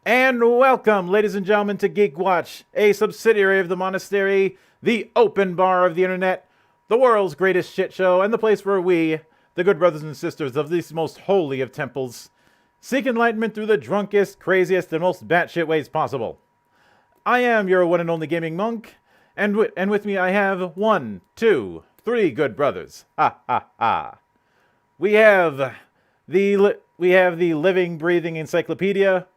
And welcome, ladies and gentlemen, to Geekwatch, a subsidiary of the Monastery, the open bar of the internet, the world's greatest shit show, and the place where we, the good brothers and sisters of this most holy of temples, seek enlightenment through the drunkest, craziest, and most batshit ways possible. I am your one and only gaming monk, and with me I have 1, 2, 3 good brothers. Ha ha ha. We have the living, breathing encyclopedia.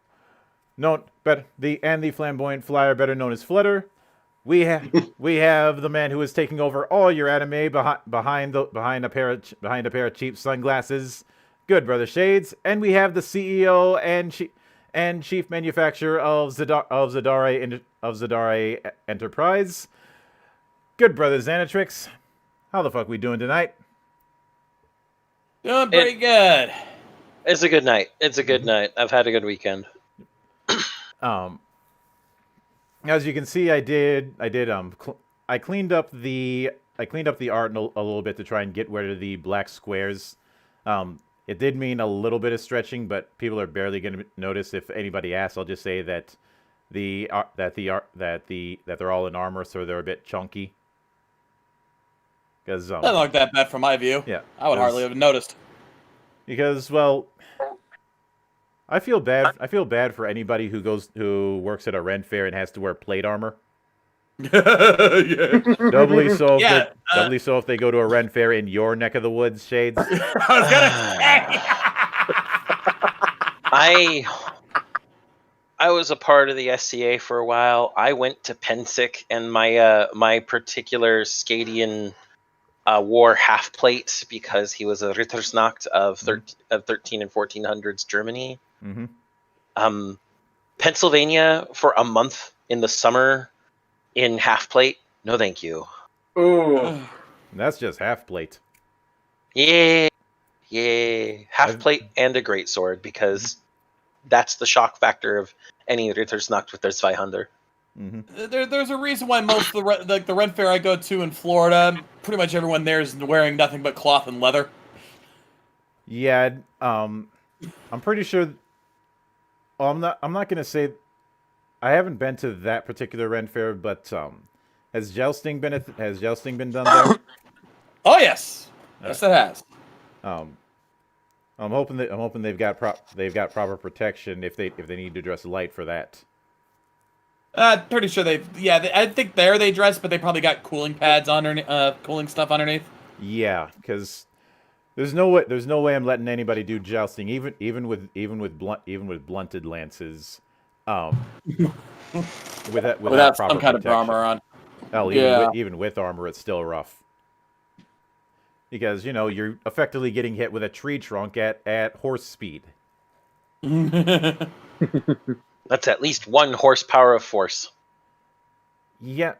The flamboyant flyer, better known as Flutter. We have the man who is taking over all your anime behind a pair of cheap sunglasses. Good brother Shades, and we have the CEO and chief manufacturer of Zadare Enterprise. Good brother Xanatrix. How the fuck we doing tonight? Doing pretty good. It's a good night. It's a good night. I've had a good weekend. As you can see, I cleaned up the art a little bit to try and get rid of the black squares. It did mean a little bit of stretching, but people are barely going to notice. If anybody asks, I'll just say that they're all in armor, so they're a bit chunky. Because doesn't look that bad from my view. Yeah, I would hardly have noticed. Because, well, I feel bad for anybody who works at a rent fair and has to wear plate armor. Yeah. Doubly so if they go to a rent fair in your neck of the woods, Shades. I was gonna say. I was a part of the SCA for a while. I went to Pensick, and my particular Skadian wore half plate because he was a Rittersnacht of 13 and 1400s Germany. Mm-hmm. Pennsylvania for a month in the summer in half plate. No, thank you. Oh, that's just half plate. Yeah, half plate and a great sword, because that's the shock factor of any Rittersnacht with their Zweihänder. Mm-hmm. There's a reason why most of the rent fair I go to in Florida, pretty much everyone there is wearing nothing but cloth and leather. Yeah, I'm pretty sure. Well, I'm not gonna say. I haven't been to that particular rent fair, but has jousting been done there? Oh yes, yes it has. I'm hoping they've got proper protection if they need to dress light for that. Pretty sure I think they dress, but they probably got cooling pads underneath, cooling stuff underneath. Yeah, because there's no way I'm letting anybody do jousting, even with blunted lances, without proper some kind protection. of armor on. Oh, even with armor, it's still rough. Because you're effectively getting hit with a tree trunk at horse speed. That's at least 1 horsepower of force. Yeah.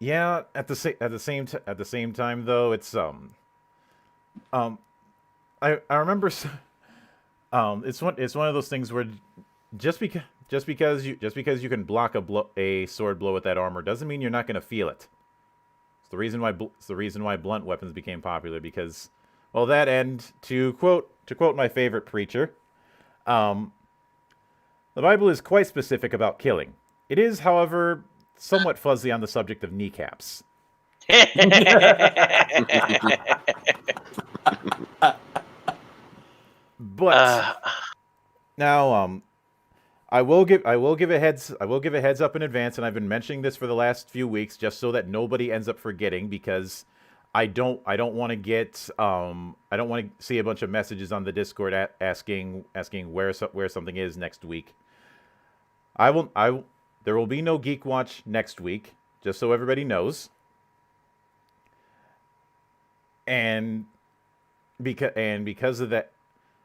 At the same time, though, it's I remember it's one of those things where just because you can block a sword blow with that armor doesn't mean you're not going to feel it. It's the reason why blunt weapons became popular, because, well, that, and to quote my favorite preacher, the Bible is quite specific about killing. It is, however, somewhat fuzzy on the subject of kneecaps. But now, I will give a heads up in advance, and I've been mentioning this for the last few weeks just so that nobody ends up forgetting, because I don't want to get I don't want to see a bunch of messages on the Discord asking where something is next week. There will be no Geekwatch next week, just so everybody knows. And because of that,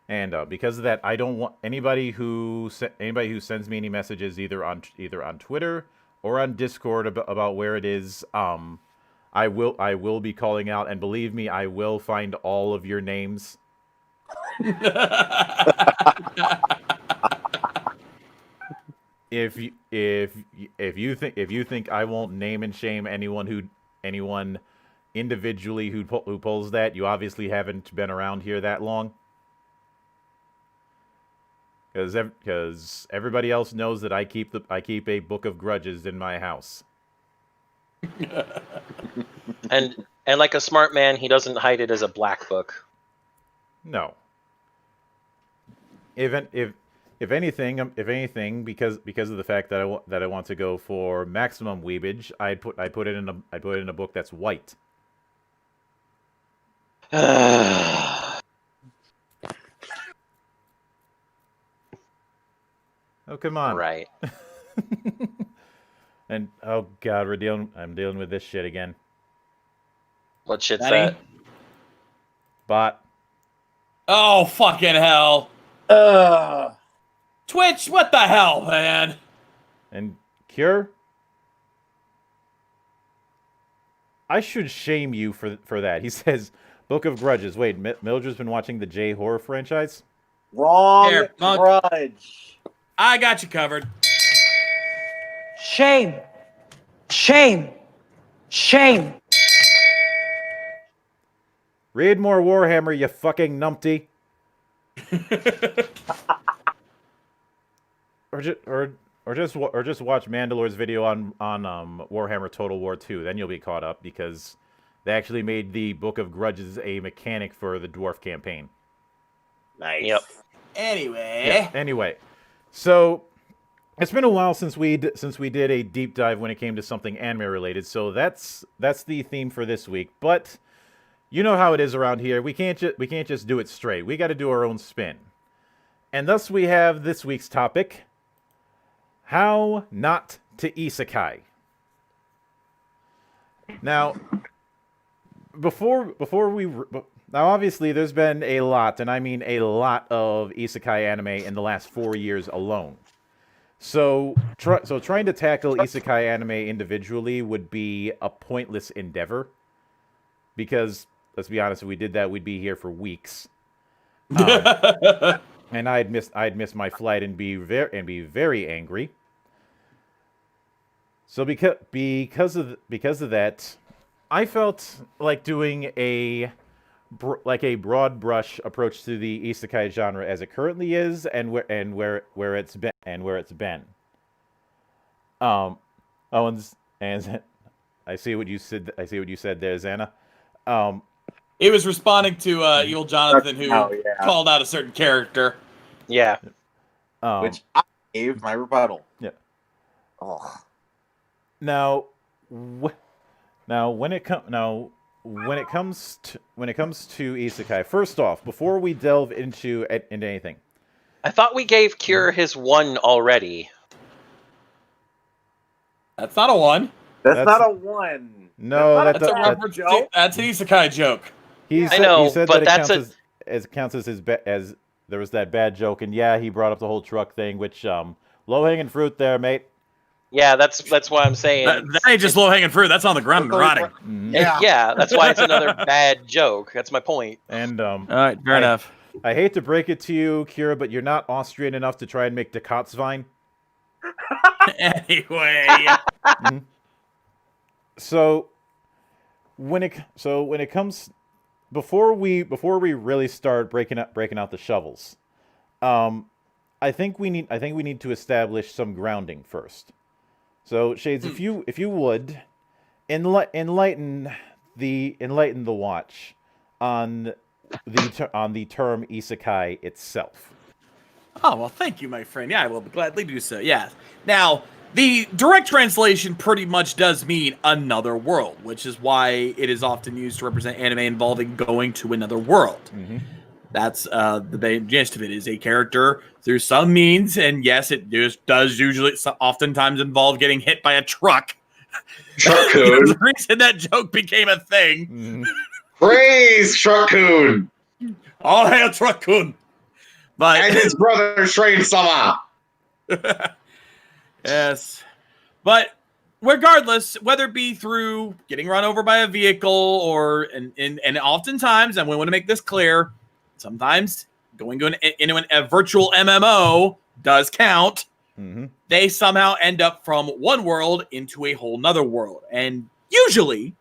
I don't want anybody who sends me any messages either on Twitter or on Discord about where it is. I will be calling out, and believe me, I will find all of your names. If you think I won't name and shame anyone individually who pulls that, you obviously haven't been around here that long. Because everybody else knows that I keep a book of grudges in my house. And like a smart man, he doesn't hide it as a black book. No. If anything, because of the fact that I want to go for maximum weebage, I put it in a book that's white. Oh, come on. Right. And oh god, I'm dealing with this shit again. What shit's Daddy? that? Bot. Oh, fucking hell. Twitch, what the hell, man? And Cure? I should shame you for that. He says, Book of Grudges. Wait, Mildred's been watching the J horror franchise? Wrong Here, Monk. grudge. I got you covered. Shame. Shame. Shame. Read more Warhammer, you fucking numpty. or just watch Mandalore's video on Warhammer Total War 2. Then you'll be caught up, because they actually made the Book of Grudges a mechanic for the Dwarf campaign. Nice. Yep. Anyway. So it's been a while since we did a deep dive when it came to something anime related. So that's the theme for this week. But you know how it is around here. We can't just do it straight. We got to do our own spin. And thus we have this week's topic: how not to isekai. Now, now obviously there's been a lot, and I mean a lot, of isekai anime in the last 4 years alone. So trying to tackle isekai anime individually would be a pointless endeavor, because let's be honest, if we did that, we'd be here for weeks. And I'd miss my flight and be very angry. So because of that, I felt like doing a broad brush approach to the isekai genre as it currently is, and where it's been. And I see what you said. I see what you said there, Xana. He was responding to Evil Jonathan, who called out a certain character. Yeah. Which I gave my rebuttal. Yeah. Oh. Now when it comes to isekai, first off, before we delve into anything, I thought we gave Cure his one already. That's not a one. That's not a one. No, That's That's a not a reference. joke. That's an isekai joke. he I know, said but that that's it counts as as there was that bad joke, and yeah, he brought up the whole truck thing, which low hanging fruit there, mate. Yeah, that's why I'm saying. That ain't just low hanging fruit. That's on the ground and rotting. Mhm. Yeah, that's why it's another bad joke. That's my point. And All right, fair enough. I hate to break it to you, Kira, but you're not Austrian enough to try and make Dekatzwein. Anyway, So when it comes, before we really start breaking out the shovels, I think we need to establish some grounding first. So Shades, if you would enlighten the watch on the term isekai itself. Oh, well, thank you, my friend. Yeah, I will gladly do so. Yeah. Now, the direct translation pretty much does mean another world, which is why it is often used to represent anime involving going to another world. Mm-hmm. That's the gist of it, is a character through some means, and yes, it does usually oftentimes involve getting hit by a truck. Truck-kun. The reason that joke became a thing. Mm-hmm. Praise Truck-kun. All hail Truck-kun. But And his brother, Train-sama. yes. But regardless, whether it be through getting run over by a vehicle or and oftentimes, and we want to make this clear, sometimes going into a virtual MMO does count. Mm-hmm. They somehow end up from one world into a whole nother world. And usually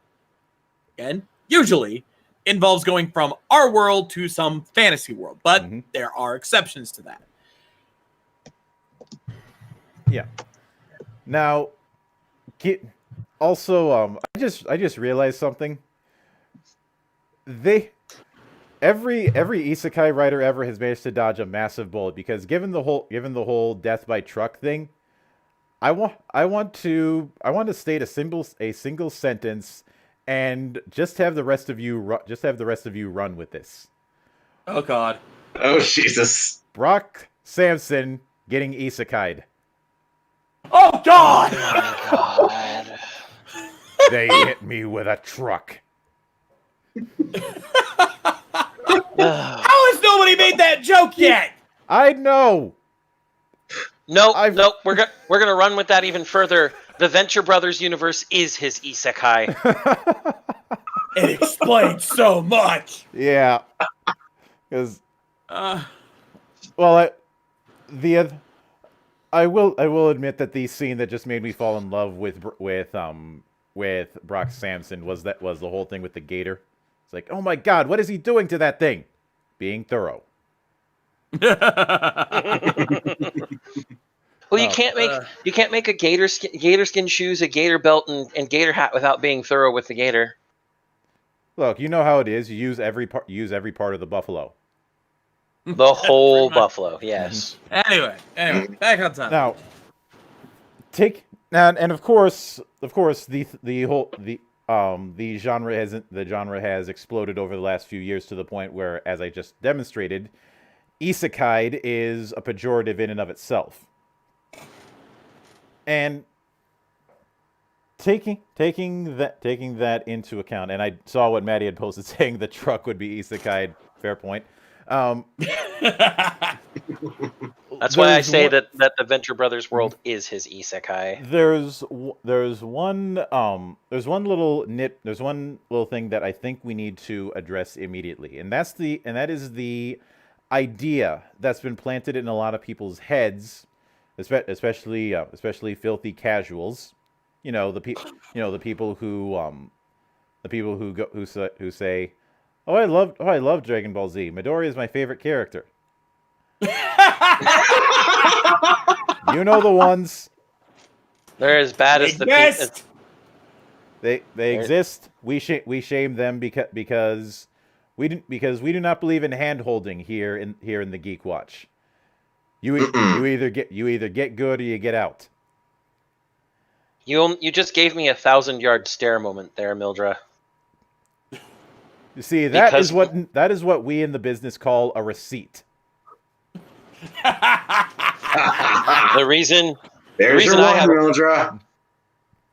involves going from our world to some fantasy world. But Mm-hmm. there are exceptions to that. Yeah. Now, also, I just realized something. Every isekai writer ever has managed to dodge a massive bullet, because given the whole death by truck thing, I want to state a single sentence and just have the rest of you run with this. Oh God. Oh, Jesus. Brock Samson getting isekai'd. Oh God. Oh my God. They hit me with a truck. How has nobody made that joke yet? I know. No, I've- no, we're gonna run with that even further. The Venture Brothers universe is his isekai. It explains so much. Yeah. Because Uh, well, I will admit that the scene that just made me fall in love with Brock Samson was the whole thing with the gator. It's like, oh my God, what is he doing to that thing? Being thorough. Well, you Oh, can't make a gator skin shoes, a gator belt, and gator hat without being thorough with the gator. Look, you know how it is. You use every part of the buffalo. The whole Pretty much. buffalo, yes. anyway, back on topic. Now, and of course the genre has exploded over the last few years to the point where, as I just demonstrated, isekai is a pejorative in and of itself. And taking that into account, and I saw what Maddie had posted saying the truck would be isekai. Fair point. That's why I there's say one- that the Venture Brothers world is his isekai. There's one little thing that I think we need to address immediately, and that is the idea that's been planted in a lot of people's heads, especially filthy casuals. The people who say, "Oh, I love Dragon Ball Z. Midori is my favorite character." You know the ones. They're as bad as the people. They exist. We shame them because we do not believe in hand holding here in the Geekwatch. You either get good or you get out. You just gave me 1,000-yard stare moment there, Mildra. You see, that Because- is what we in the business call a receipt. The reason There's reason your I one, have- Mildra.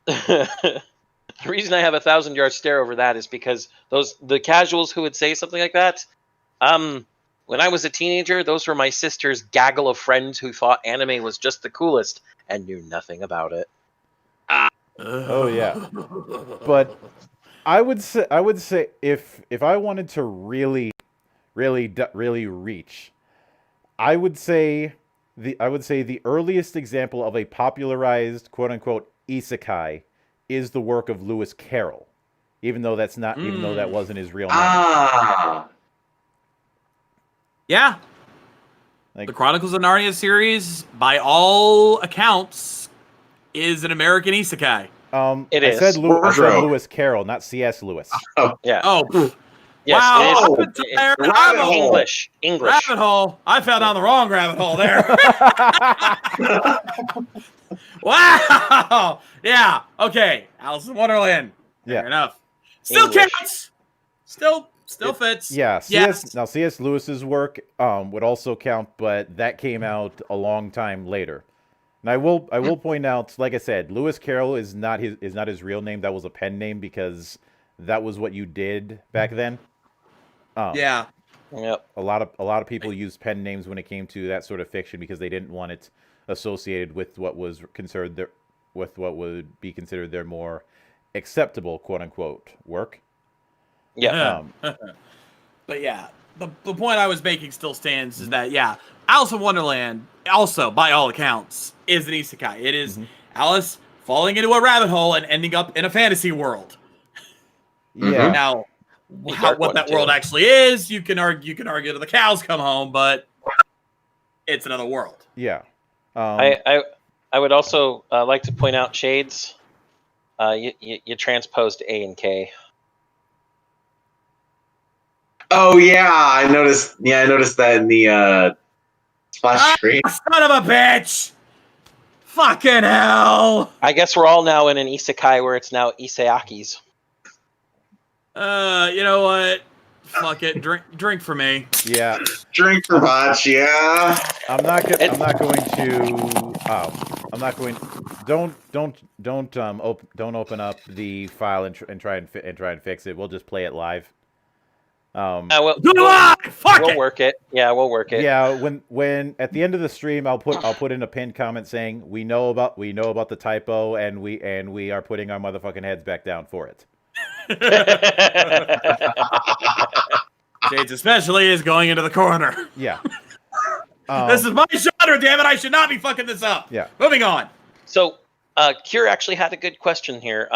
the reason I have 1,000-yard stare over that is because the casuals who would say something like that, when I was a teenager, those were my sister's gaggle of friends who thought anime was just the coolest and knew nothing about it. Oh yeah, but I would say if I wanted to really reach, I would say the earliest example of a popularized quote unquote isekai is the work of Lewis Carroll, even though that wasn't his real name. Ah. Yeah. Like, The Chronicles of Narnia series, by all accounts, is an American isekai. It I is. said Wardrobe. Lewis Carroll, not C.S. Lewis. Yeah. Oh, pff. Yes, Wow, it is. up until there, rabbit I'm hole. English. Rabbit hole. I fell down the wrong rabbit hole there. Wow. Yeah. Okay. Alice in Wonderland. Fair Yeah. enough. Still English. counts. Still fits. Yeah, Yes. C.S. Lewis's work would also count, but that came out a long time later. And I will point out, like I said, Lewis Carroll is not his real name. That was a pen name because that was what you did back then. Yeah. Yep. A lot of people used pen names when it came to that sort of fiction because they didn't want it associated with what was considered with what would be considered their more acceptable quote unquote work. Yeah. But yeah, the point I was making still stands is that, yeah, Alice in Wonderland also, by all accounts, is an isekai. It is Alice falling into a rabbit hole and ending up in a fantasy world. Yeah. Now, dark what one, that too. world actually is, you can argue till the cows come home, but it's another world. Yeah. I would also like to point out, Shades. You transposed A and K. Oh yeah, I noticed. Yeah, I noticed that in the splash screen. Son of a bitch! Fucking hell! I guess we're all now in an isekai where it's now iseakis. You know what? Fuck it. Drink for me. Yeah. Drink for botch, yeah. I'm not going to. Don't open up the file and try and fix it. We'll just play it live. We'll Fuck it. work it. Yeah, we'll work it. Yeah, when at the end of the stream, I'll put in a pinned comment saying we know about the typo and we are putting our motherfucking heads back down for it. Shades especially is going into the corner. Yeah. This is my genre, damn it! I should not be fucking this up. Yeah. Moving on. So, Cure actually had a good question here.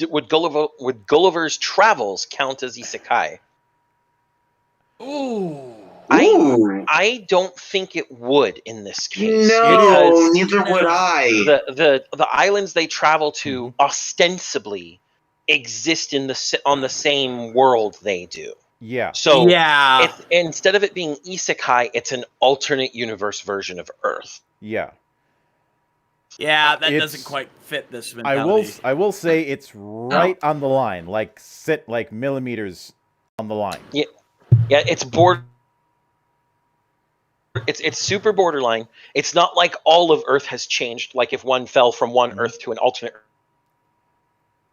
Would Gulliver's Travels count as isekai? Ooh. I don't think it would in this case. No, neither would I. The islands they travel to ostensibly exist on the same world they do. Yeah. So yeah, instead of it being isekai, it's an alternate universe version of Earth. Yeah. Yeah, that doesn't quite fit this mentality. I will say it's right on the line, like millimeters on the line. Yeah, it's It's super borderline. It's not like all of Earth has changed. Like if one fell from one Earth to an alternate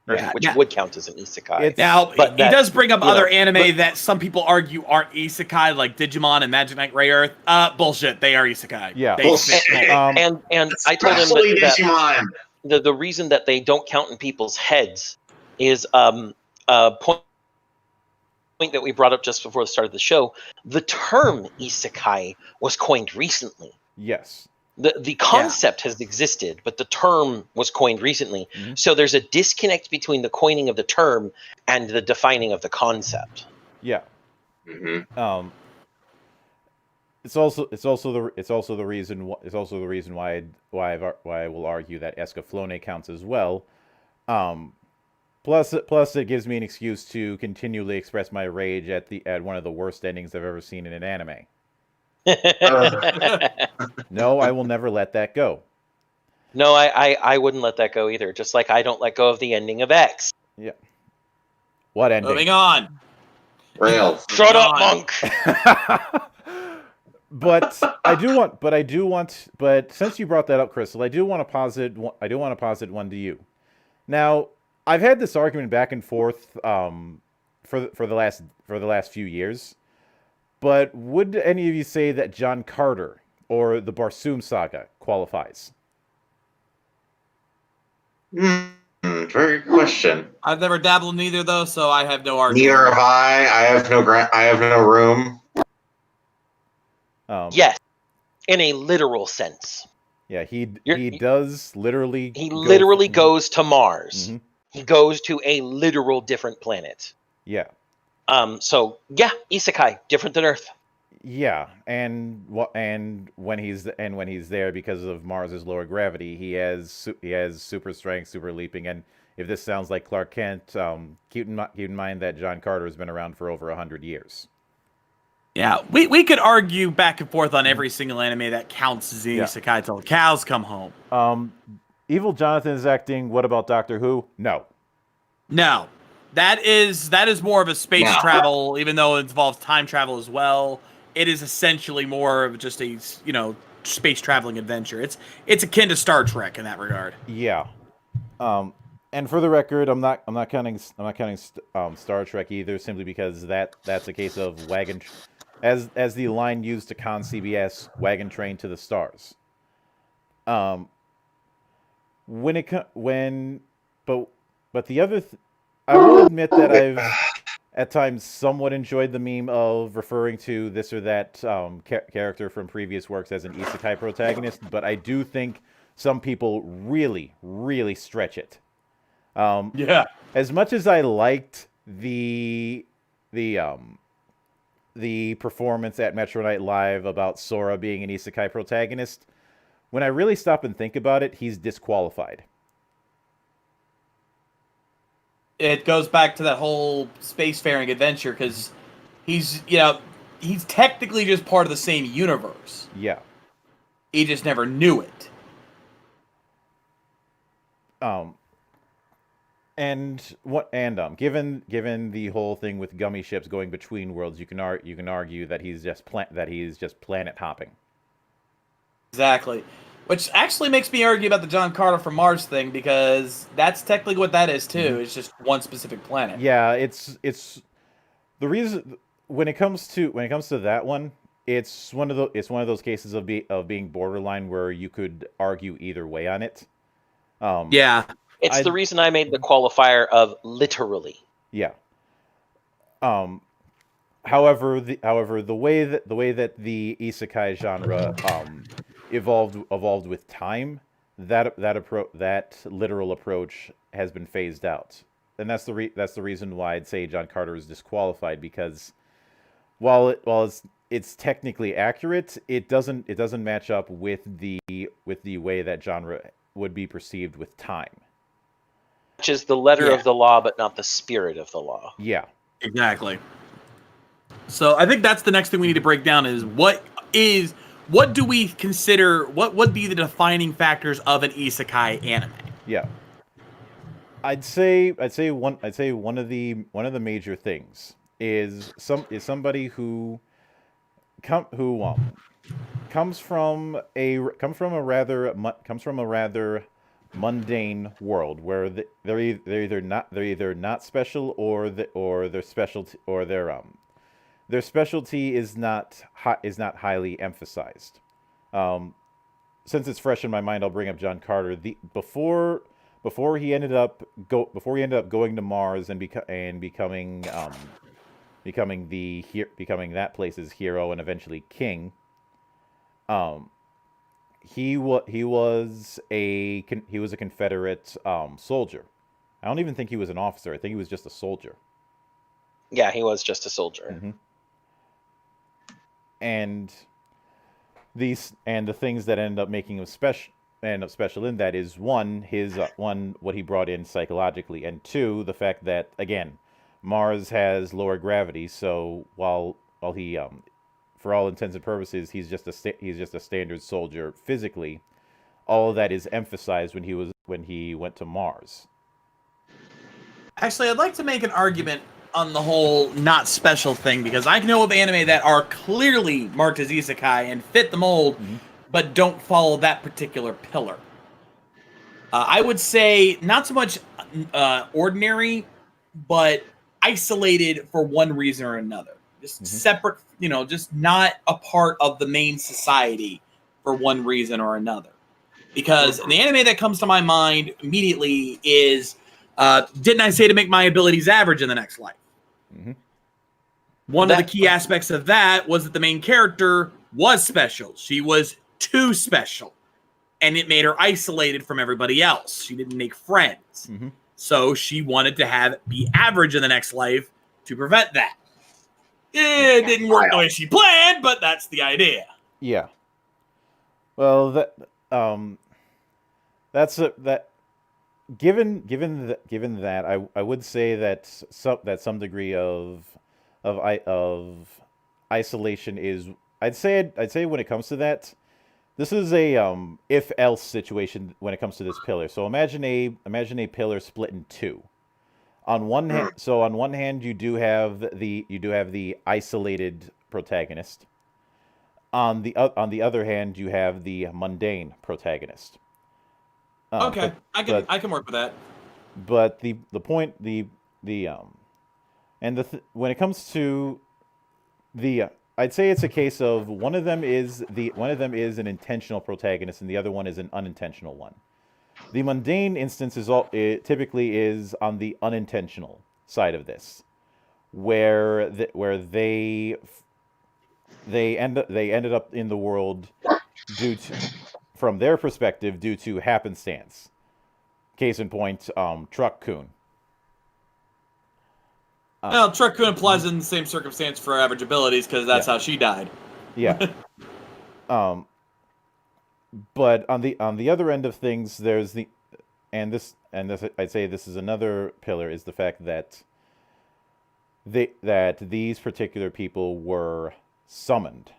Earth, which would count as an isekai. Now, but he does bring up other anime that some people argue aren't isekai, like Digimon and Magic Knight Ray Earth. Bullshit. They are isekai. Yeah. They Bullshit. fit. And I told him Especially that Digimon. the reason that they don't count in people's heads is a point that we brought up just before the start of the show. The term isekai was coined recently. Yes. The concept has existed, but the term was coined recently. Mm-hmm. So there's a disconnect between the coining of the term and the defining of the concept. Yeah. Mm-hmm. It's also the reason why I will argue that Escaflowne counts as well. Plus it gives me an excuse to continually express my rage at one of the worst endings I've ever seen in an anime. No, I will never let that go. No, I wouldn't let that go either. Just like I don't let go of the ending of X. Yeah. What ending? Moving on. Rails. Shut up, monk. But since you brought that up, Crystal, I do want to posit one to you. Now, I've had this argument back and forth for the last few years. But would any of you say that John Carter or the Barsoom Saga qualifies? Very good question. I've never dabbled in either of those, so I have no argument. Neither have I. I have no room. Yes, in a literal sense. Yeah, he does literally. He literally goes to Mars. Mm-hmm. He goes to a literal different planet. Yeah. So yeah, isekai, different than Earth. Yeah, and when he's there because of Mars's lower gravity, he has super strength, super leaping, and if this sounds like Clark Kent, keep in mind that John Carter has been around for over 100 years. Yeah, we could argue back and forth on every single anime that counts as an isekai till the cows come home. Evil Jonathan is acting. What about Doctor Who? No. No. That is more of a space travel, even though it involves time travel as well. It is essentially more of just a, space traveling adventure. It's akin to Star Trek in that regard. Yeah. And for the record, I'm not counting Star Trek either, simply because that's a case of wagon, as the line used to con CBS, wagon train to the stars. But the other, I will admit that I've at times somewhat enjoyed the meme of referring to this or that character from previous works as an isekai protagonist, but I do think some people really, really stretch it. As much as I liked the performance at Metro Night Live about Sora being an isekai protagonist, when I really stop and think about it, he's disqualified. It goes back to that whole spacefaring adventure, because he's technically just part of the same universe. Yeah. He just never knew it. Given the whole thing with gummy ships going between worlds, you can argue that he's just planet hopping. Exactly. Which actually makes me argue about the John Carter from Mars thing, because that's technically what that is too. Mm-hmm. It's just one specific planet. Yeah, it's the reason when it comes to that one, it's one of those cases of being borderline where you could argue either way on it. It's the reason I made the qualifier of literally. Yeah. However, the way that the isekai genre evolved with time, that literal approach has been phased out, and that's the reason why I'd say John Carter is disqualified, because while it's technically accurate, it doesn't match up with the way that genre would be perceived with time. Which is the letter of the law, but not the spirit of the law. Yeah. Exactly. So I think that's the next thing we need to break down is what do we consider, what would be the defining factors of an isekai anime? Yeah. I'd say one of the major things is somebody who comes from a rather mundane world where they're either not special, or their specialty, or their specialty is not highly emphasized. Since it's fresh in my mind, I'll bring up John Carter. Before he ended up going to Mars and becoming that place's hero and eventually king. He was a Confederate soldier. I don't even think he was an officer. I think he was just a soldier. Yeah, he was just a soldier. Mm-hmm. And the things that end up making him special in that is one, what he brought in psychologically, and two, the fact that, again, Mars has lower gravity, so while he for all intents and purposes, he's just a standard soldier physically. All of that is emphasized when he went to Mars. Actually, I'd like to make an argument on the whole not special thing, because I know of anime that are clearly marked as isekai and fit the mold, but don't follow that particular pillar. I would say not so much ordinary, but isolated for one reason or another. Just separate, just not a part of the main society for one reason or another. Because the anime that comes to my mind immediately is, didn't I say to make my abilities average in the next life? Mm-hmm. One of the key aspects of that was that the main character was special. She was too special. And it made her isolated from everybody else. She didn't make friends. Mm-hmm. So she wanted to be average in the next life to prevent that. It didn't work the way she planned, but that's the idea. Yeah. Well, given that, I would say that some degree of isolation is. I'd say when it comes to that, this is a if else situation when it comes to this pillar. So imagine a pillar split in two. On one hand, you do have the isolated protagonist. On the other hand, you have the mundane protagonist. Okay, I can work with that. But the point when it comes to the I'd say it's a case of one of them is an intentional protagonist and the other one is an unintentional one. The mundane instance it typically is on the unintentional side of this, where they ended up in the world from their perspective due to happenstance. Case in point, Truck Kun. Well, Truck Kun applies in the same circumstance for average abilities because that's how she died. Yeah. But on the other end of things, there's this I'd say this is another pillar is the fact that these particular people were summoned.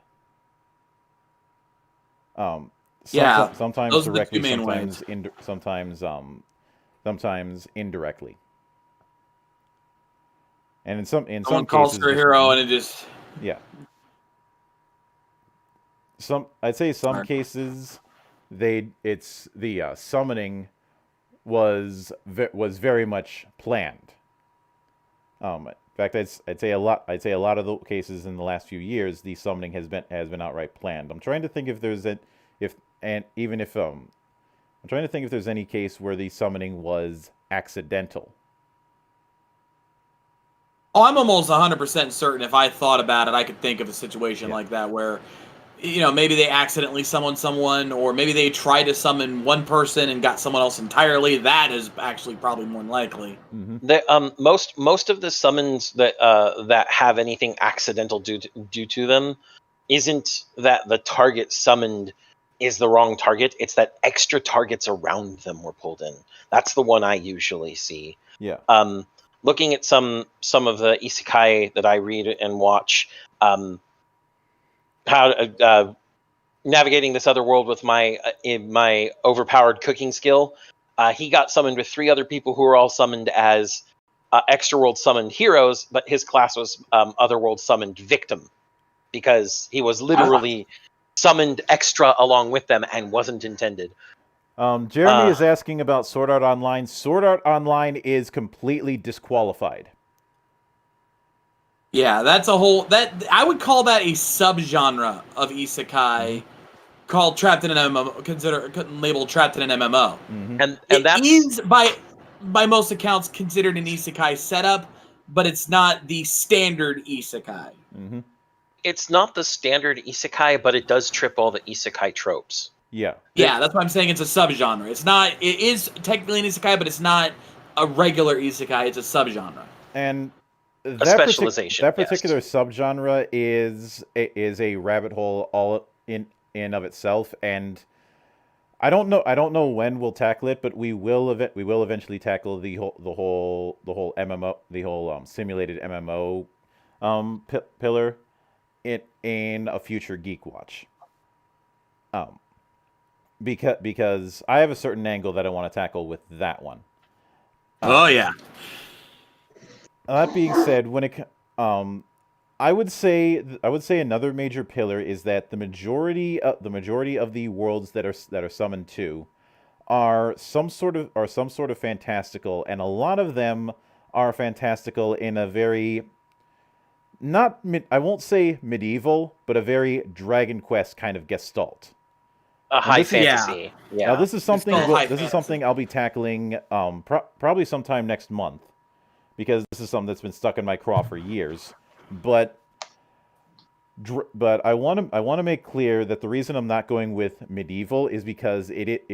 Sometimes those directly, are the two main sometimes indirectly. And in some Someone cases, calls her a hero, and it just I'd say some cases the summoning was very much planned. In fact, I'd say a lot of the cases in the last few years, the summoning has been outright planned. I'm trying to think if there's I'm trying to think if there's any case where the summoning was accidental. Oh, I'm almost 100% certain if I thought about it, I could think of a situation like that where, maybe they accidentally summoned someone, or maybe they tried to summon one person and got someone else entirely. That is actually probably more than likely. Mm-hmm. Most of the summons that have anything accidental due to them isn't that the target summoned is the wrong target. It's that extra targets around them were pulled in. That's the one I usually see. Yeah. Looking at some of the isekai that I read and watch, how navigating this other world with my overpowered cooking skill, he got summoned with 3 other people who were all summoned as extra world summoned heroes, but his class was otherworld summoned victim, because he was literally summoned extra along with them and wasn't intended. Jeremy is asking about Sword Art Online. Sword Art Online is completely disqualified. Yeah, that's I would call that a subgenre of isekai called trapped in an MMO, labeled trapped in an MMO. Mm-hmm. And that is by most accounts considered an isekai setup, but it's not the standard isekai. Mm-hmm. It's not the standard isekai, but it does trip all the isekai tropes. Yeah. Yeah, that's why I'm saying it's a subgenre. It is technically an isekai, but it's not a regular isekai, it's a subgenre. And a specialization. That particular subgenre is a rabbit hole all in of itself, and I don't know when we'll tackle it, but we will eventually tackle the whole MMO, the whole simulated MMO pillar in a future Geekwatch. Because I have a certain angle that I want to tackle with that one. Oh yeah. That being said, I would say another major pillar is that the majority of the worlds that are summoned to are some sort of fantastical, and a lot of them are fantastical in a very I won't say medieval, but a very Dragon Quest kind of gestalt. A high fantasy. Yeah. Now this is something I'll be tackling probably sometime next month, because this is something that's been stuck in my craw for years. But I want to make clear that the reason I'm not going with medieval is because it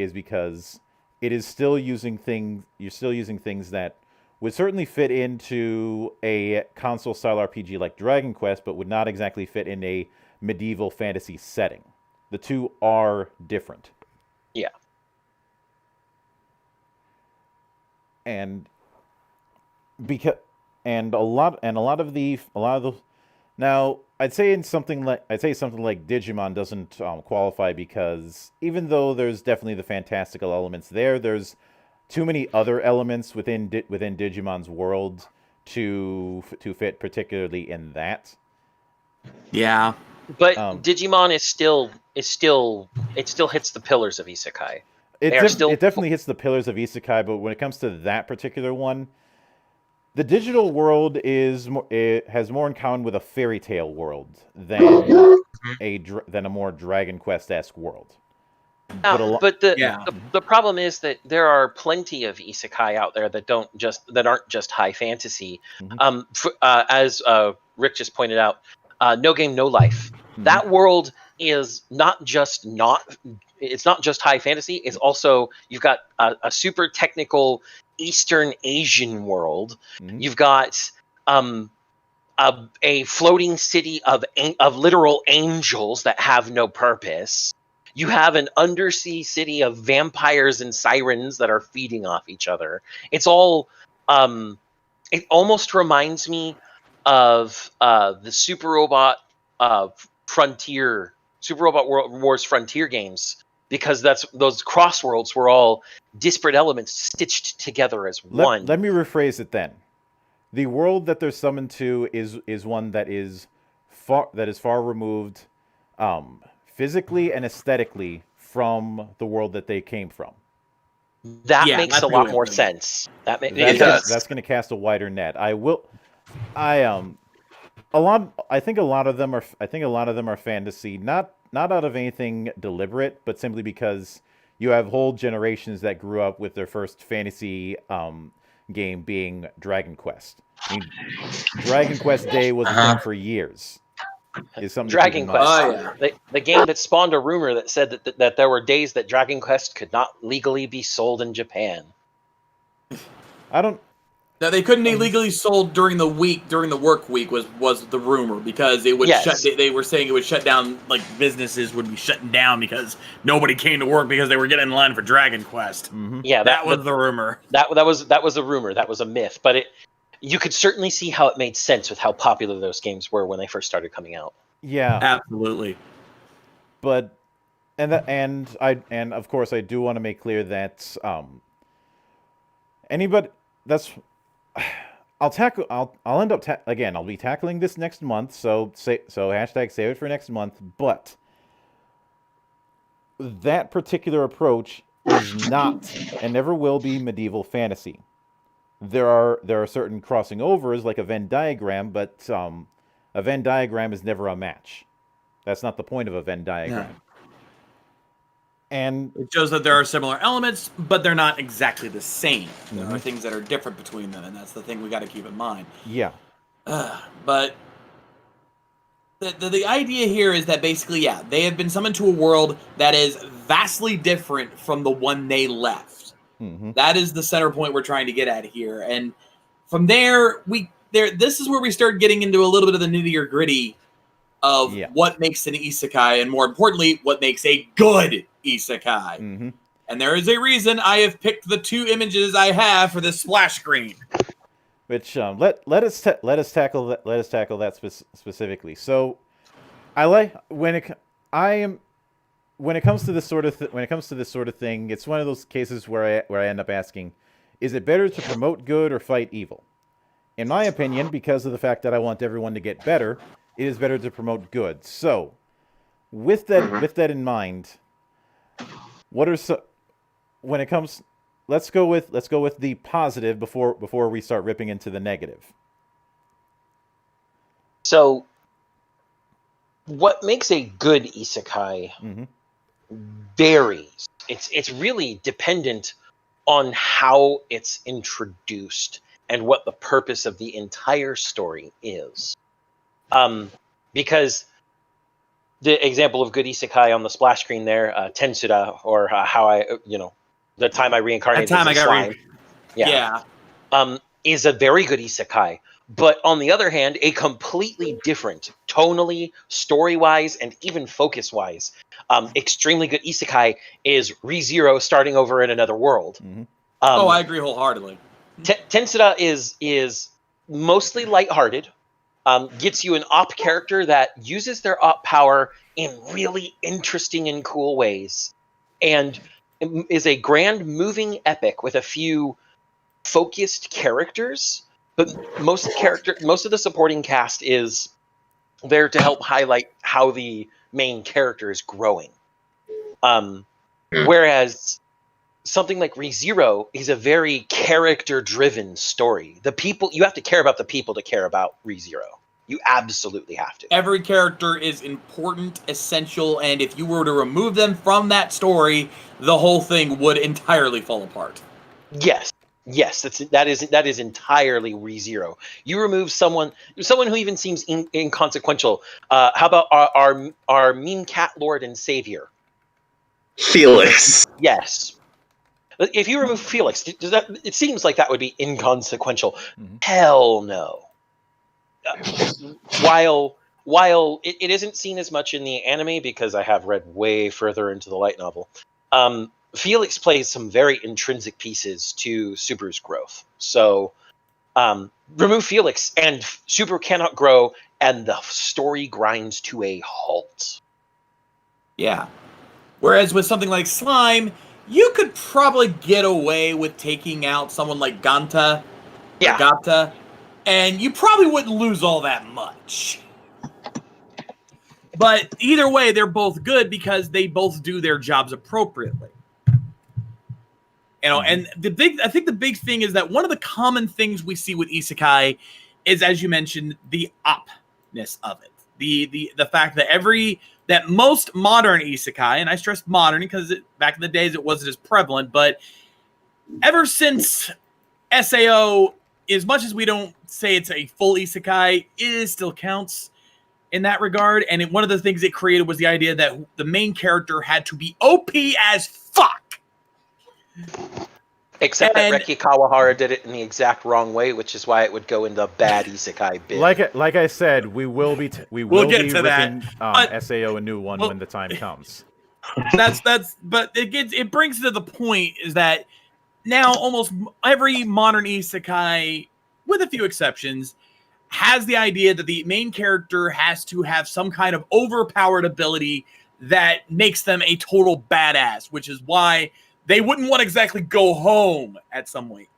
is still using things. You're still using things that would certainly fit into a console style RPG like Dragon Quest, but would not exactly fit in a medieval fantasy setting. The two are different. Yeah. and because and a lot of the now I'd say something like Digimon doesn't qualify, because even though there's definitely the fantastical elements there's too many other elements within Digimon's world to fit particularly in that. Yeah. But Digimon is still it still hits the pillars of Isekai. It definitely hits the pillars of Isekai, but when it comes to that particular one, the digital world it has more in common with a fairy tale world than a more Dragon Quest-esque world. But the problem is that there are plenty of isekai out there that aren't just high fantasy. As Rick just pointed out, No Game No Life. That world is not just high fantasy. It's also, you've got a super technical Eastern Asian world. You've got a floating city of literal angels that have no purpose. You have an undersea city of vampires and sirens that are feeding off each other. It's all, it almost reminds me of the Super Robot Wars Frontier games, because those cross worlds were all disparate elements stitched together as one. Let me rephrase it then. The world that they're summoned to is one that is far removed, physically and aesthetically, from the world that they came from. That makes a lot more sense. That's going to cast a wider net. I think a lot of them are fantasy, not out of anything deliberate, but simply because you have whole generations that grew up with their first fantasy game being Dragon Quest. I mean, Dragon Quest Day was a thing for years. Dragon Quest, the game that spawned a rumor that said that there were days that Dragon Quest could not legally be sold in Japan. No, they couldn't be legally sold during the work week was the rumor, because it would they were saying it would shut down, like businesses would be shutting down because nobody came to work because they were getting in line for Dragon Quest. Yeah, that was the rumor. That was a rumor. That was a myth, but you could certainly see how it made sense with how popular those games were when they first started coming out. Yeah, absolutely. But and of course I do want to make clear that I'll end up again. I'll be tackling this next month, so hashtag save it for next month. But that particular approach is not and never will be medieval fantasy. There are certain crossing overs, like a Venn diagram, but a Venn diagram is never a match. That's not the point of a Venn diagram. No. And it shows that there are similar elements, but they're not exactly the same. There are things that are different between them, and that's the thing we got to keep in mind. Yeah. But the idea here is that basically, they have been summoned to a world that is vastly different from the one they left. That is the center point we're trying to get at here, and from there, this is where we start getting into a little bit of the nitty gritty of what makes an isekai, and more importantly, what makes a good isekai. And there is a reason I have picked the two images I have for this splash screen. Which let us tackle that specifically. So, when it comes to this sort of thing, it's one of those cases where I end up asking, is it better to promote good or fight evil? In my opinion, because of the fact that I want everyone to get better, it is better to promote good. So, with that in mind, let's go with the positive before we start ripping into the negative. So, what makes a good isekai varies. It's really dependent on how it's introduced and what the purpose of the entire story is. Because the example of good isekai on the splash screen there, Tensura, or the time I reincarnated as a slime. Is a very good isekai. But on the other hand, a completely different, tonally, story-wise, and even focus-wise, extremely good isekai is ReZero starting over in another world. I agree wholeheartedly. Tensura is mostly lighthearted. Gets you an op character that uses their op power in really interesting and cool ways, and is a grand moving epic with a few focused characters. But most of the supporting cast is there to help highlight how the main character is growing. Whereas something like ReZero is a very character-driven story. You have to care about the people to care about ReZero. You absolutely have to. Every character is important, essential, and if you were to remove them from that story, the whole thing would entirely fall apart. Yes, that is entirely ReZero. You remove someone who even seems inconsequential. How about our mean cat lord and savior, Felix. Yes. If you remove Felix, it seems like that would be inconsequential. Mm-hmm. Hell no. While it isn't seen as much in the anime because I have read way further into the light novel, Felix plays some very intrinsic pieces to Subaru's growth. So remove Felix and Subaru cannot grow and the story grinds to a halt. Yeah. Whereas with something like Slime, you could probably get away with taking out someone like Ganta, Gata, and you probably wouldn't lose all that much. But either way, they're both good because they both do their jobs appropriately. You know, and I think the big thing is that one of the common things we see with Isekai is, as you mentioned, the opness of it. The fact that most modern Isekai, and I stress modern because back in the days it wasn't as prevalent, but ever since SAO, as much as we don't say it's a full Isekai, it still counts in that regard. And one of the things it created was the idea that the main character had to be OP as fuck. Except that Reki Kawahara did it in the exact wrong way, which is why it would go in the bad Isekai bin. Like I said, we will be we'll get to that. SAO a new one when the time comes. But it brings to the point is that now almost every modern Isekai, with a few exceptions, has the idea that the main character has to have some kind of overpowered ability that makes them a total badass, which is why they wouldn't want to exactly go home at some point.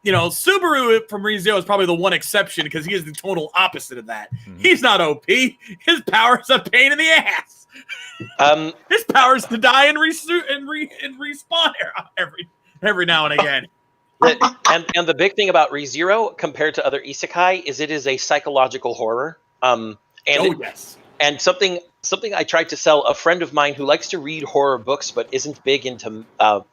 You know, Subaru from ReZero is probably the one exception because he is the total opposite of that. Mm-hmm. He's not OP. His power's a pain in the ass. His power's to die and respawn every now and again. And the big thing about ReZero compared to other Isekai is it is a psychological horror. Yes. And something I tried to sell a friend of mine who likes to read horror books but isn't big into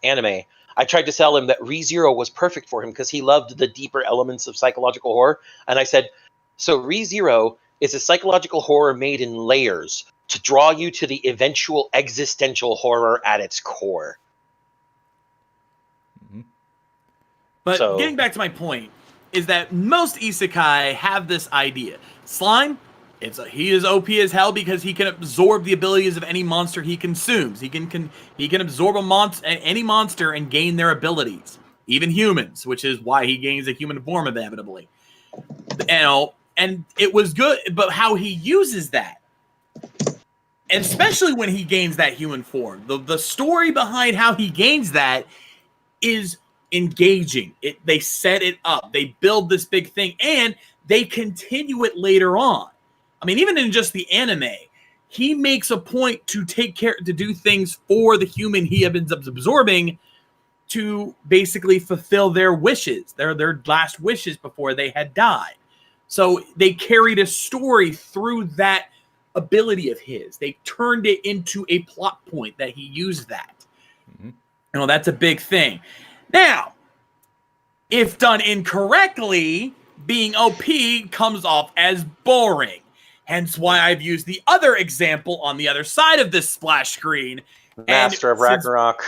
anime. I tried to sell him that ReZero was perfect for him because he loved the deeper elements of psychological horror. And I said, so ReZero is a psychological horror made in layers to draw you to the eventual existential horror at its core. Mm-hmm. But getting back to my point is that most Isekai have this idea. Slime, he is OP as hell because he can absorb the abilities of any monster he consumes. He can absorb any monster and gain their abilities, even humans, which is why he gains a human form inevitably. And it was good, but how he uses that, and especially when he gains that human form, the story behind how he gains that is engaging. They set it up, they build this big thing, and they continue it later on. I mean, even in just the anime, he makes a point to do things for the human he ends up absorbing to basically fulfill their wishes, their last wishes before they had died. So they carried a story through that ability of his. They turned it into a plot point that he used that. Mm-hmm. You know, that's a big thing. Now, if done incorrectly, being OP comes off as boring. Hence why I've used the other example on the other side of this splash screen. Master of Ragnarok.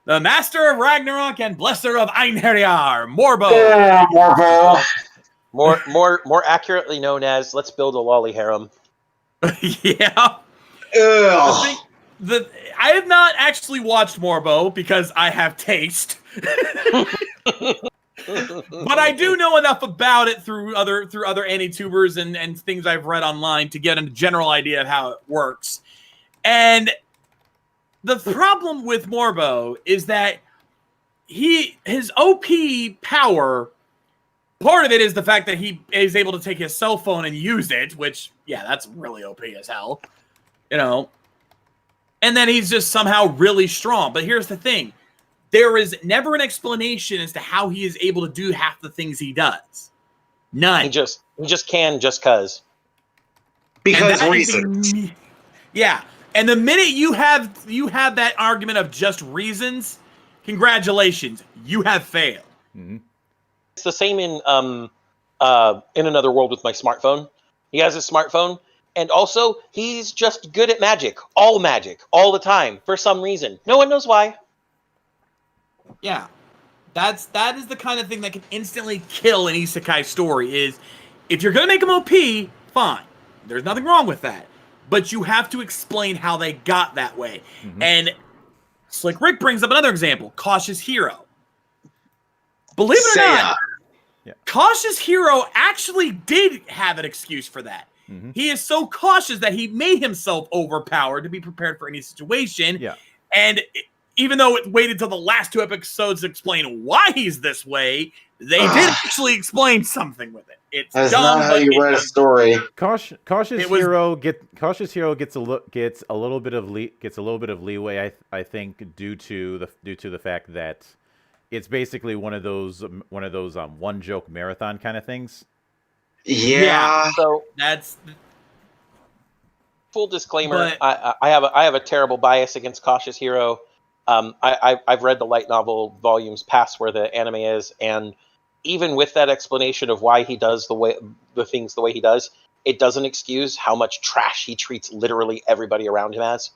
The Master of Ragnarok and Blesser of Einherjar, Morbo. Yeah, Morbo. More accurately known as Let's Build a Lolly Harem. Yeah. I have not actually watched Morbo because I have taste. But I do know enough about it through other AniTubers and things I've read online to get a general idea of how it works. And the problem with Morbo is that his OP power, part of it is the fact that he is able to take his cell phone and use it, which, yeah, that's really OP as hell, you know. And then he's just somehow really strong. But here's the thing. There is never an explanation as to how he is able to do half the things he does. None. He just can just cause. Because reasons. Yeah. And the minute you have that argument of just reasons, congratulations, you have failed. Mm-hmm. It's the same in Another World with my smartphone. He has his smartphone, and also he's just good at magic, all the time, for some reason. No one knows why. Yeah. That is the kind of thing that can instantly kill an isekai story. Is if you're gonna make him OP, fine. There's nothing wrong with that. But you have to explain how they got that way. Mm-hmm. And Slick Rick brings up another example, Cautious Hero. Believe it or not, Cautious Hero actually did have an excuse for that. Mm-hmm. He is so cautious that he made himself overpowered to be prepared for any situation. Yeah. And even though it waited till the last 2 episodes to explain why he's this way, they did actually explain something with it. That's not how you write a story. Cautious Hero gets a little bit of leeway. I think due to the fact that it's basically one of those one joke marathon kind of things. Yeah. So that's full disclaimer. I have a terrible bias against Cautious Hero. I've read the light novel volumes past where the anime is, and even with that explanation of why he does the things the way he does, it doesn't excuse how much trash he treats literally everybody around him as.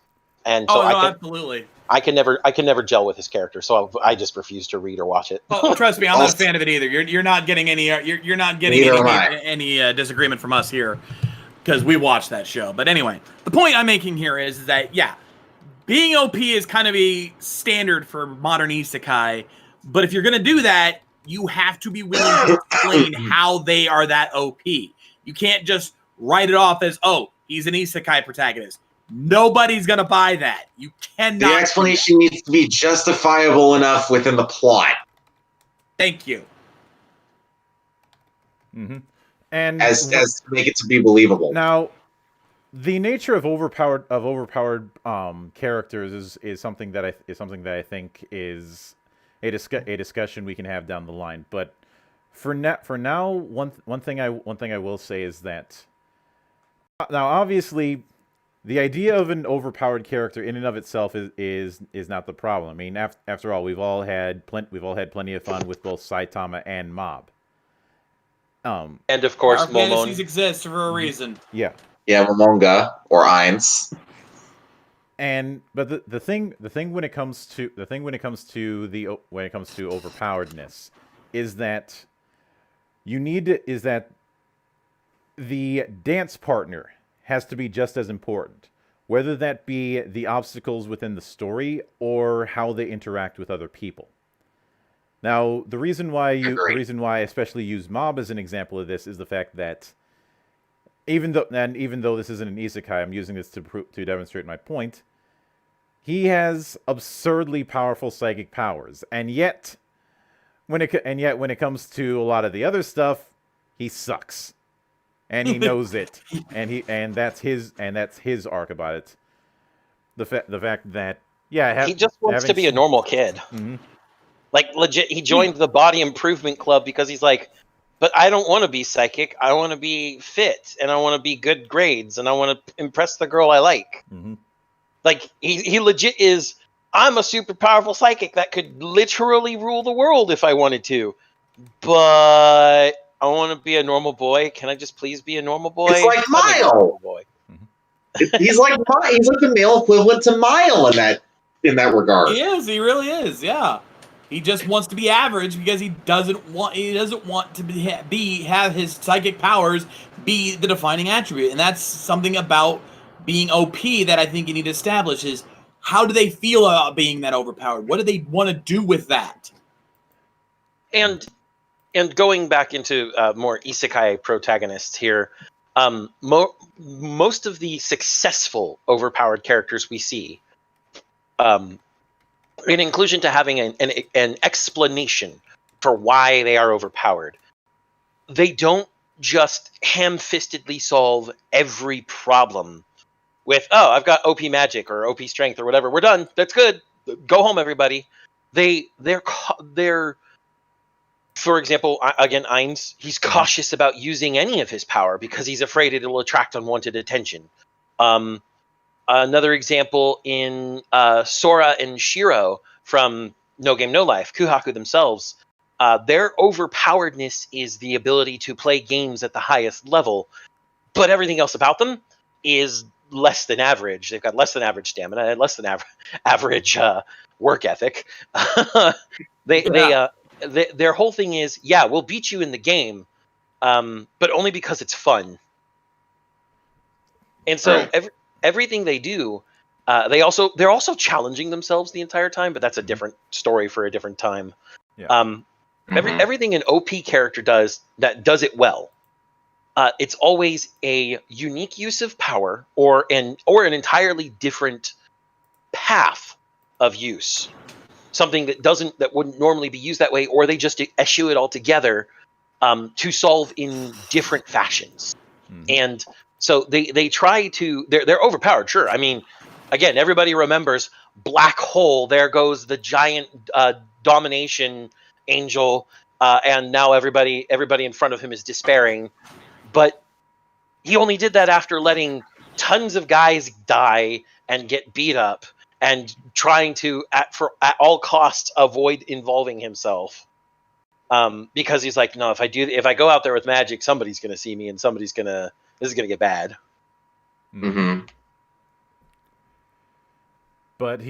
And so absolutely. I can never gel with his character, so I just refuse to read or watch it. Oh, trust me, I'm not a fan of it either. You're not getting any disagreement from us here because we watched that show. But anyway, the point I'm making here is that being OP is kind of a standard for modern isekai, but if you're going to do that, you have to be willing to explain how they are that OP. You can't just write it off as, oh, he's an isekai protagonist. Nobody's going to buy that. You cannot. The explanation needs to be justifiable enough within the plot. Thank you. Mm-hmm. And Uh-huh. as to make it to be believable. Now, the nature of overpowered characters is something that I think is a discussion we can have down the line. But for now, one thing I will say is that now obviously the idea of an overpowered character in and of itself is not the problem. I mean, after all, we've all had plenty of fun with both Saitama and Mob. And of course, our fantasies exist for a reason. Yeah. Yeah, Momonga or Eins. But the thing when it comes to overpoweredness is that the dance partner has to be just as important, whether that be the obstacles within the story or how they interact with other people. Now, the reason why I especially use Mob as an example of this is the fact that even though this isn't an isekai, I'm using this to demonstrate my point. He has absurdly powerful psychic powers, and yet when it comes to a lot of the other stuff, he sucks, and he knows it, and that's his arc about it. The fact that he just wants to be a normal kid. Mm-hmm. Like legit, he joined the body improvement club because he's like, but I don't want to be psychic. I want to be fit, and I want to be good grades, and I want to impress the girl I like. Mm-hmm. Like he legit is. I'm a super powerful psychic that could literally rule the world if I wanted to, but I want to be a normal boy. Can I just please be a normal boy? It's like Mile. Boy. He's like the male equivalent to Mile in that regard. He is. He really is. Yeah. He just wants to be average because he doesn't want to have his psychic powers be the defining attribute, and that's something about being OP that I think you need to establish is how do they feel about being that overpowered? What do they want to do with that? And And going back into more isekai protagonists here, most of the successful overpowered characters we see, in inclusion to having an explanation for why they are overpowered, they don't just ham-fistedly solve every problem with, oh, I've got OP magic or OP strength or whatever. We're done. That's good. Go home, everybody. They're for example, again, Ainz, he's cautious about using any of his power because he's afraid it'll attract unwanted attention. Another example in Sora and Shiro from No Game No Life, Kuhaku themselves, their overpoweredness is the ability to play games at the highest level, but everything else about them is less than average. They've got less than average stamina and less than average work ethic. Their whole thing is, yeah, we'll beat you in the game, but only because it's fun. And so everything they do, they're also challenging themselves the entire time, but that's a different story for a different time. Yeah. Everything an OP character does that does it well, it's always a unique use of power or an entirely different path of use. Something that wouldn't normally be used that way, or they just eschew it altogether to solve in different fashions. And so they try to, they're overpowered, sure. I mean, again, everybody remembers Black Hole. There goes the giant domination angel, and now everybody in front of him is despairing. But he only did that after letting tons of guys die and get beat up, and trying to at all costs avoid involving himself, because he's like, no, if I go out there with magic, somebody's gonna see me, and this is gonna get bad. Mm-hmm. But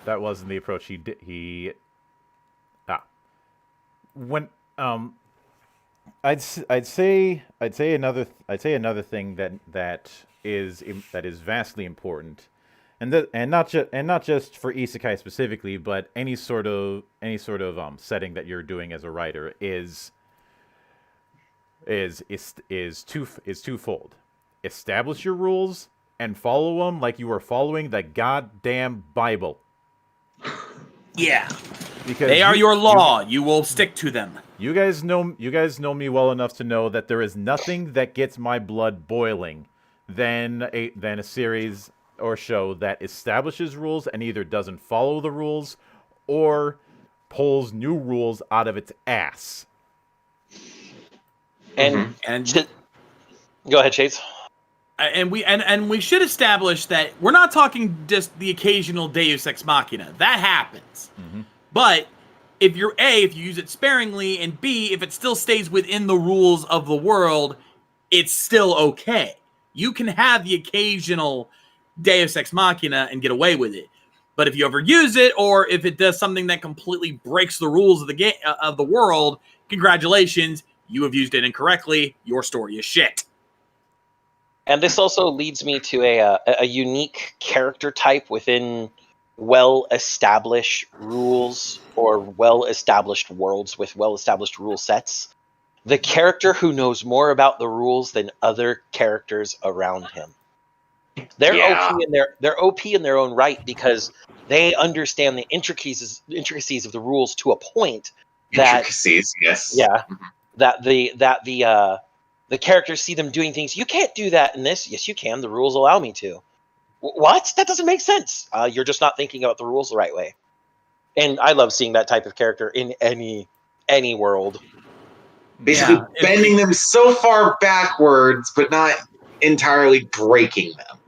that wasn't the approach he did. I'd say another thing that is vastly important, and not just for isekai specifically, but any sort of setting that you're doing as a writer is twofold. Establish your rules and follow them like you are following the goddamn Bible. Yeah, because they are your law. You will stick to them. You guys know me well enough to know that there is nothing that gets my blood boiling than a series or show that establishes rules and either doesn't follow the rules or pulls new rules out of its ass. And go ahead, Shades. And we should establish that we're not talking just the occasional Deus Ex Machina. That happens. But if you use it sparingly, and B, if it still stays within the rules of the world, it's still okay. You can have the occasional Deus Ex Machina and get away with it. But if you overuse it, or if it does something that completely breaks the rules of the game of the world, congratulations, you have used it incorrectly. Your story is shit. And this also leads me to a unique character type within well-established rules or well-established worlds with well-established rule sets. The character who knows more about the rules than other characters around him. They're OP in their own right because they understand the intricacies of the rules to a point that intricacies, yes. Yeah. That the characters see them doing things. You can't do that in this. Yes, you can. The rules allow me to. What? That doesn't make sense. You're just not thinking about the rules the right way. And I love seeing that type of character in any world. Basically bending them so far backwards, but not entirely breaking them.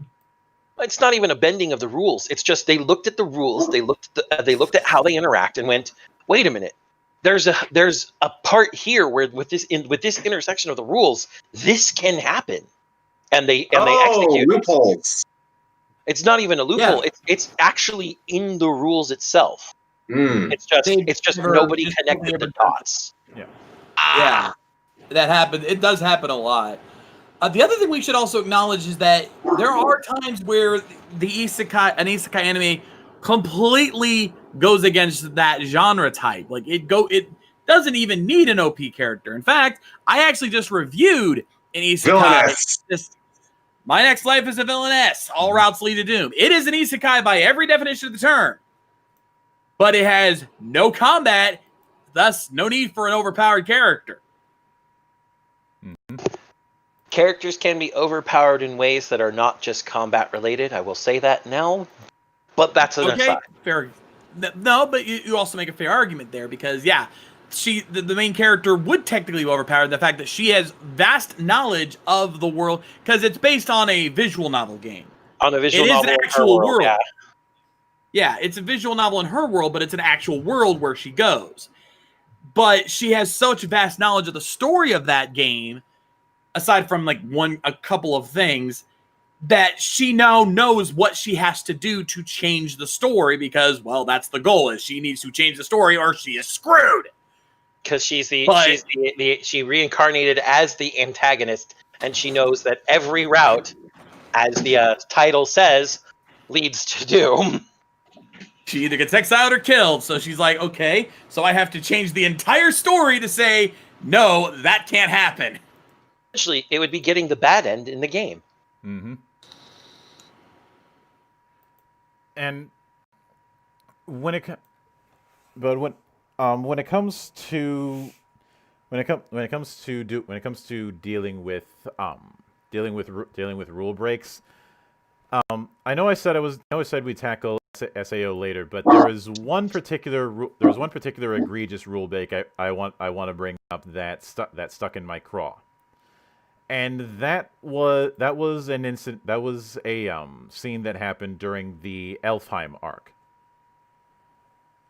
It's not even a bending of the rules. It's just they looked at the rules. They looked at how they interact and went, wait a minute. There's a part here where with this intersection of the rules, this can happen, and they execute loopholes. It's not even a loophole. Yeah. It's actually in the rules itself. It's just nobody connected the dots. Yeah, that happened. It does happen a lot. The other thing we should also acknowledge is that there are times where an isekai anime completely goes against that genre type. Like doesn't even need an OP character. In fact, I actually just reviewed an isekai. Villainess. My Next Life is a Villainess. All routes lead to doom. It is an isekai by every definition of the term, but it has no combat, thus no need for an overpowered character. Characters can be overpowered in ways that are not just combat related. I will say that now, but that's an aside. Fair. No, but you also make a fair argument there because, yeah, the main character would technically be overpowered. The fact that she has vast knowledge of the world because it's based on a visual novel game. On a visual novel, it is an actual world. Yeah. Yeah, it's a visual novel in her world, but it's an actual world where she goes. But she has such vast knowledge of the story of that game, aside from like a couple of things, that she now knows what she has to do to change the story because, well, that's the goal, is she needs to change the story or she is screwed. Because she reincarnated as the antagonist, and she knows that every route, as the title says, leads to doom. She either gets exiled or killed, so she's like, okay, so I have to change the entire story to say, no, that can't happen. Actually, it would be getting the bad end in the game. Mm-hmm. And when it comes to dealing with rule breaks, I know I said we'd tackle SAO later, but there was one particular egregious rule break I want to bring up that stuck in my craw. And that was a scene that happened during the Elfheim arc.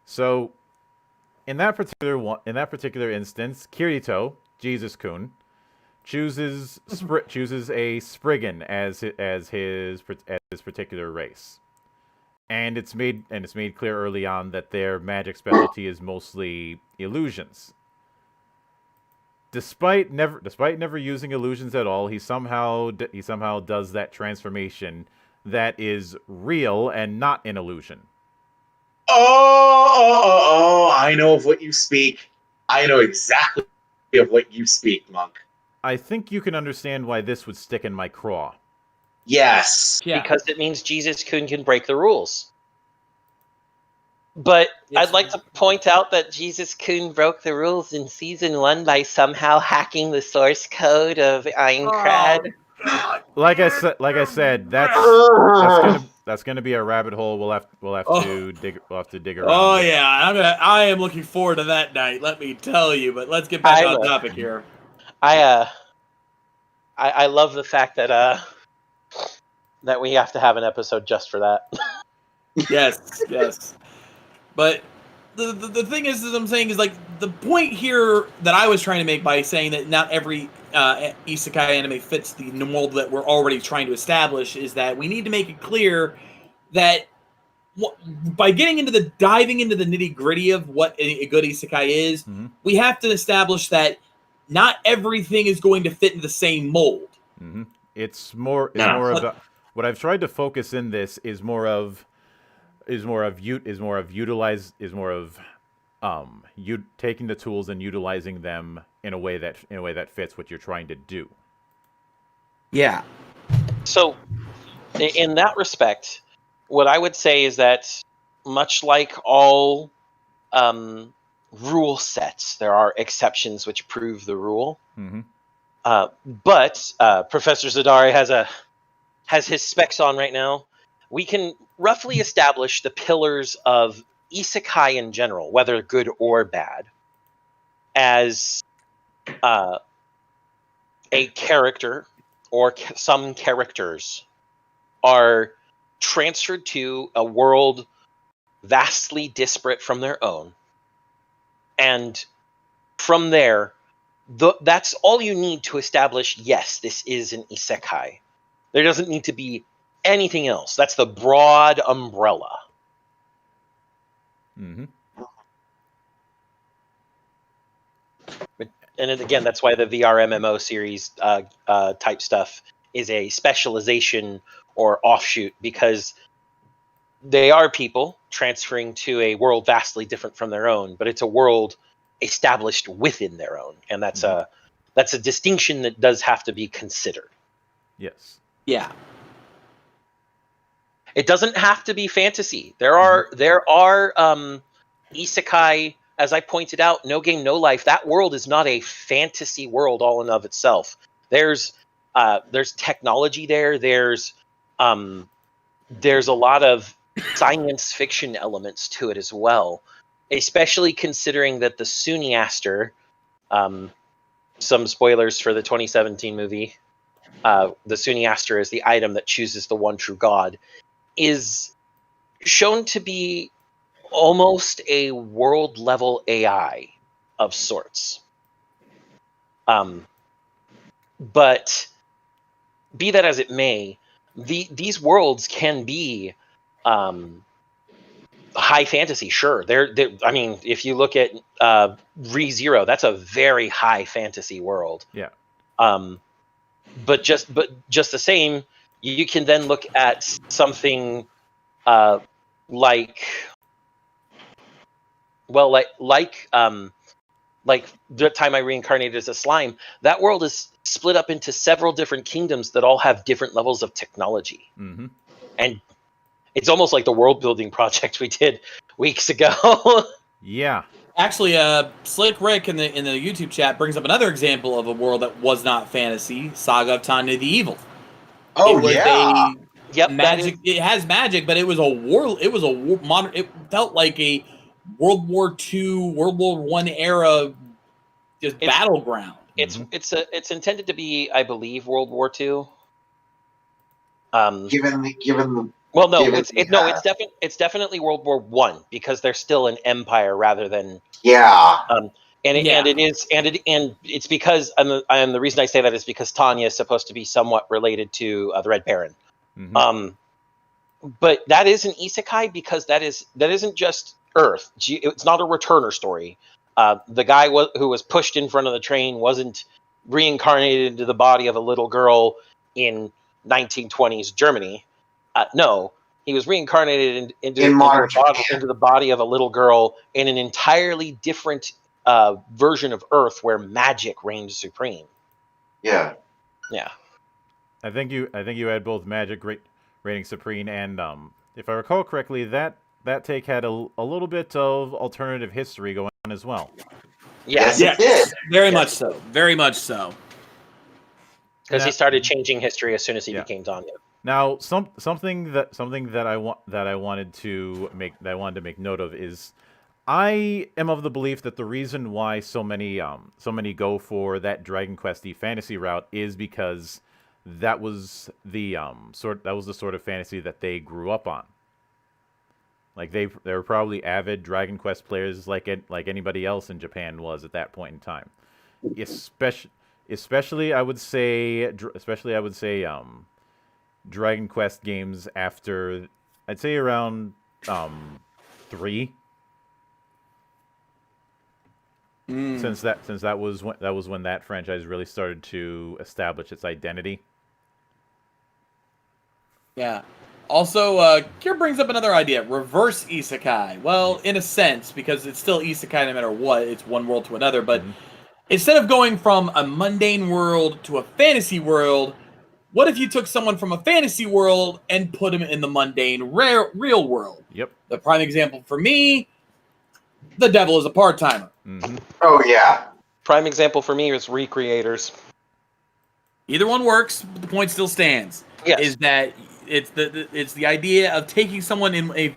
So, in that particular instance, Kirito, Jesus-kun, chooses a Spriggan as his particular race, and it's made clear early on that their magic specialty is mostly illusions. Despite never using illusions at all, he somehow does that transformation that is real and not an illusion. Oh, I know of what you speak. I know exactly of what you speak, Monk. I think you can understand why this would stick in my craw. Yes. Yeah. Because it means Jesus-kun can break the rules. But Yes. I'd like to point out that Jesus-kun broke the rules in Season 1 by somehow hacking the source code of Aincrad. Like I said, that's gonna be a rabbit hole. We'll have to dig around. Oh yeah, I am looking forward to that night. Let me tell you. But let's get back on topic here. I love the fact that that we have to have an episode just for that. Yes. But the thing is, as I'm saying, is like the point here that I was trying to make by saying that not every isekai anime fits the mold that we're already trying to establish is that we need to make it clear that by diving into the nitty gritty of what a good isekai is, we have to establish that not everything is going to fit in the same mold. Mm-hmm. It's more about what I've tried to focus in this is more of you taking the tools and utilizing them in a way that fits what you're trying to do. Yeah. So, in that respect, what I would say is that much like all rule sets, there are exceptions which prove the rule. Mm-hmm. But Professor Zadari has his specs on right now. We can roughly establish the pillars of isekai in general, whether good or bad, as a character or some characters are transferred to a world vastly disparate from their own. And from there, that's all you need to establish, yes, this is an isekai. There doesn't need to be anything else. That's the broad umbrella. Mm-hmm. And again, that's why the VR MMO series type stuff is a specialization or offshoot, because they are people transferring to a world vastly different from their own, but it's a world established within their own, and that's a distinction that does have to be considered. Yes. Yeah. It doesn't have to be fantasy. There are isekai, as I pointed out, No Game No Life. That world is not a fantasy world all in of itself. There's technology there. There's a lot of science fiction elements to it as well, especially considering that the Sunniaster, some spoilers for the 2017 movie, the Sunniaster is the item that chooses the one true god, is shown to be almost a world level AI of sorts. But be that as it may, these worlds can be high fantasy. Sure, they're I mean, if you look at Re:Zero, that's a very high fantasy world. Yeah. But just the same, you can then look at something like the time I reincarnated as a slime. That world is split up into several different kingdoms that all have different levels of technology. Mm-hmm. And it's almost like the world building project we did weeks ago. Yeah. Actually, Slick Rick in the YouTube chat brings up another example of a world that was not fantasy: Saga of Tanya the Evil. Oh It was yeah. Yep, magic. It has magic, but it was a war. It was a war, modern. It felt like a World War II, World War I era, just battleground. It's intended to be, I believe, World War II. Given the Well, no, given it's definitely World War I, because they're still an empire rather than and it's because and the reason I say that is because Tanya is supposed to be somewhat related to the Red Baron. Mm-hmm. But that is an isekai because that isn't just Earth. It's not a returner story. The guy who was pushed in front of the train wasn't reincarnated into the body of a little girl in 1920s Germany. No, he was reincarnated into the body of a little girl in an entirely different version of Earth where magic reigned supreme. Yeah. Yeah. I think you had both magic reigning supreme, and if I recall correctly, that take had a little bit of alternative history going on as well. Yes, it did. Very much so. Very much so. Because he started changing history as soon as he became Tanya. Now, something that I wanted to make note of is, I am of the belief that the reason why so many go for that Dragon Quest-y fantasy route is because that was the sort of fantasy that they grew up on. Like they were probably avid Dragon Quest players, like anybody else in Japan was at that point in time. Especially I would say Dragon Quest games after, I'd say around 3. Since that was when that franchise really started to establish its identity. Yeah. Also, Kier brings up another idea: reverse isekai. Well, in a sense, because it's still isekai no matter what. It's one world to another, but instead of going from a mundane world to a fantasy world, what if you took someone from a fantasy world and put him in the mundane, real world? Yep. The prime example for me, the devil is a part-timer. Mm-hmm. Oh yeah. Prime example for me is Recreators. Either one works, but the point still stands. Yes. Is that it's the idea of taking someone in a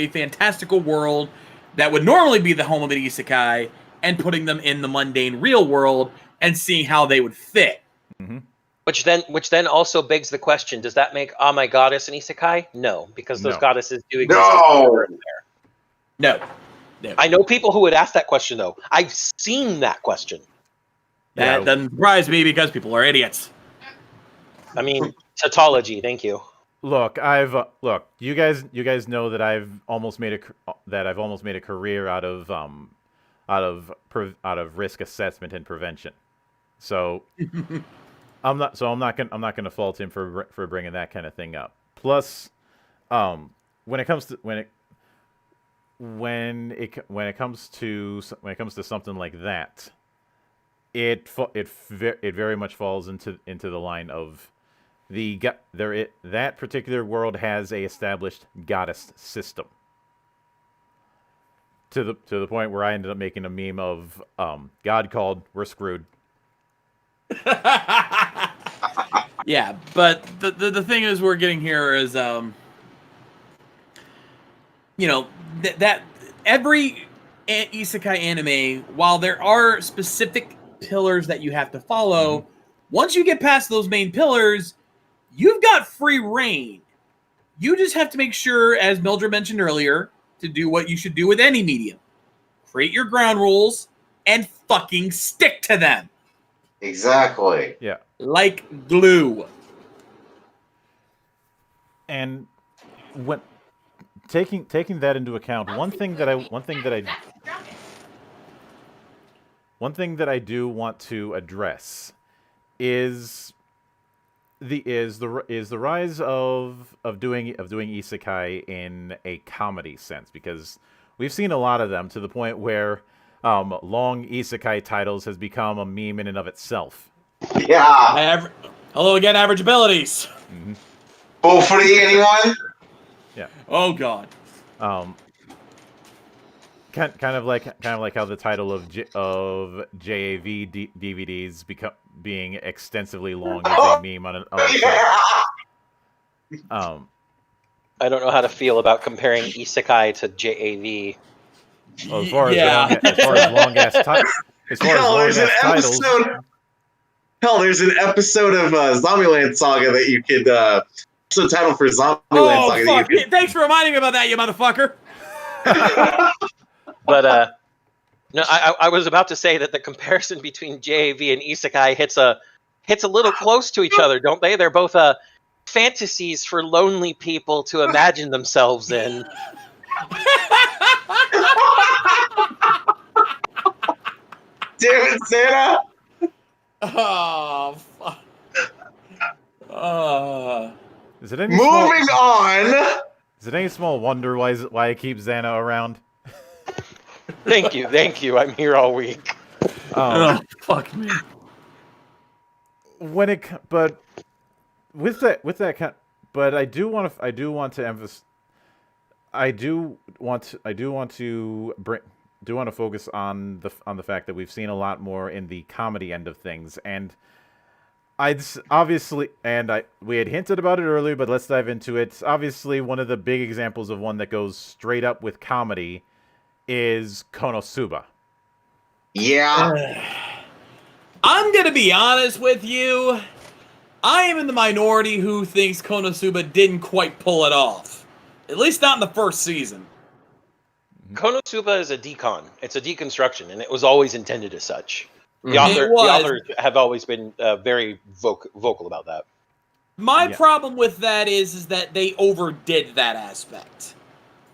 fantastical world that would normally be the home of an isekai, and putting them in the mundane real world and seeing how they would fit. Mm-hmm. Which then also begs the question: does that make Oh My Goddess an isekai? No, because those goddesses do exist. No. I know people who would ask that question, though. I've seen that question. That doesn't surprise me because people are idiots. I mean, tautology. Thank you. Look, you guys know that I've almost made a career out of risk assessment and prevention. So I'm not gonna fault him for bringing that kind of thing up. Plus, when it comes to when it comes to something like that, it very much falls into the line of that particular world has a established goddess system. To the point where I ended up making a meme of God called, we're screwed. Yeah, but the thing is we're getting here is that every isekai anime, while there are specific pillars that you have to follow, once you get past those main pillars, you've got free reign. You just have to make sure, as Mildred mentioned earlier, to do what you should do with any medium. Create your ground rules and fucking stick to them. Exactly. Yeah. Like glue. And when taking that into account, one thing that I do want to address is the rise of doing isekai in a comedy sense, because we've seen a lot of them to the point where long isekai titles has become a meme in and of itself. Yeah. Hello again, average abilities. Mm-hmm. Bullfree, anyone? Yeah. Oh god. Kind of like how the title of JAV DVDs being extensively long is a meme on itself. I don't know how to feel about comparing isekai to JAV. Well, as far as long ass titles. Hell, there's an episode of Zombieland Saga that you could episode title for Zombieland Saga. Fuck. Thanks for reminding me about that, you motherfucker. But no, I was about to say that the comparison between JAV and isekai hits a little close to each other, don't they? They're both fantasies for lonely people to imagine themselves in. Damn it, Santa! Oh, fuck. Is it any Moving on! Is it any small wonder why I keep Xana around? Thank you. I'm here all week. Oh, fuck me. But I do want to focus on the fact that we've seen a lot more in the comedy end of things, and we had hinted about it earlier, but let's dive into it. Obviously, one of the big examples of one that goes straight up with comedy is Konosuba. Yeah. I'm gonna be honest with you. I am in the minority who thinks Konosuba didn't quite pull it off. At least not in the first season. Konosuba is a decon. It's a deconstruction, and it was always intended as such. The It authors have always been very vocal about that. My problem with that is that they overdid that aspect.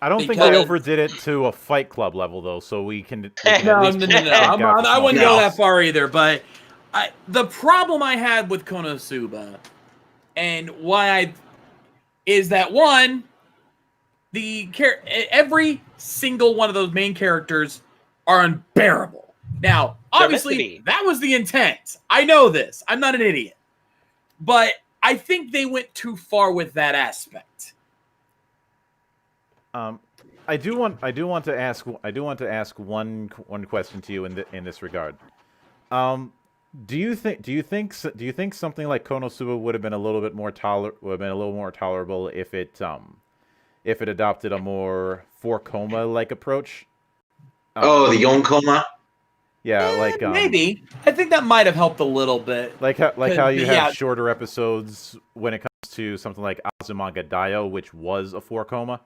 I don't think they overdid it to a Fight Club level, though, so we can... No. I wouldn't go that far either, but the problem I had with Konosuba, and is that, one, every single one of those main characters are unbearable. Now, obviously, that was the intent. I know this. I'm not an idiot. But I think they went too far with that aspect. I do want to ask one question to you in this regard. Do you think something like Konosuba would have been a little more tolerable if it adopted a more 4-koma like approach? The Yonkoma? Yeah, like maybe. I think that might have helped a little bit. Like how you have shorter episodes when it comes to something like Azumanga Daioh, which was a 4-koma.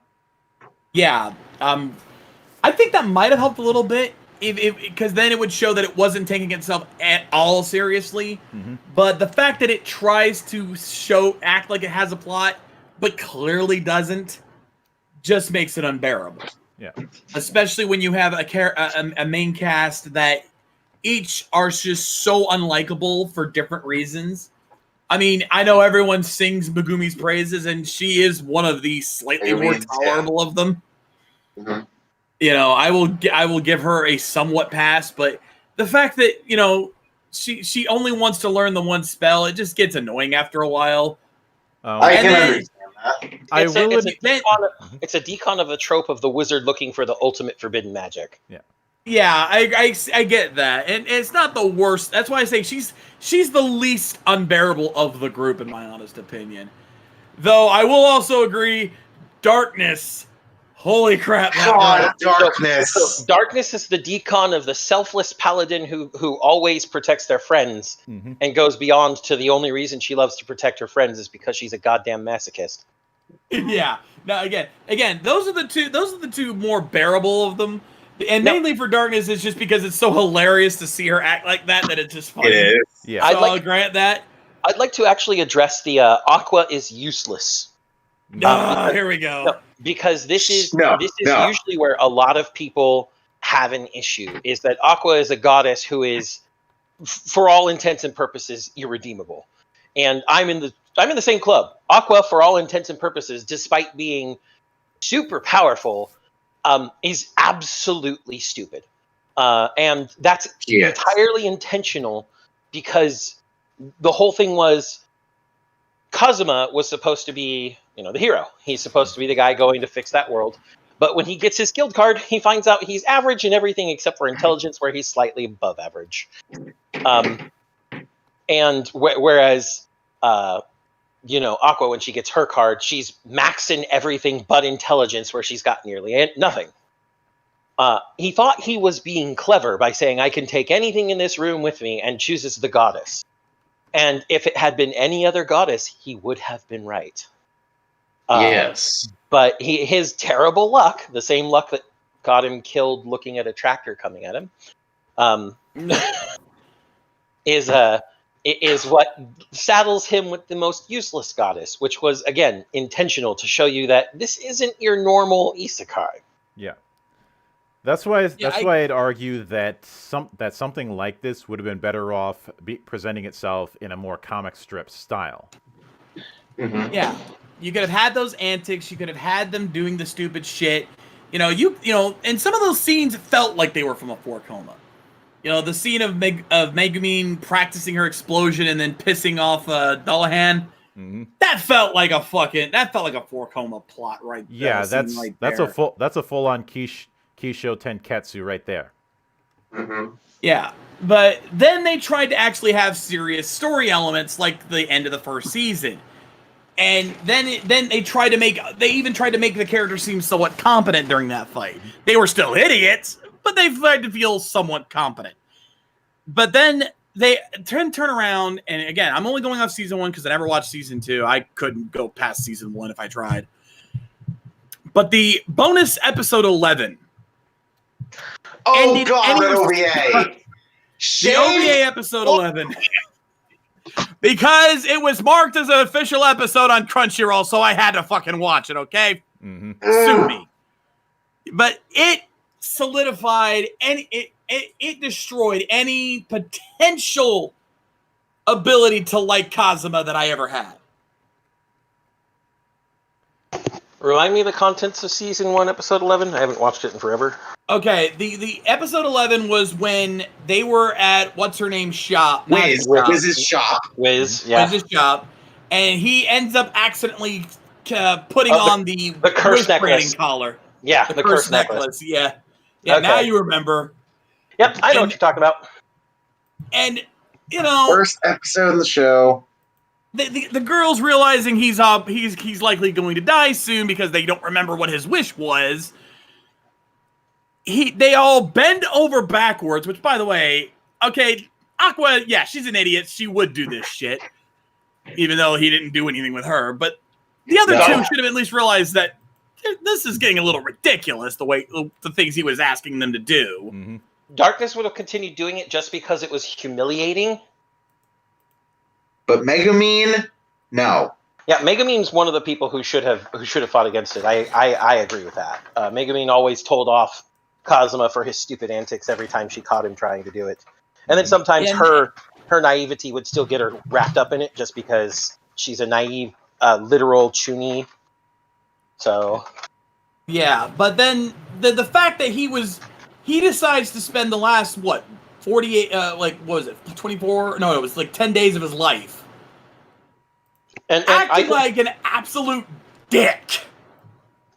Yeah, I think that might have helped a little bit, because then it would show that it wasn't taking itself at all seriously. Mm-hmm. But the fact that it tries to act like it has a plot, but clearly doesn't, just makes it unbearable. Yeah, especially when you have a main cast that each are just so unlikable for different reasons. I mean, I know everyone sings Megumi's praises, and she is one of the slightly more tolerable of them. Mm-hmm. I will give her a somewhat pass, but the fact that she only wants to learn the one spell, it just gets annoying after a while. I And can then- understand that. It's a decon of a trope of the wizard looking for the ultimate forbidden magic. Yeah, I get that, and it's not the worst. That's why I say she's the least unbearable of the group, in my honest opinion. Though I will also agree, Darkness. Holy crap! God, Darkness. So Darkness is the decon of the selfless paladin who always protects their friends and goes beyond to the only reason she loves to protect her friends is because she's a goddamn masochist. Yeah. Now again, those are the two more bearable of them. And mainly for Darkness, it's just because it's so hilarious to see her act like that it's just funny. It is. Yeah. So I'll grant that. I'd like to actually address the Aqua is useless. Here we go. No, because this is usually where a lot of people have an issue, is that Aqua is a goddess who is, for all intents and purposes, irredeemable. And I'm in the same club. Aqua, for all intents and purposes, despite being super powerful, is absolutely stupid. And that's entirely intentional, because the whole thing was Kazuma was supposed to be, the hero. He's supposed to be the guy going to fix that world. But when he gets his guild card, he finds out he's average in everything except for intelligence, where he's slightly above average. And whereas, Aqua, when she gets her card, she's maxing everything but intelligence, where she's got nearly nothing. He thought he was being clever by saying, I can take anything in this room with me, and chooses the goddess. And if it had been any other goddess, he would have been right. Yes. But his terrible luck, the same luck that got him killed looking at a tractor coming at him, is what saddles him with the most useless goddess, which was, again, intentional to show you that this isn't your normal isekai. Yeah. That's why I'd argue that something like this would have been better off presenting itself in a more comic strip style. Mm-hmm. Yeah, you could have had those antics. You could have had them doing the stupid shit. And some of those scenes felt like they were from a 4 coma. The scene of Megumine practicing her explosion and then pissing off Dullahan. Mm-hmm. That felt like a 4 coma plot right there. Yeah, that's a full on Kisho Tenketsu right there. Mm-hmm. Yeah, but then they tried to actually have serious story elements like the end of the first season. And then they even tried to make the character seem somewhat competent during that fight. They were still idiots, but they tried to feel somewhat competent. But then they turn around, and again, I'm only going off season 1 because I never watched season 2. I couldn't go past season 1 if I tried. But the bonus episode 11. Oh God, that OVA! The OVA episode 11. Because it was marked as an official episode on Crunchyroll, so I had to fucking watch it, okay? Mm-hmm. Sue me. But it solidified and it destroyed any potential ability to like Kazuma that I ever had. Remind me of the contents of season 1, episode 11. I haven't watched it in forever. Okay, the episode 11 was when they were at what's her name's shop. Wiz's shop. Wiz, yeah. Wiz's shop, and he ends up accidentally putting on the curse necklace collar. Yeah, the curse necklace. Yeah. Okay. Now you remember. Yep, I know what you're talking about. And First episode of the show. The girls realizing he's likely going to die soon because they don't remember what his wish was. They all bend over backwards, which, by the way, okay, Aqua, yeah, she's an idiot. She would do this shit, even though he didn't do anything with her. But the other two should have at least realized that this is getting a little ridiculous, the things he was asking them to do. Mm-hmm. Darkness would have continued doing it just because it was humiliating. But Megumine, no. Yeah, Megumine's one of the people who should have fought against it. I agree with that. Megumine always told off Kazuma for his stupid antics every time she caught him trying to do it. And then sometimes her naivety would still get her wrapped up in it just because she's a naive, literal chuny. So... Yeah, but then the fact that he decides to spend the last 48 what was it, 24? No, it was like 10 days of his life and acting like an absolute dick.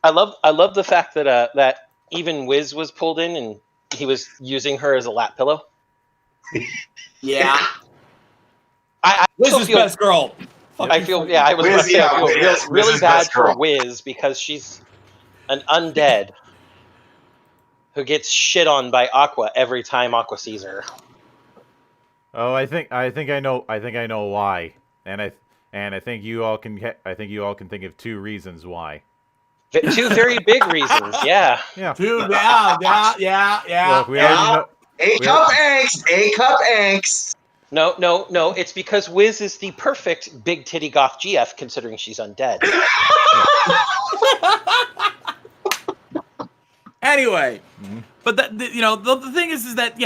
I love the fact that that even Wiz was pulled in and he was using her as a lap pillow. Yeah, I Wiz still is feel best girl. I feel yeah I was Wiz, about to say, I feel Wiz really is bad best for girl. Wiz because she's an undead who gets shit on by Aqua every time Aqua sees her. Oh, I think I know why, and I think you all can think of 2 reasons why. Two very big reasons, yeah. Yeah. Dude, yeah. Look, we already know. A cup angst. A cup angst. No. It's because Wiz is the perfect big titty goth GF considering she's undead. Anyway, but the thing is that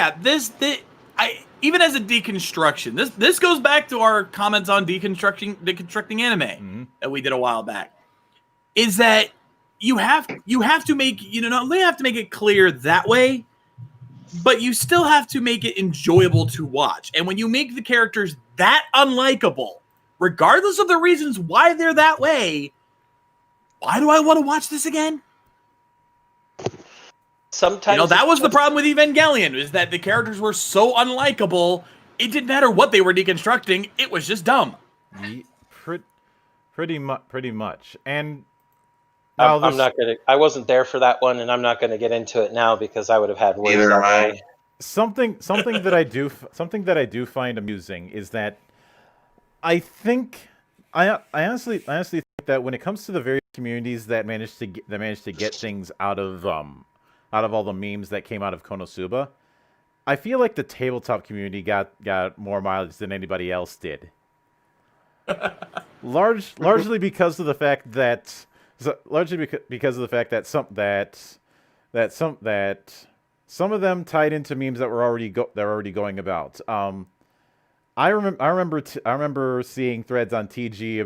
even as a deconstruction, this goes back to our comments on deconstructing anime that we did a while back. Is that you have to make not only have to make it clear that way, but you still have to make it enjoyable to watch. And when you make the characters that unlikable, regardless of the reasons why they're that way, why do I want to watch this again? Sometimes that was the problem with Evangelion, is that the characters were so unlikable, it didn't matter what they were deconstructing, it was just dumb. Pretty much. And I'm not gonna. I wasn't there for that one, and I'm not gonna get into it now because I would have had words that way. Something that I do find amusing is that I honestly think that when it comes to the various communities that managed to get things out of all the memes that came out of Konosuba, I feel like the tabletop community got more mileage than anybody else did. Largely because of the fact that some of them tied into memes that were already going about. I remember seeing threads on TG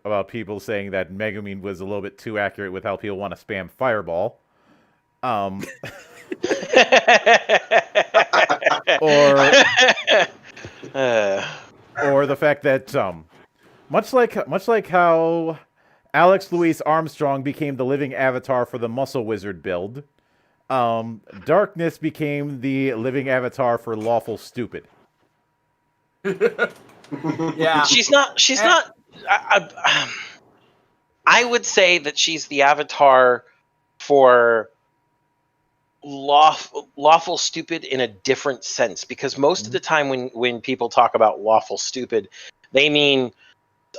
about people saying that Megumin was a little bit too accurate with how people want to spam Fireball. Or the fact that much like how Alex Louis Armstrong became the living avatar for the Muscle Wizard build, Darkness became the living avatar for Lawful Stupid. Yeah, she's not. I would say that she's the avatar for lawful stupid in a different sense, because most of the time when people talk about lawful stupid, they mean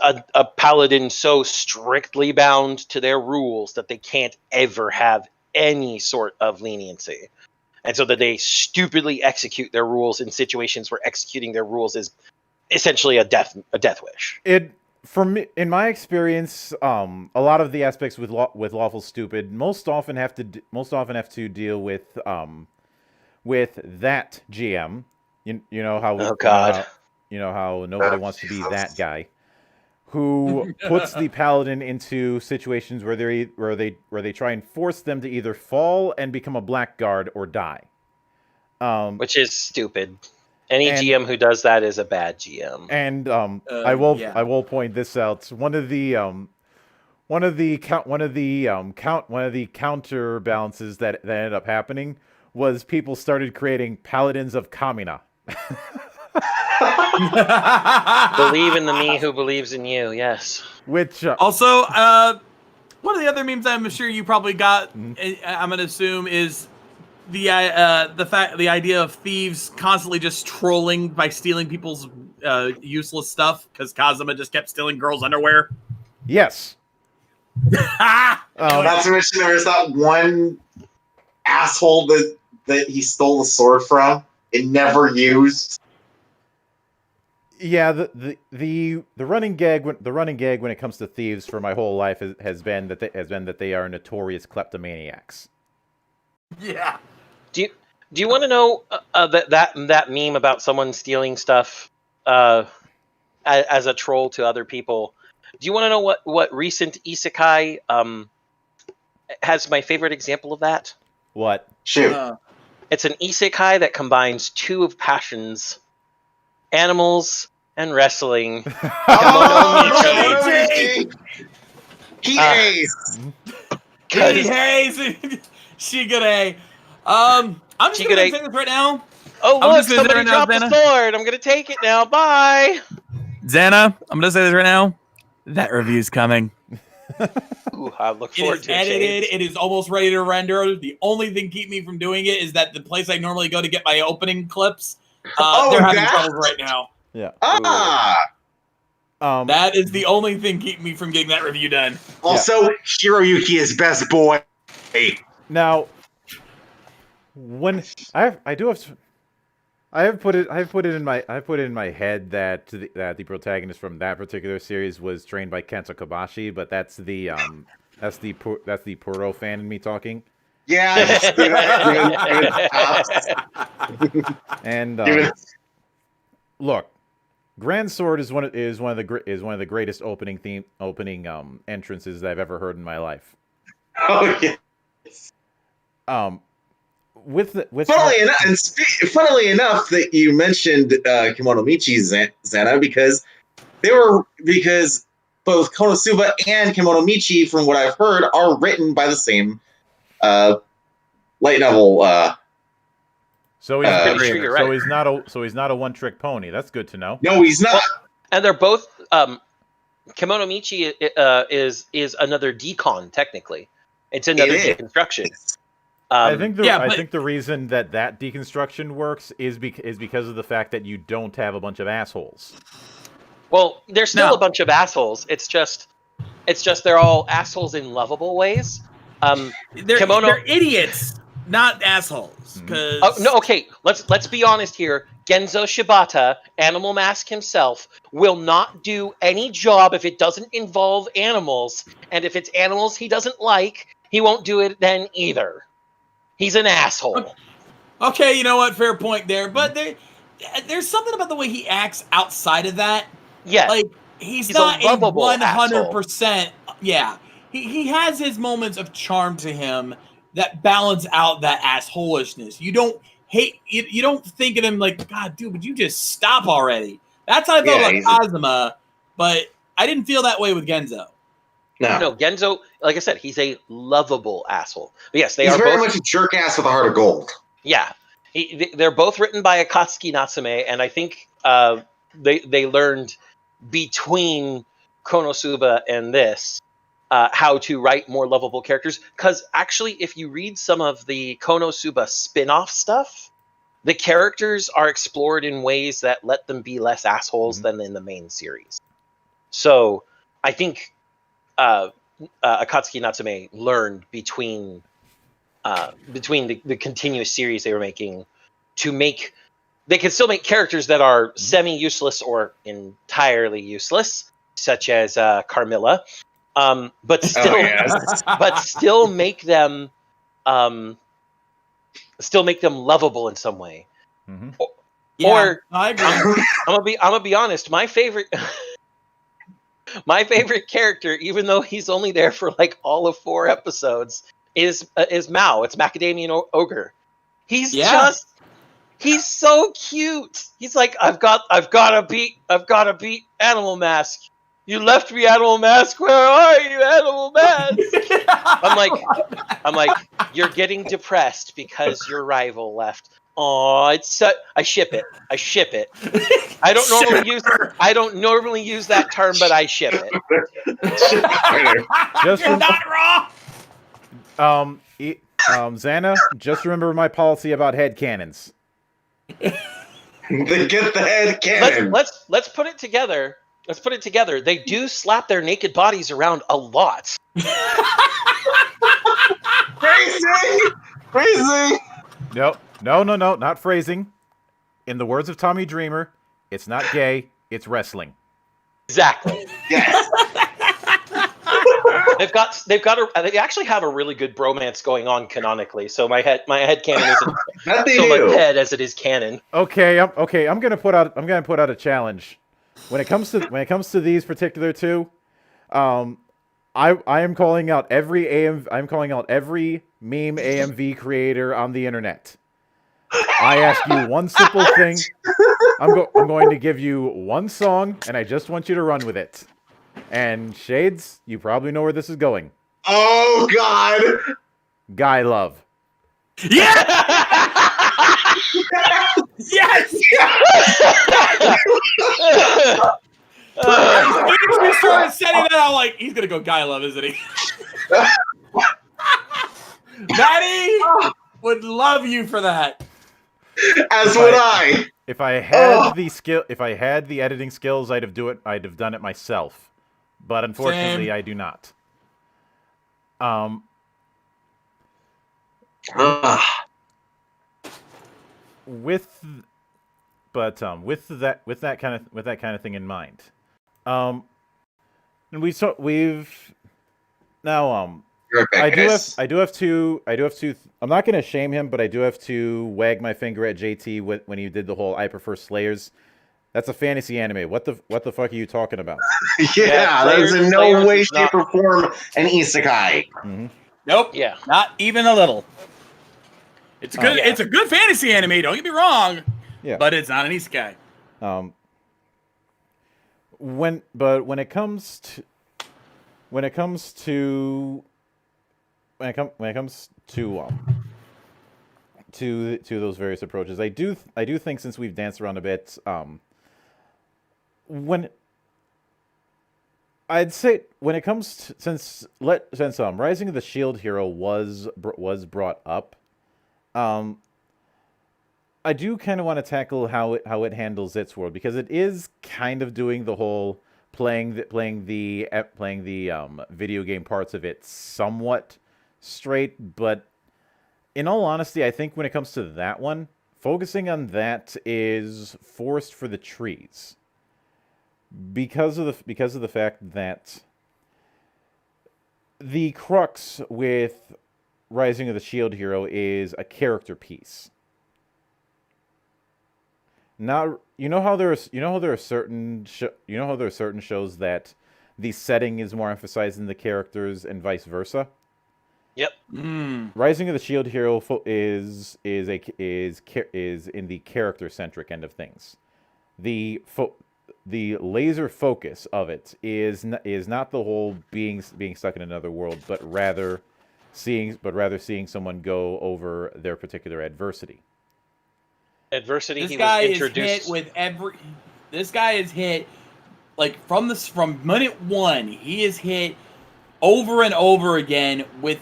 a paladin so strictly bound to their rules that they can't ever have any sort of leniency, and so that they stupidly execute their rules in situations where executing their rules is essentially a death wish. For me, in my experience, a lot of the aspects with lawful stupid most often have to deal with that GM. You know how Oh God. you know how nobody wants to be that guy who puts the paladin into situations where they try and force them to either fall and become a blackguard or die. Which is stupid. Any GM who does that is a bad GM. And I will point this out. One of the counterbalances that ended up happening was people started creating paladins of Kamina. Believe in the me who believes in you. Yes. Which also one of the other memes I'm sure you probably got, I'm gonna assume, is the idea of thieves constantly just trolling by stealing people's useless stuff because Kazuma just kept stealing girls' underwear. Yes. Not to mention there was that one asshole that he stole the sword from and never used. Yeah, the running gag when it comes to thieves for my whole life has been that they are notorious kleptomaniacs. Yeah. Do you want to know that meme about someone stealing stuff as a troll to other people? Do you want to know what recent isekai has my favorite example of that. What? Shoot. It's an isekai that combines two of passions: animals and wrestling. Oh, He Ace. Hey, Shigure. I'm just gonna say this right now. Oh, I'm look, just gonna say somebody right now, dropped the Xana. sword. I'm gonna take it now. Bye. Xana, I'm gonna say this right now. That review's coming. Ooh, I look It forward is to it. edited. Shades. It is almost ready to render. The only thing keep me from doing it is that the place I normally go to get my opening clips, they're having trouble right now. Yeah. Ah. That is the only thing keeping me from getting that review done. Also, Hiroyuki is best boy. Now, when I have put it in my head that the protagonist from that particular series was trained by Kento Kobashi, but that's the Puro fan in me talking. Yeah, just give it props. And look, Grand Sword is one of the greatest opening entrances that I've ever heard in my life. Oh yeah. Funnily enough, that you mentioned Kimono Michi, Xana, because both Konosuba and Kimono Michi, from what I've heard, are written by the same light novel. So he's Pretty sure you're right. so he's not a one-trick pony. That's good to know. No, he's not. Well, and they're both Kimono Michi is another decon technically. It's another deconstruction. I think the reason that deconstruction works is because of the fact that you don't have a bunch of assholes. Well, there's still a bunch of assholes. It's just they're all assholes in lovable ways. They're idiots, not assholes. No, okay. Let's be honest here. Genzo Shibata, Animal Mask himself, will not do any job if it doesn't involve animals, and if it's animals he doesn't like, he won't do it then either. He's an asshole. Okay, you know what? Fair point there. But there's something about the way he acts outside of that. Yeah. Like, he's not a lovable 100%. Yeah. He has his moments of charm to him that balance out that assholishness. You don't think of him like, God, dude, would you just stop already? That's how I felt about Kazuma, but I didn't feel that way with Genzo. No, Genzo, like I said, he's a lovable asshole. But yes, he's very much a jerk ass with a heart of gold. Yeah, they're both written by Akatsuki Natsume, and I think they learned between Konosuba and this how to write more lovable characters. Because actually, if you read some of the Konosuba spin-off stuff, the characters are explored in ways that let them be less assholes than in the main series. So I think Akatsuki Natsume learned between the continuous series they were making to make. They can still make characters that are semi-useless or entirely useless, such as Carmilla, but still make them lovable in some way. I agree. I'm gonna be honest. My favorite character, even though he's only there for like all of 4 episodes, is Mao. It's Macadamian Ogre. He's so cute. He's like, I've got to beat Animal Mask. You left me, Animal Mask. Where are you, Animal Mask? I'm like, you're getting depressed because your rival left. Oh, I ship it. I don't normally use that term, but I ship it. You're not wrong. Xana, just remember my policy about headcanons. Get the headcanon. Let's put it together. They do slap their naked bodies around a lot. Crazy. No, not phrasing. In the words of Tommy Dreamer, it's not gay, it's wrestling. Exactly. Yes. They actually have a really good bromance going on canonically. So my head canon isn't so much head as it is canon. Okay. I'm gonna put out a challenge. When it comes to these particular two, I am calling out every I'm calling out every meme AMV creator on the internet. I ask you one simple thing. I'm going to give you one song, and I just want you to run with it. And Shades, you probably know where this is going. Oh God! Guy Love. Yeah! Yes! As soon as we started setting that, I'm like, he's gonna go Guy Love, isn't he? Maddie would love you for that. As would I. If I had the skill, if I had the editing skills, I'd have done it myself. But unfortunately, Same. I do not. With that kind of thing in mind, and we've now I do have to. I'm not going to shame him, but I do have to wag my finger at JT when he did the whole "I prefer Slayers." That's a fantasy anime. What the fuck are you talking about? Yeah, that is in no way, shape, or form an isekai. Mm-hmm. Nope. Yeah. Not even a little. It's good. It's a good fantasy anime. Don't get me wrong. Yeah. But it's not an isekai. When it comes to those various approaches, I do think, since we've danced around a bit, when I'd say when it comes to, since Rising of the Shield Hero was brought up, I do kind of want to tackle how it handles its world, because it is kind of doing the whole playing the video game parts of it somewhat straight, but in all honesty, I think when it comes to that one, focusing on that is forced for the trees, because of the fact that the crux with Rising of the Shield Hero is a character piece. Now, you know how there are certain shows that the setting is more emphasized than the characters, and vice versa. Yep. Rising of the Shield Hero is in the character centric end of things. The laser focus of it is not the whole being stuck in another world, but rather seeing someone go over their particular adversity. Adversity. This He guy was is introduced. hit with every. This guy is hit like from minute one. He is hit over and over again with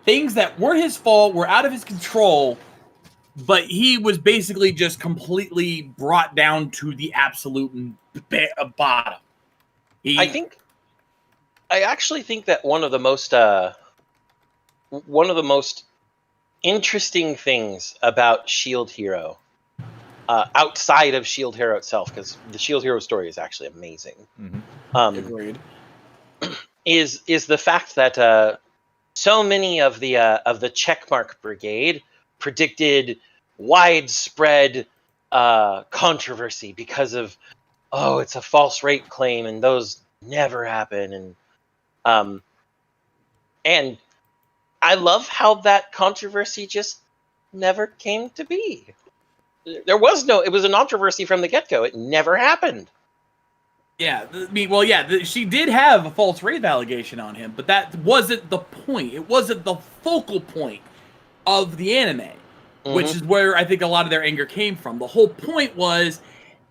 things that weren't his fault, were out of his control, but he was basically just completely brought down to the absolute bottom. I actually think that one of the most interesting things about Shield Hero, outside of Shield Hero itself, because the Shield Hero story is actually amazing. Mm-hmm. Agreed. Is the fact that so many of the Checkmark Brigade predicted widespread controversy because of, it's a false rape claim and those never happen, and I love how that controversy just never came to be. It was a controversy from the get-go. It never happened. Yeah, she did have a false rape allegation on him, but that wasn't the point. It wasn't the focal point of the anime, which is where I think a lot of their anger came from. The whole point was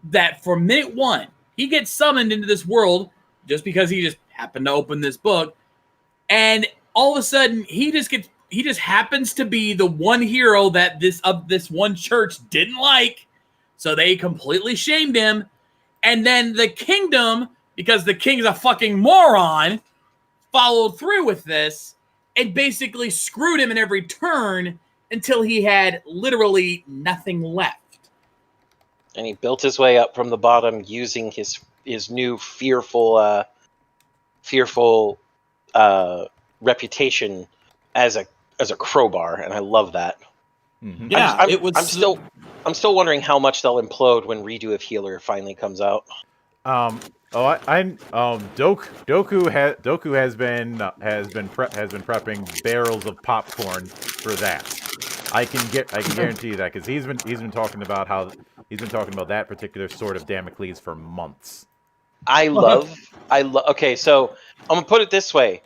that from minute one, he gets summoned into this world just because he just happened to open this book, and all of a sudden he just happens to be the one hero that this one church didn't like, so they completely shamed him. And then the kingdom, because the king's a fucking moron, followed through with this and basically screwed him in every turn until he had literally nothing left. And he built his way up from the bottom using his new fearful reputation as a crowbar, and I love that. Mm-hmm. Yeah, I'm still wondering how much they'll implode when Redo of Healer finally comes out. Doku has been prepping barrels of popcorn for that. I can guarantee you that because he's been talking about that particular sword of Damocles for months. Okay, so I'm gonna put it this way: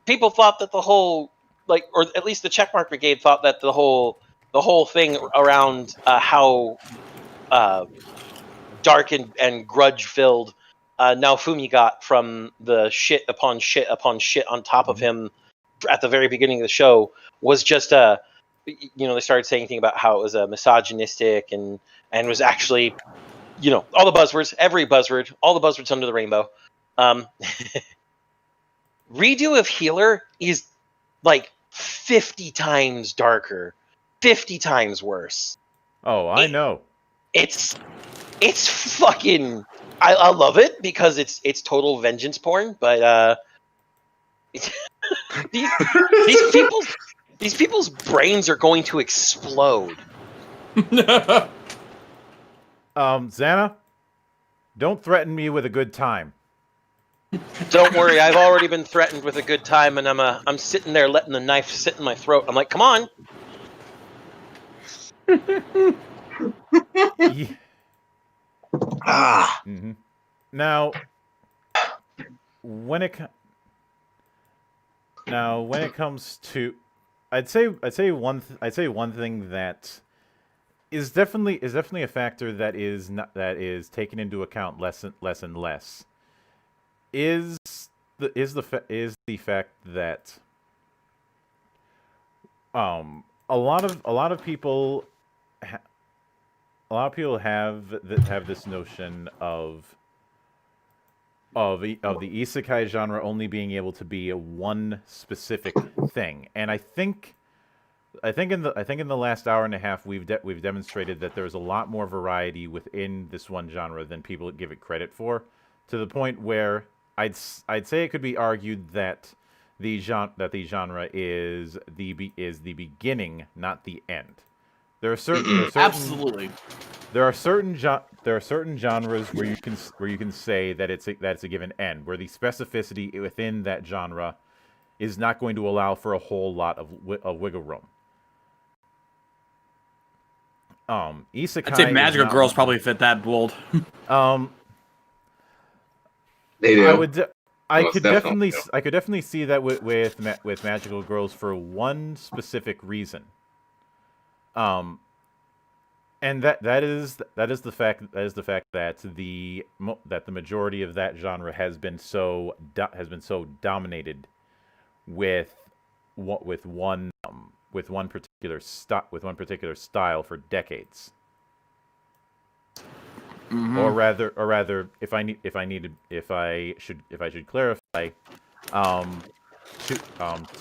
people thought that the whole, like, or at least the Checkmark Brigade thought that the whole thing around how dark and grudge filled Naofumi got from the shit upon shit upon shit on top of him at the very beginning of the show was just they started saying anything about how it was misogynistic and was actually, all the buzzwords, all the buzzwords under the rainbow. Redo of Healer is like 50 times darker, 50 times worse. Oh, I know. It's fucking. I love it because it's total vengeance porn, but these people's brains are going to explode. Xana, don't threaten me with a good time. Don't worry, I've already been threatened with a good time, and I'm sitting there letting the knife sit in my throat. I'm like, come on. Yeah. Ah. Mm-hmm. Now, when it comes to, I'd say one thing that is definitely a factor that is taken into account less and less is the fact that a lot of people have this notion of the isekai genre only being able to be a one specific thing, and I think in the last hour and a half we've demonstrated that there's a lot more variety within this one genre than people give it credit for, to the point where I'd say it could be argued that the genre is the beginning, not the end. There are certain Absolutely. There are certain genres where you can say that it's a given end, where the specificity within that genre is not going to allow for a whole lot of wiggle room. Isekai. I'd say Magical Girls probably fit that mold. They do. I Most could definitely definitely see that with Magical Girls for one specific reason. And that is the fact that the majority of that genre has been so dominated with one particular style for decades. Mm-hmm. Or rather, if I should clarify,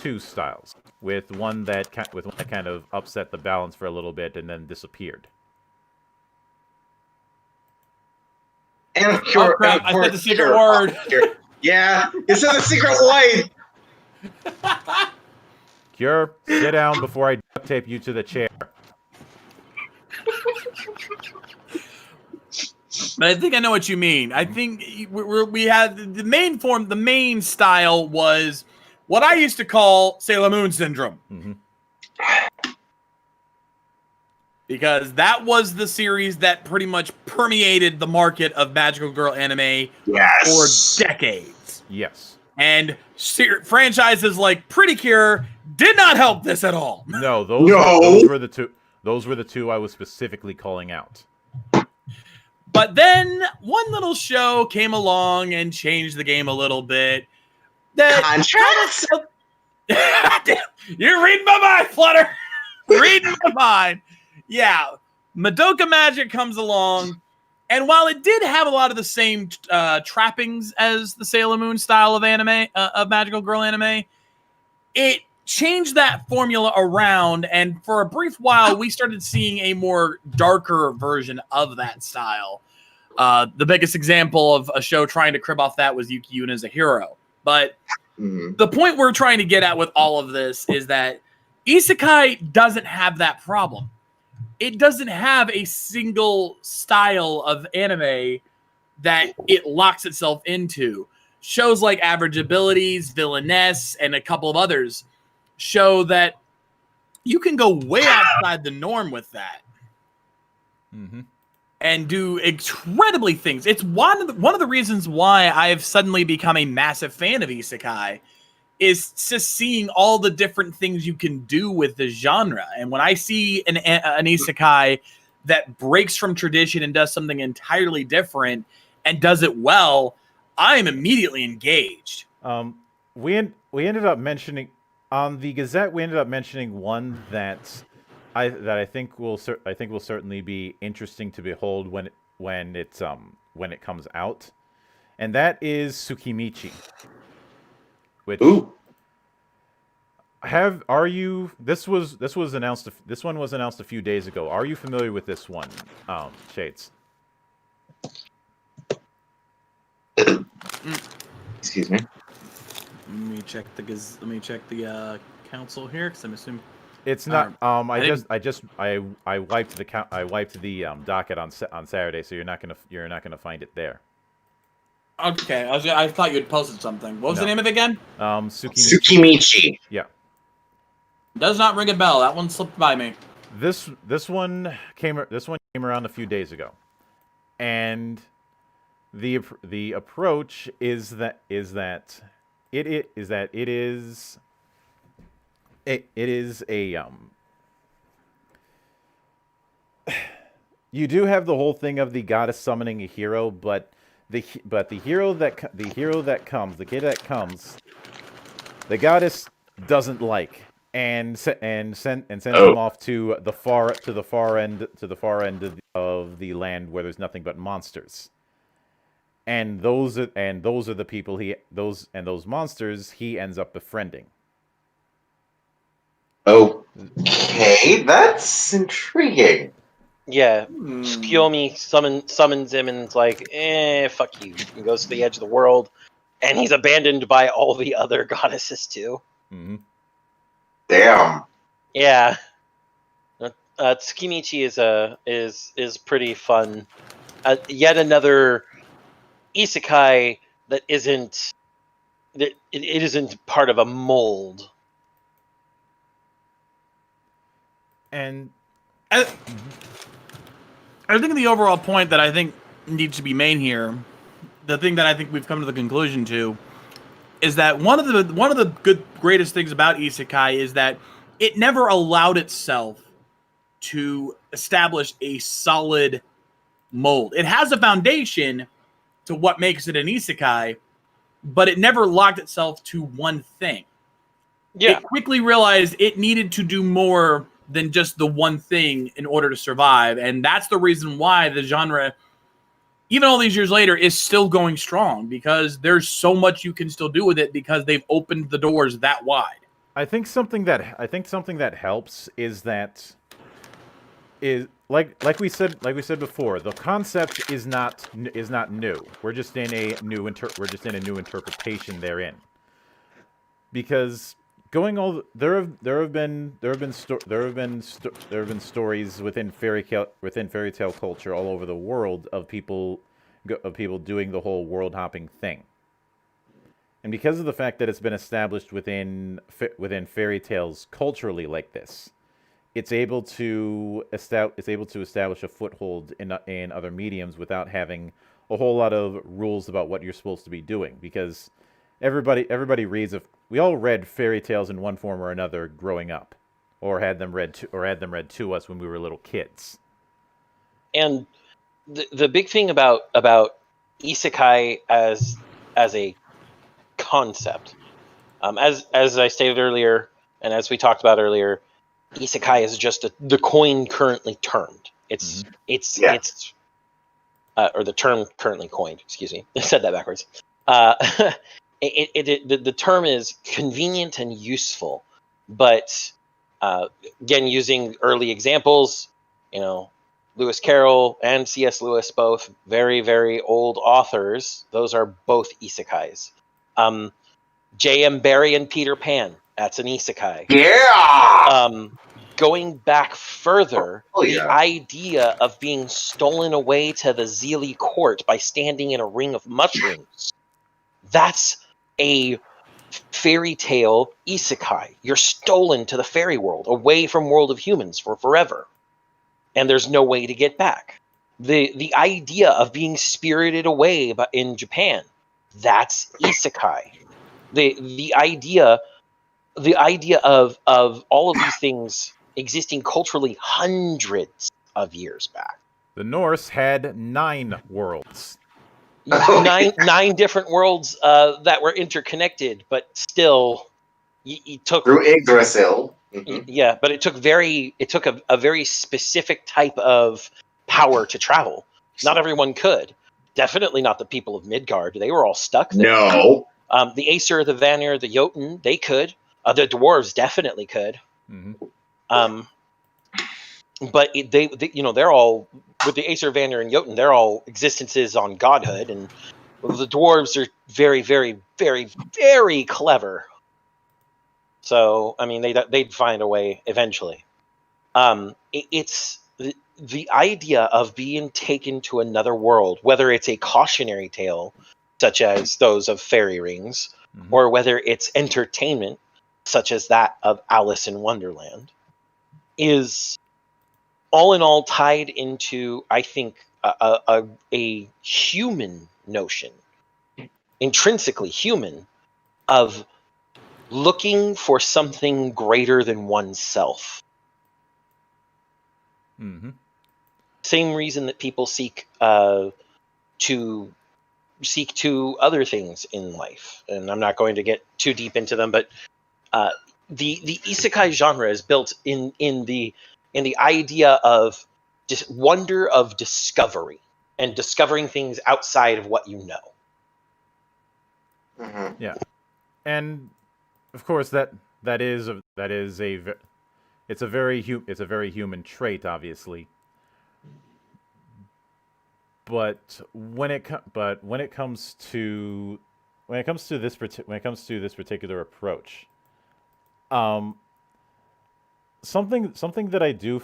two styles, with one that kind of upset the balance for a little bit and then disappeared. And of Oh crap! I said the secret word. Yeah, you said the secret word. Cure, sit down before I duct tape you to the chair. But I think I know what you mean. I think we had the main style was what I used to call Sailor Moon syndrome. Mm-hmm. Because that was the series that pretty much permeated the market of magical girl anime for decades. Yes. And franchises like Pretty Cure did not help this at all. No, those were the two I was specifically calling out. But then one little show came along and changed the game a little bit. Contrast. You're reading my mind, Flutter. Reading my mind. Yeah, Madoka Magic comes along, and while it did have a lot of the same trappings as the Sailor Moon style of anime, of magical girl anime, it changed that formula around, and for a brief while, we started seeing a more darker version of that style. The biggest example of a show trying to crib off that was Yuki Yuna's A Hero. But the point we're trying to get at with all of this is that Isekai doesn't have that problem. It doesn't have a single style of anime that it locks itself into. Shows like Average Abilities, Villainess, and a couple of others show that you can go way outside the norm with that. Mm-hmm. And do incredibly things. It's one of the reasons why I've suddenly become a massive fan of Isekai is just seeing all the different things you can do with the genre. And when I see an Isekai that breaks from tradition and does something entirely different and does it well, I am immediately engaged. We ended up mentioning on the Gazette. We ended up mentioning one that I think will certainly be interesting to behold when it comes out, and that is Tsukimichi. Which this was announced. This one was announced a few days ago. Are you familiar with this one, Shades? Excuse me. Let me check the council here because I'm assuming It's not. I wiped the docket on Saturday, so you're not gonna find it there. Okay, I thought you had posted something. What was the name of it again? Tsukimichi. Yeah. Does not ring a bell. That one slipped by me. This one came around a few days ago, and the approach is that it is a you do have the whole thing of the goddess summoning a hero, but the kid that comes, the goddess doesn't like and sends him off to the far end of the land where there's nothing but monsters. And those are the people those monsters he ends up befriending. Okay, that's intriguing. Yeah, Tsukiyomi summons him and it's like, fuck you. He goes to the edge of the world, and he's abandoned by all the other goddesses too. Mm-hmm. Damn. Yeah. Tsukimichi is pretty fun. Yet another isekai that isn't it isn't part of a mold. And I think the overall point that I think needs to be made here, the thing that I think we've come to the conclusion to, is that one of the greatest things about Isekai is that it never allowed itself to establish a solid mold. It has a foundation to what makes it an Isekai, but it never locked itself to one thing. Yeah. It quickly realized it needed to do more than just the one thing in order to survive. And that's the reason why the genre, even all these years later, is still going strong, because there's so much you can still do with it because they've opened the doors that wide. I think something that helps is that like we said before, the concept is not new. We're just in a new interpretation therein. Because there have been stories within fairy tale culture all over the world of people doing the whole world hopping thing. And because of the fact that it's been established within fairy tales culturally like this, it's able to establish a foothold in other mediums without having a whole lot of rules about what you're supposed to be doing. Because everybody reads we all read fairy tales in one form or another growing up, or had them read to us when we were little kids. And the big thing about isekai as a concept, as I stated earlier, and as we talked about earlier, isekai is just the coin currently termed. It's or the term currently coined. Excuse me, I said that backwards. The term is convenient and useful, but again, using early examples, Lewis Carroll and C.S. Lewis, both very, very old authors. Those are both isekais. J.M. Barrie and Peter Pan, that's an isekai. Yeah! going back further, Oh, the yeah. idea of being stolen away to the Zeely court by standing in a ring of mushrooms, that's a fairy tale isekai. You're stolen to the fairy world, away from world of humans for forever, and there's no way to get back. The idea of being spirited away in Japan, that's isekai. The idea of all of these things existing culturally hundreds of years back. The Norse had 9 worlds. Nine different worlds that were interconnected, but still, it took Through Yggdrasil. Yeah, but it took a very specific type of power to travel. Not everyone could. Definitely not the people of Midgard. They were all stuck there. No. The Aesir, the Vanir, the Jotun, they could. The dwarves definitely could. Mm-hmm. But they're all, with the Aesir, Vanir, and Jotun, they're all existences on godhood, and the dwarves are very, very, very, very clever. So, I mean, they'd find a way eventually. It's the idea of being taken to another world, whether it's a cautionary tale, such as those of fairy rings, or whether it's entertainment, such as that of Alice in Wonderland, is all in all tied into, I think, a human notion, intrinsically human, of looking for something greater than oneself. Mm-hmm. Same reason that people seek to other things in life, and I'm not going to get too deep into them, but the isekai genre is built in the idea of just wonder of discovery and discovering things outside of what you know. Mm-hmm. Yeah, and of course it's a very human trait, obviously. But when it comes to this particular approach, something that I do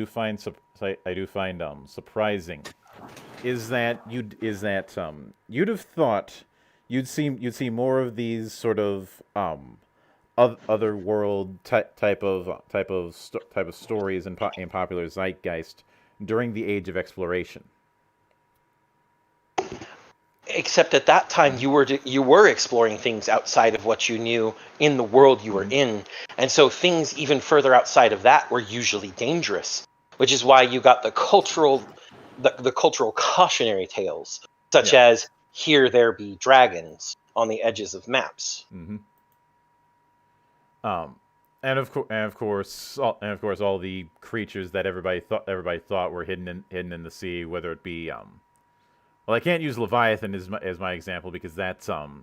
find surprising is that you'd have thought you'd see more of these sort of other world type of stories in popular zeitgeist during the Age of Exploration. Except at that time, you were exploring things outside of what you knew in the world you were in, and so things even further outside of that were usually dangerous. Which is why you got the cultural cautionary tales, such as "Here there be dragons" on the edges of maps. Mm-hmm. And of course, all the creatures that everybody thought were hidden in the sea, whether it be well, I can't use Leviathan as my example because that's got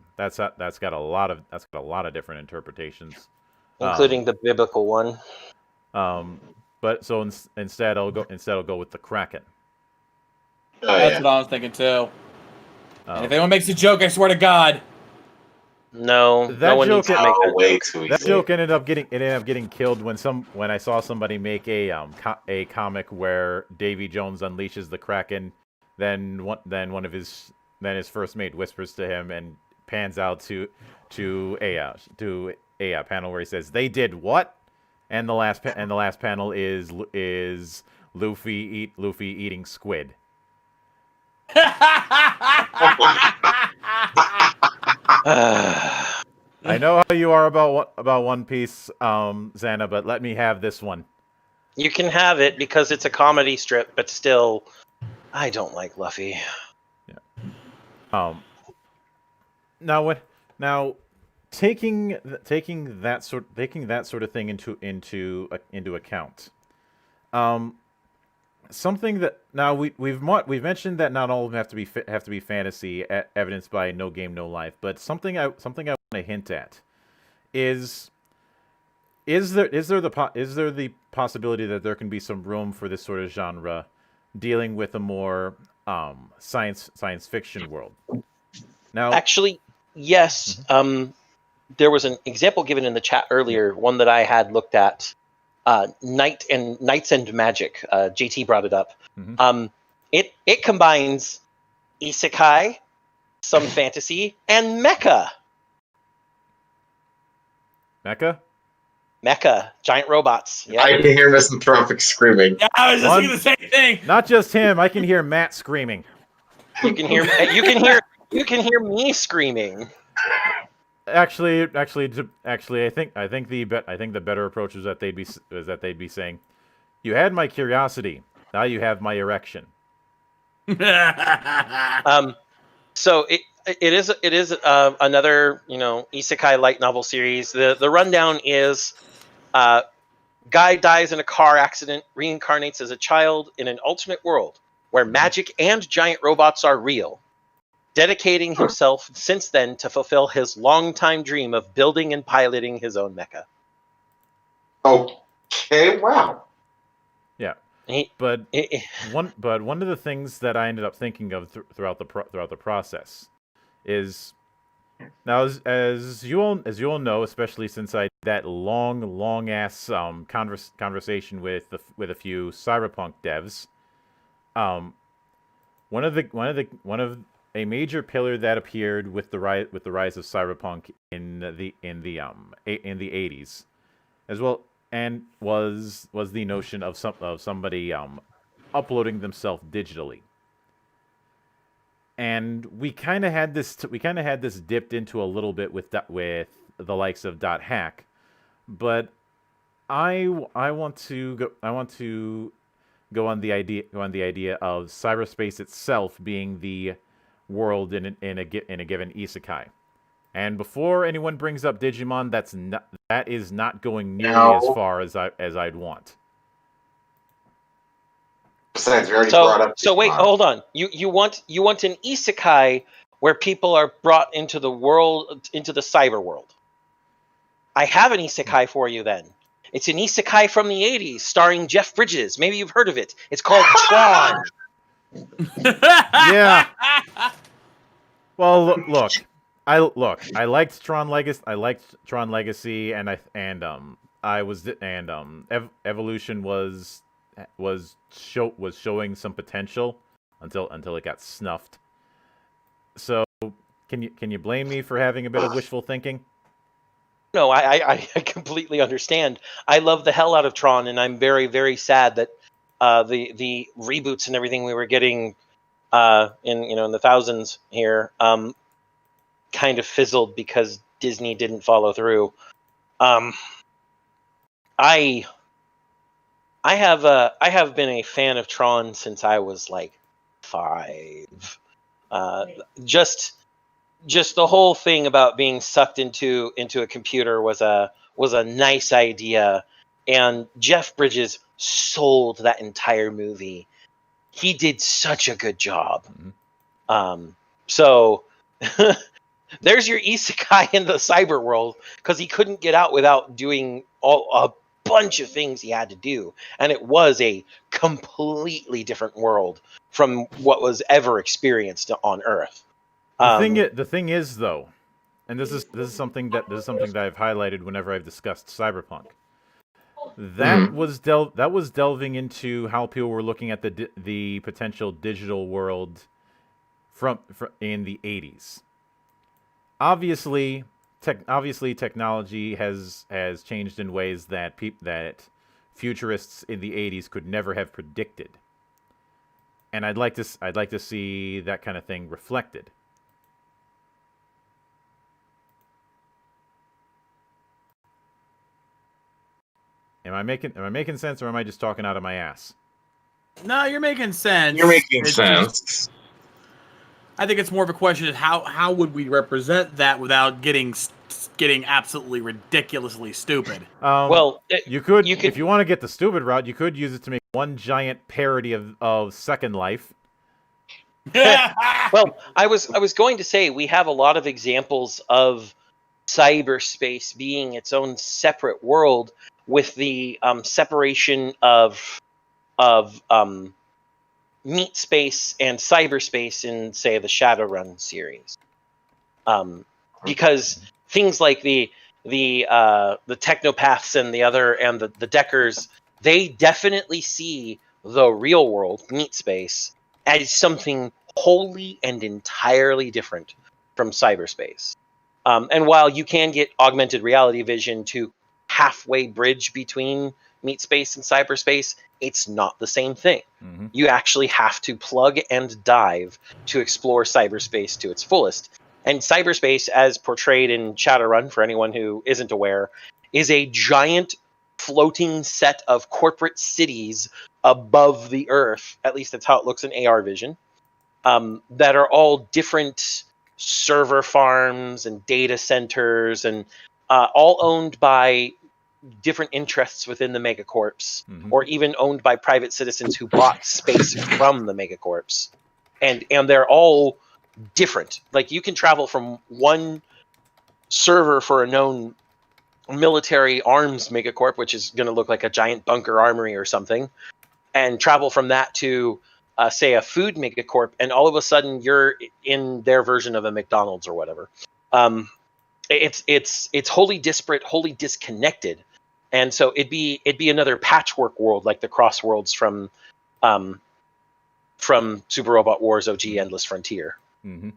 a lot of different interpretations, Including the biblical one. But so instead I'll go with the Kraken. That's what I was thinking too. And if anyone makes a joke, I swear to God. No, that no one needs to make that way joke. too easy. That joke ended up getting killed when I saw somebody make a comic where Davy Jones unleashes the Kraken, then his first mate whispers to him and pans out to a panel where he says, "They did what?" And the last panel is Luffy eating squid. I know how you are about One Piece, Xana, but let me have this one. You can have it because it's a comedy strip, but still, I don't like Luffy. Yeah. Now, taking that sort of thing into account. Something that now we've mentioned that not all of them have to be fantasy, evidenced by No Game No Life, but something I want to hint at is there the possibility that there can be some room for this sort of genre dealing with a more science fiction world? Now, actually, yes. There was an example given in the chat earlier, one that I had looked at Knights and Magic. JT brought it up. Mm-hmm. It combines isekai, some fantasy, and mecha. Mecha, giant robots. Yeah. I can hear Misanthropic screaming. Yeah, I was just thinking the same thing. Not just him. I can hear Matt screaming. You can hear me screaming. Actually, I think the better approach is that they'd be saying, "You had my curiosity, now you have my erection." So it is another isekai light novel series. The rundown is, guy dies in a car accident, reincarnates as a child in an alternate world where magic and giant robots are real, dedicating himself since then to fulfill his longtime dream of building and piloting his own mecha. Okay, wow. Yeah, but one of the things that I ended up thinking of throughout the process is, now as you all know, especially since I had that long ass conversation with a few cyberpunk devs, one of a major pillar that appeared with the rise of cyberpunk in the 80s, as well, and was the notion of somebody uploading themselves digitally. And we kind of had this dipped into a little bit with the likes of .hack, but I want to go on the idea of cyberspace itself being the world in a given isekai. And before anyone brings up Digimon, that is not going nearly as far as I'd want. Besides, we already brought up. So wait, hold on. You want an isekai where people are brought into the cyber world. I have an isekai for you then. It's an isekai from the 80s starring Jeff Bridges. Maybe you've heard of it. It's called Tron. Yeah. Well, look. I liked Tron Legacy. Evolution was showing some potential until it got snuffed. So can you blame me for having a bit of wishful thinking? No, I completely understand. I love the hell out of Tron, and I'm very, very sad that the reboots and everything we were getting in the thousands here kind of fizzled because Disney didn't follow through. I have been a fan of Tron since I was like 5. Just the whole thing about being sucked into a computer was a nice idea, and Jeff Bridges sold that entire movie. He did such a good job. Mm-hmm. So there's your isekai in the cyber world, because he couldn't get out without doing a bunch of things he had to do, and it was a completely different world from what was ever experienced on Earth. The thing is, though, and this is something that I've highlighted whenever I've discussed cyberpunk. That was delving into how people were looking at the potential digital world from in the 80s. Obviously, technology has changed in ways that futurists in the 80s could never have predicted. And I'd like to see that kind of thing reflected. Am I making sense, or am I just talking out of my ass? No, you're making sense. You're making sense. I think it's more of a question of how would we represent that without getting absolutely ridiculously stupid. You could, if you want to get the stupid route, you could use it to make one giant parody of Second Life. Well, I was going to say we have a lot of examples of cyberspace being its own separate world, with the separation of meat space and cyberspace in, say, the Shadowrun series. Because things like the the technopaths and the deckers, they definitely see the real world, meat space, as something wholly and entirely different from cyberspace. And while you can get augmented reality vision to halfway bridge between meat space and cyberspace, it's not the same thing. Mm-hmm. You actually have to plug and dive to explore cyberspace to its fullest. And cyberspace, as portrayed in Shadowrun, for anyone who isn't aware, is a giant floating set of corporate cities above the earth. At least that's how it looks in AR vision. That are all different server farms and data centers, and all owned by different interests within the megacorps, or even owned by private citizens who bought space from the megacorps. And they're all different. Like, you can travel from one server for a known military arms megacorp, which is going to look like a giant bunker armory or something, and travel from that to say a food megacorp, and all of a sudden you're in their version of a McDonald's or whatever. It's wholly disparate, wholly disconnected, and so it'd be another patchwork world, like the cross worlds from Super Robot Wars OG Endless Frontier. Mm-hmm.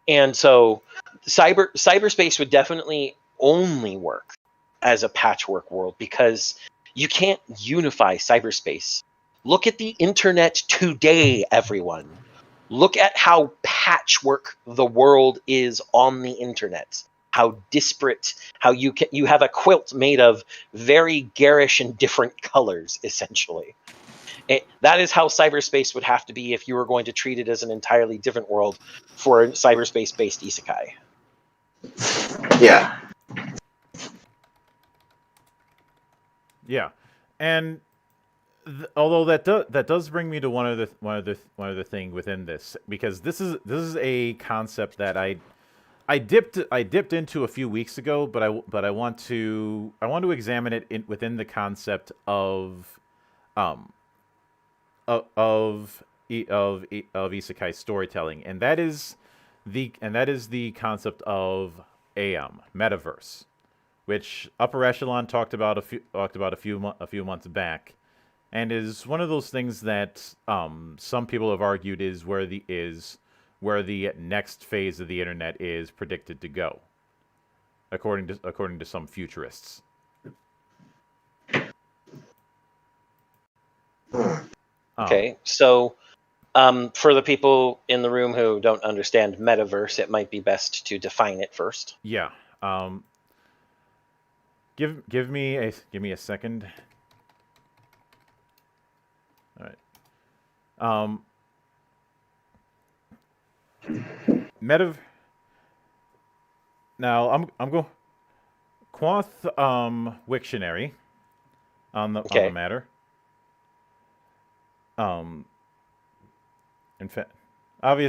And so cyberspace would definitely only work as a patchwork world, because you can't unify cyberspace. Look at the internet today, everyone. Look at how patchwork the world is on the internet. How disparate, how you have a quilt made of very garish and different colors, essentially. That is how cyberspace would have to be if you were going to treat it as an entirely different world for a cyberspace-based isekai. Yeah. Yeah, and although that does bring me to one other thing within this, because this is a concept that I dipped into a few weeks ago, but I want to examine it within the concept of isekai storytelling, and that is the concept of Metaverse, which Upper Echelon talked about a few months back, and is one of those things that some people have argued is where the next phase of the internet is predicted to go, according to some futurists. Okay, so for the people in the room who don't understand Metaverse, it might be best to define it first. Yeah. Give me a second. All right. Now I'm going Quoth Wiktionary on the matter. In fact, that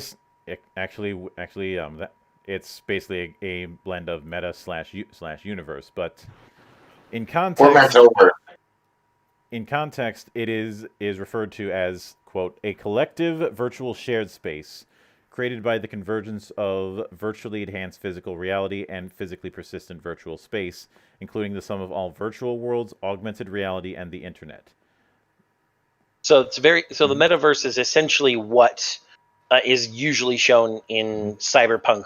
it's basically a blend of meta / universe, but in context, it is referred to as, quote, a collective virtual shared space created by the convergence of virtually enhanced physical reality and physically persistent virtual space, including the sum of all virtual worlds, augmented reality, and the internet. So the metaverse is essentially what is usually shown in cyberpunk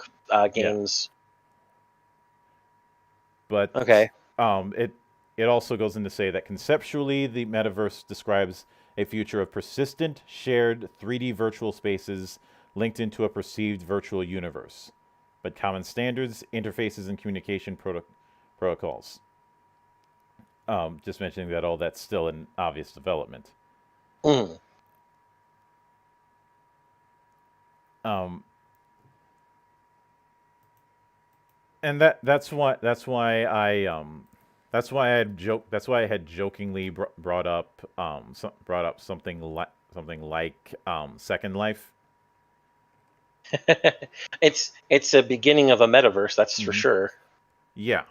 games. Yeah. But okay, it also goes in to say that conceptually, the metaverse describes a future of persistent, shared 3D virtual spaces linked into a perceived virtual universe, but common standards, interfaces, and communication protocols. Just mentioning that all that's still in obvious development. And that's why I had jokingly brought up something like Second Life. It's a beginning of a metaverse, that's for sure. Yeah.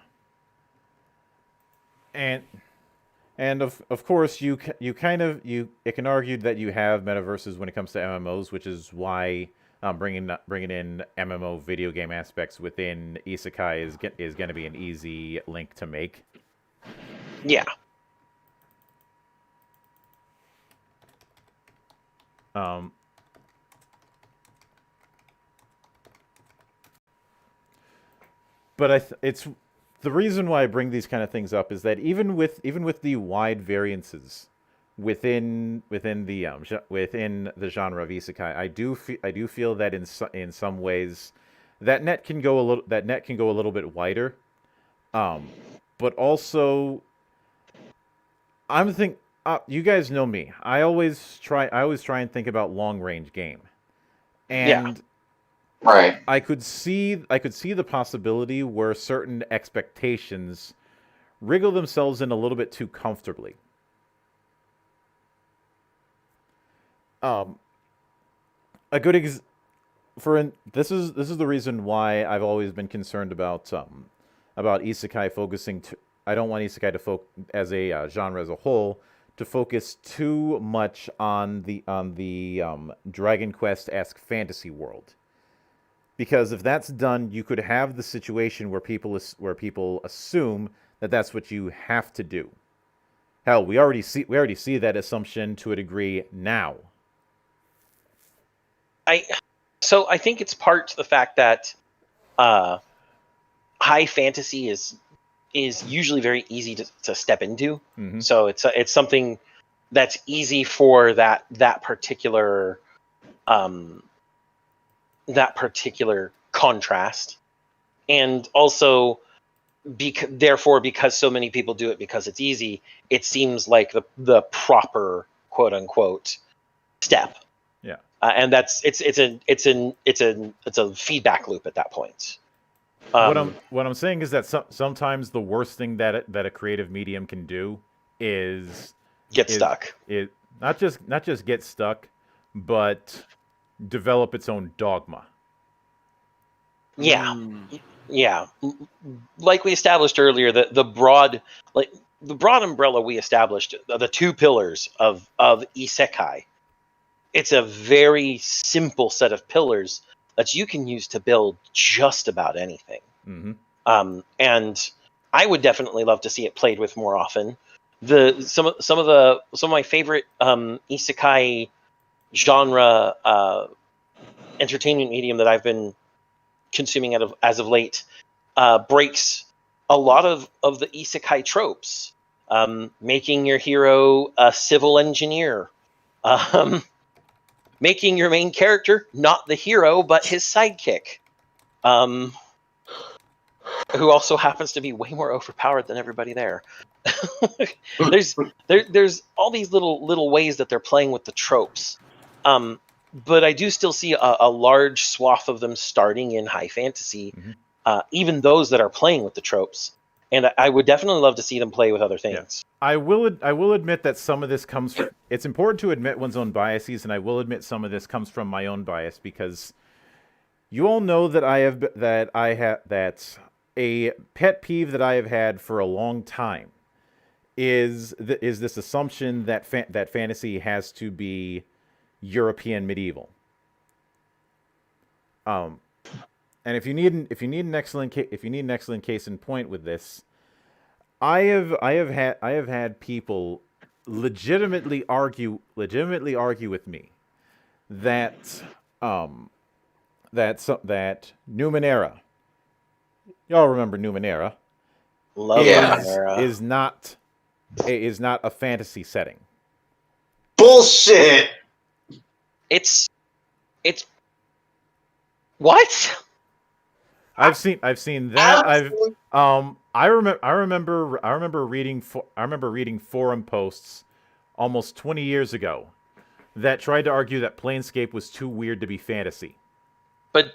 And of course it can argue that you have metaverses when it comes to MMOs, which is why bringing in MMO video game aspects within Isekai is going to be an easy link to make. Yeah. But it's the reason why I bring these kind of things up is that even with the wide variances within the genre of Isekai, I do feel that in some ways that net can go a little bit wider. But also, you guys know me. I always try and think about long range game, and Right. I could see the possibility where certain expectations wriggle themselves in a little bit too comfortably. A good this is the reason why I've always been concerned about isekai focusing. I don't want isekai to as a genre as a whole to focus too much on the Dragon Quest-esque fantasy world. Because if that's done, you could have the situation where people assume that that's what you have to do. Hell, we already see that assumption to a degree now. So I think it's part the fact that high fantasy is usually very easy to step into. Mm-hmm. So it's something that's easy for that particular contrast, and also because so many people do it because it's easy, it seems like the proper quote unquote step. Yeah, and that's it's a feedback loop at that point. What I'm saying is that sometimes the worst thing that a creative medium can do is stuck. It not just get stuck, but develop its own dogma. Yeah. Yeah. Like we established earlier, the broad umbrella we established, the two pillars of isekai. It's a very simple set of pillars that you can use to build just about anything. Mm-hmm. And I would definitely love to see it played with more often. Some of my favorite isekai genre entertainment medium that I've been consuming as of late breaks a lot of the isekai tropes. Making your hero a civil engineer. Making your main character not the hero, but his sidekick. Who also happens to be way more overpowered than everybody there. There's all these little ways that they're playing with the tropes. But I do still see a large swath of them starting in high fantasy, mm-hmm. Even those that are playing with the tropes. And I would definitely love to see them play with other things. Yeah. I will admit that some of this comes from... It's important to admit one's own biases, and I will admit some of this comes from my own bias, because you all know that that's a pet peeve that I have had for a long time is this assumption that that fantasy has to be European medieval. And if you need an excellent case in point with this, I have had people legitimately argue with me that Numenera, y'all remember Numenera, is not a fantasy setting. Bullshit. It's what? I've seen that. I remember reading forum posts almost 20 years ago that tried to argue that Planescape was too weird to be fantasy. But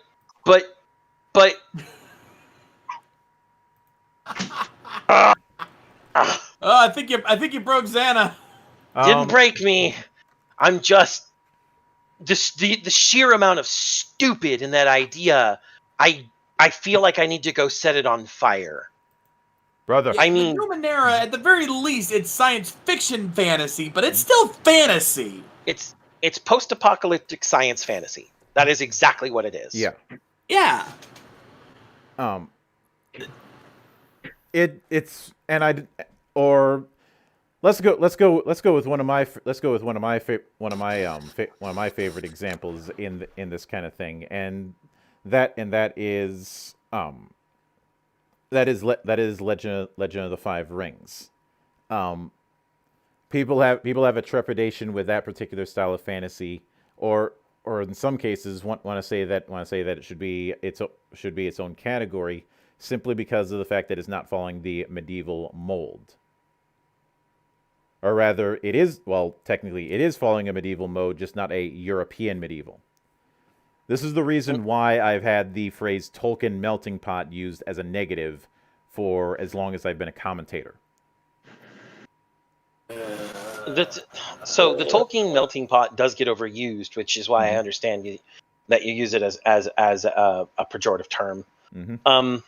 I think you broke Xana. Didn't break me. I'm just the sheer amount of stupid in that idea. I feel like I need to go set it on fire. Brother. I mean, Numenera, at the very least, it's science fiction fantasy, but it's still fantasy. It's post-apocalyptic science fantasy. That is exactly what it is. Yeah. Yeah. It's and I or let's go with one of my favorite examples in this kind of thing, and that is Legend of the Five Rings. People have a trepidation with that particular style of fantasy, or in some cases want to say that it should be its own category, simply because of the fact that it's not following the medieval mold. Or rather, technically it is following a medieval mode, just not a European medieval. This is the reason why I've had the phrase Tolkien melting pot used as a negative for as long as I've been a commentator. So the Tolkien melting pot does get overused, which is why I understand that you use it as a pejorative term. Mm-hmm.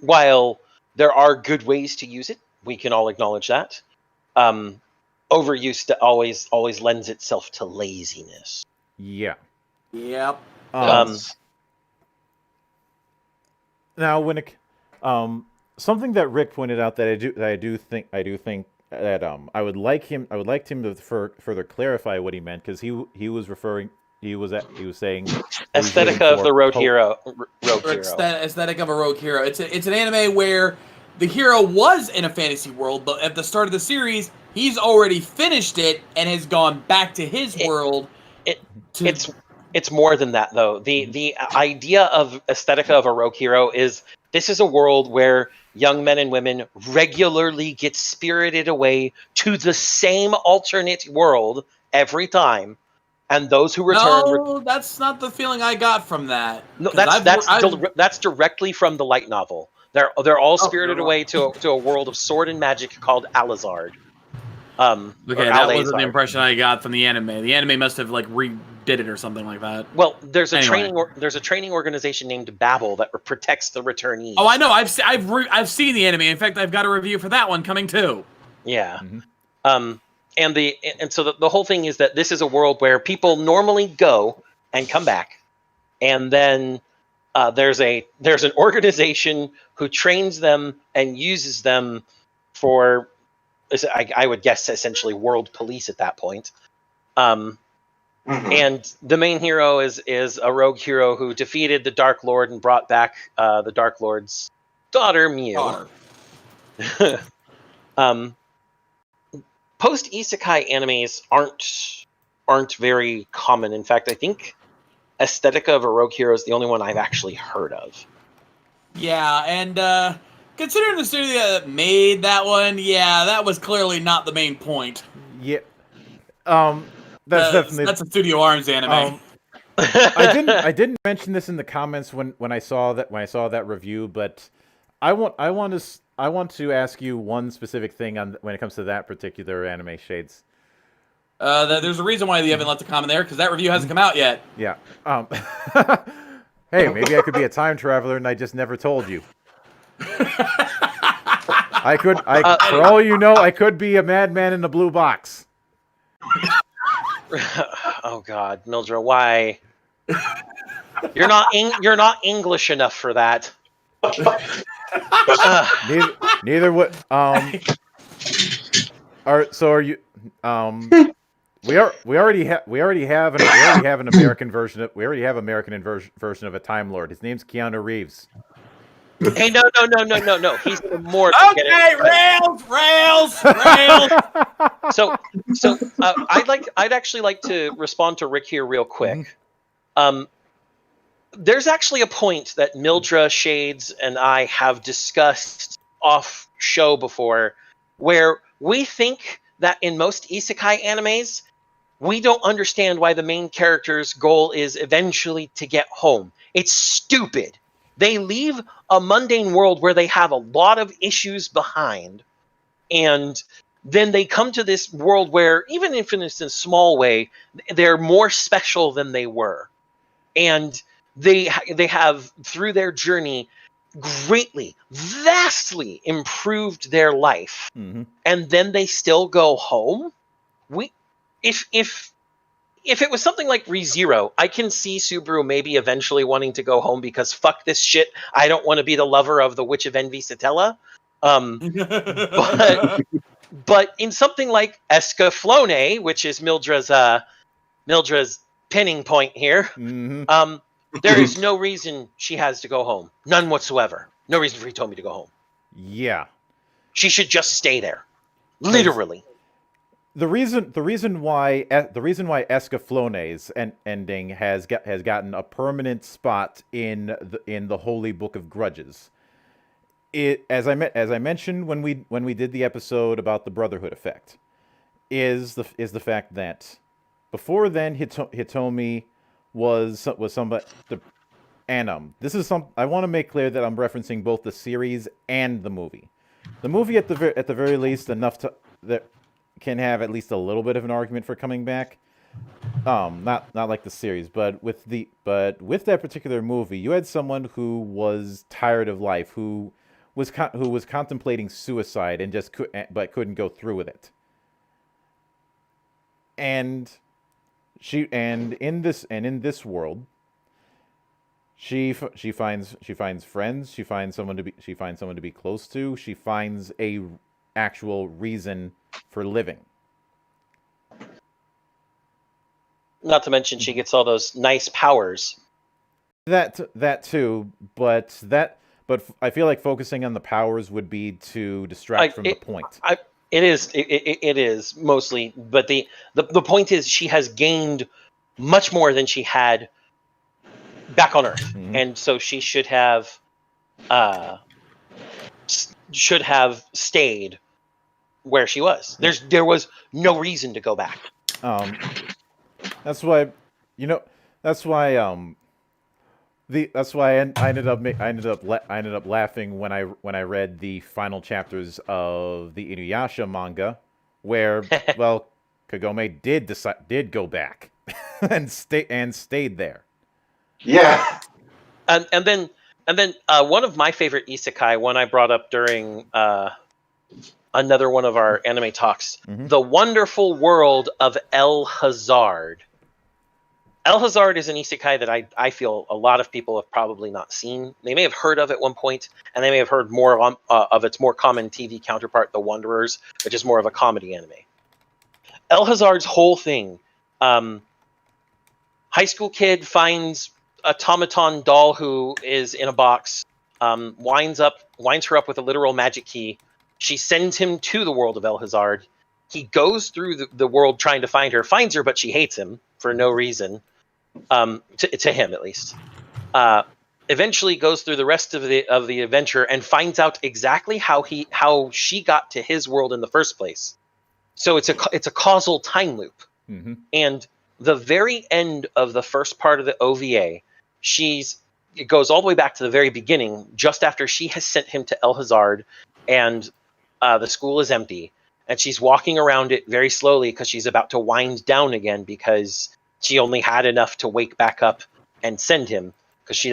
While there are good ways to use it, we can all acknowledge that. Overuse always lends itself to laziness. Yeah. Yep. Now, when something that Rick pointed out that I do think that I would like him to further clarify what he meant, because he was saying Aesthetic of the rogue hero. Aesthetic of a rogue hero. It's an anime where the hero was in a fantasy world, but at the start of the series, he's already finished it and has gone back to his world. It's more than that, though. The idea of aesthetic of a rogue hero is this is a world where young men and women regularly get spirited away to the same alternate world every time, and those who return. No, that's not the feeling I got from that. No, that's directly from the light novel. They're all spirited away to a world of sword and magic called Alizard. Okay, that wasn't the impression I got from the anime. The anime must have redid it or something like that. Well, there's a training organization named Babel that protects the returnees. Oh, I know. I've seen the anime. In fact, I've got a review for that one coming too. Yeah. Mm-hmm. And so the whole thing is that this is a world where people normally go and come back, and then there's an organization who trains them and uses them for, I would guess, essentially world police at that point. And the main hero is a rogue hero who defeated the Dark Lord and brought back the Dark Lord's daughter, Mew. Post Isekai animes aren't very common. In fact, I think Aesthetica of a Rogue Hero is the only one I've actually heard of. Yeah, and considering the studio that made that one, that was clearly not the main point. Yeah. That's a Studio Arms anime. I didn't mention this in the comments when I saw that review, but I want to ask you one specific thing when it comes to that particular anime, Shades. There's a reason why you haven't left a comment there, because that review hasn't come out yet. Yeah. Hey, maybe I could be a time traveler and I just never told you. For all you know, I could be a madman in a blue box. Oh God, Mildred, why? You're not English enough for that. Neither would. Are you? We already have an American version of version of a Time Lord. His name's Keanu Reeves. Hey, no. He's more. Okay, rails. So, I'd actually like to respond to Rick here real quick. There's actually a point that Mildra, Shades, and I have discussed off show before, where we think that in most isekai animes, we don't understand why the main character's goal is eventually to get home. It's stupid. They leave a mundane world where they have a lot of issues behind, and then they come to this world where, even if it's in a small way, they're more special than they were. And they have, through their journey, greatly, vastly improved their life. Mm-hmm. And then they still go home? If if it was something like ReZero, I can see Subaru maybe eventually wanting to go home because fuck this shit. I don't want to be the lover of the Witch of Envy Satella. But in something like Escaflowne, which is Mildra's pinning point here, there is no reason she has to go home. None whatsoever. No reason for Hitomi to go home. Yeah. She should just stay there. Literally. The reason why Escaflowne's ending has gotten a permanent spot in the Holy Book of Grudges. As I mentioned when we did the episode about the Brotherhood effect, is the fact that before then Hitomi was somebody. This is I want to make clear that I'm referencing both the series and the movie. The movie at the very least enough that can have at least a little bit of an argument for coming back. Not like the series, but with that particular movie, you had someone who was tired of life, who was contemplating suicide and couldn't go through with it. And in this world, she finds friends, she finds someone to be close to, she finds a actual reason for living. Not to mention she gets all those nice powers. That too, but I feel like focusing on the powers would be to distract from the point. It is mostly, but the point is she has gained much more than she had back on Earth, and so she should have stayed where she was. There was no reason to go back. That's why I ended up laughing when I read the final chapters of the Inuyasha manga, where Kagome did go back and stayed there. Yeah. And then one of my favorite isekai, one I brought up during another one of our anime talks, The Wonderful World of El Hazard. El Hazard is an isekai that I feel a lot of people have probably not seen. They may have heard of at one point, and they may have heard more of its more common TV counterpart, The Wanderers, which is more of a comedy anime. El Hazard's whole thing, high school kid finds automaton doll who is in a box, winds her up with a literal magic key. She sends him to the world of El Hazard. He goes through the world trying to find her, finds her, but she hates him for no reason, to him at least. Eventually goes through the rest of the adventure and finds out exactly how she got to his world in the first place. So it's a causal time loop. And the very end of the first part of the OVA, it goes all the way back to the very beginning, just after she has sent him to El Hazard, and the school is empty. And she's walking around it very slowly because she's about to wind down again because she only had enough to wake back up and send him because she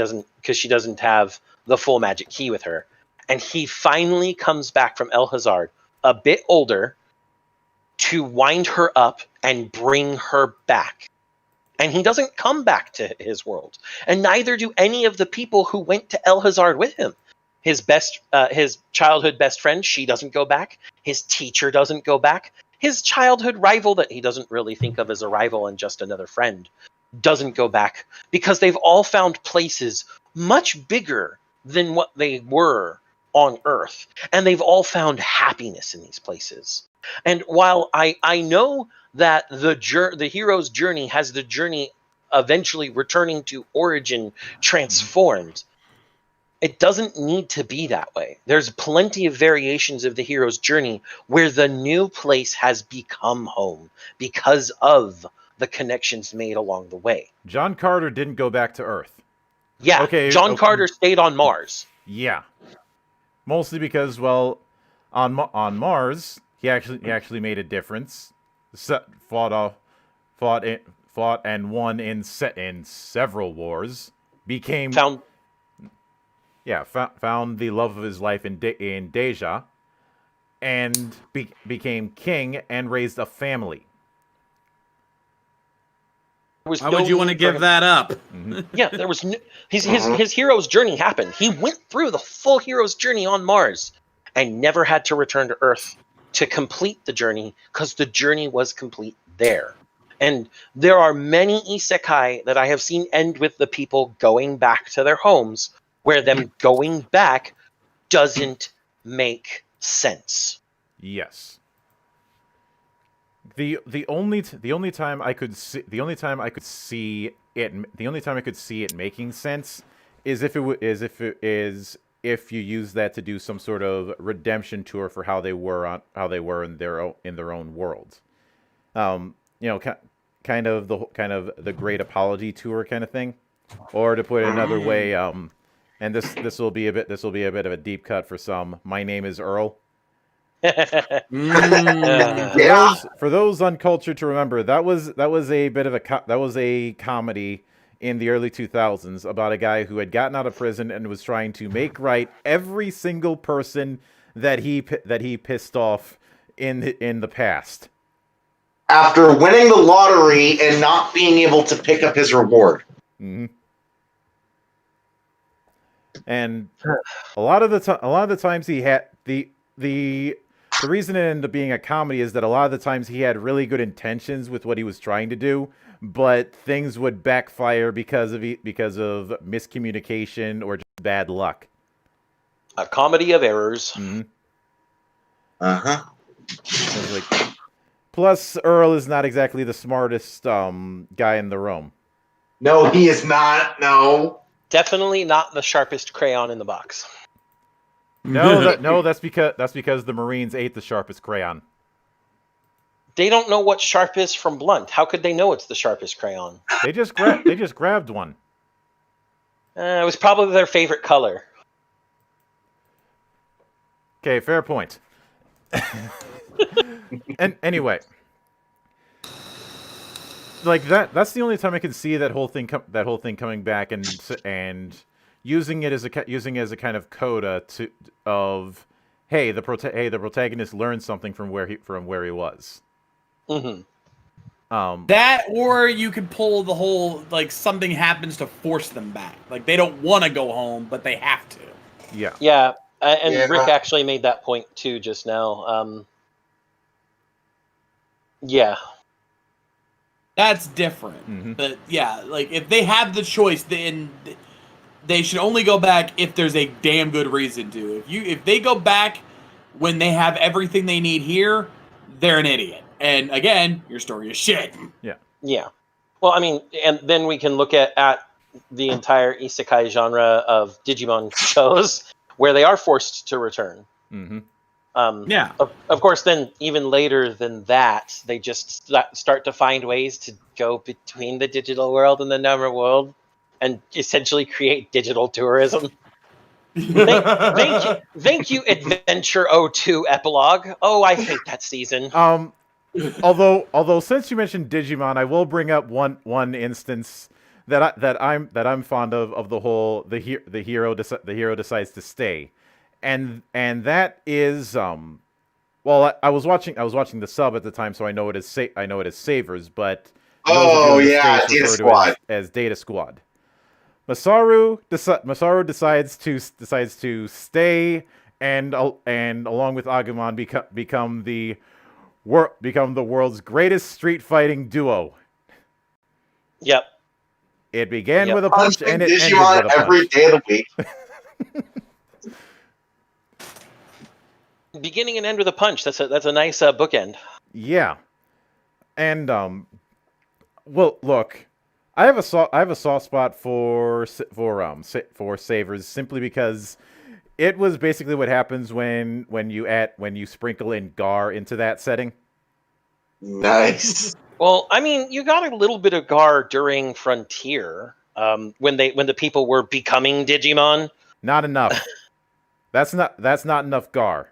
doesn't have the full magic key with her. And he finally comes back from El Hazard, a bit older, to wind her up and bring her back. And he doesn't come back to his world. And neither do any of the people who went to El Hazard with him. His childhood best friend, she doesn't go back. His teacher doesn't go back. His childhood rival that he doesn't really think of as a rival and just another friend doesn't go back, because they've all found places much bigger than what they were on Earth. And they've all found happiness in these places. And while I know that the hero's journey has the journey eventually returning to origin transformed, it doesn't need to be that way. There's plenty of variations of the hero's journey where the new place has become home because of the connections made along the way. John Carter didn't go back to Earth. Yeah, okay, John Carter stayed on Mars. Yeah, mostly because, on Mars, he actually made a difference. Fought and won in several wars. Found the love of his life in Deja, and became king and raised a family. was Why no would you want to need for give him- that up? Yeah, there was his hero's journey happened. He went through the full hero's journey on Mars and never had to return to Earth to complete the journey because the journey was complete there. And there are many isekai that I have seen end with the people going back to their homes, where them going back doesn't make sense. Yes. The only time I could see it making sense is if you use that to do some sort of redemption tour for how they were in their own world. Kind of the Great Apology Tour kind of thing, or to put it another way, and this will be a bit of a deep cut for some. My name is Earl. For those uncultured to remember, that was a bit of a comedy in the early 2000s about a guy who had gotten out of prison and was trying to make right every single person that he pissed off in the past. After winning the lottery and not being able to pick up his reward. Mm-hmm. And a lot of the times he had the reason it ended up being a comedy is that a lot of the times he had really good intentions with what he was trying to do, but things would backfire because of miscommunication or just bad luck. A comedy of errors. Mm-hmm. Uh-huh. Plus, Earl is not exactly the smartest guy in the room. No, he is not. No. Definitely not the sharpest crayon in the box. No, that's because the Marines ate the sharpest crayon. They don't know what sharp is from blunt. How could they know it's the sharpest crayon? They just grabbed one. It was probably their favorite color. Okay, fair point. And anyway, like that's the only time I can see that whole thing coming back and using it as a kind of coda of hey, the protagonist learned something from where he was. Mm-hmm. That, or you could pull the whole, like, something happens to force them back. Like, they don't want to go home, but they have to. Yeah. Yeah, and Rick actually made that point, too, just now. Yeah. That's different. Mm-hmm. But, yeah, like, if they have the choice, then they should only go back if there's a damn good reason to. If they go back when they have everything they need here, they're an idiot. And again, your story is shit. Yeah. Yeah. Well, I mean, and then we can look at the entire isekai genre of Digimon shows where they are forced to return. Mm-hmm. Yeah. Of course, then even later than that, they just start to find ways to go between the digital world and the number world and essentially create digital tourism. Thank you, Adventure 02 epilogue. Oh, I hate that season. Although since you mentioned Digimon, I will bring up one instance that I'm fond of the whole the hero decides to stay, and that is well, I was watching the sub at the time, so I know it is Savers, but Oh yeah, Data Squad. as Data Squad. Masaru decides to stay and along with Agumon become the world's greatest street fighting duo. Yep. It began with a punch and it ended Digimon with a punch. every day of the week. Beginning and end with a punch. That's a nice bookend. Yeah, and well, look, I have a soft spot for Savers simply because it was basically what happens when you sprinkle in Gar into that setting. Nice. Well, I mean, you got a little bit of Gar during Frontier, when the people were becoming Digimon. Not enough. That's not enough Gar.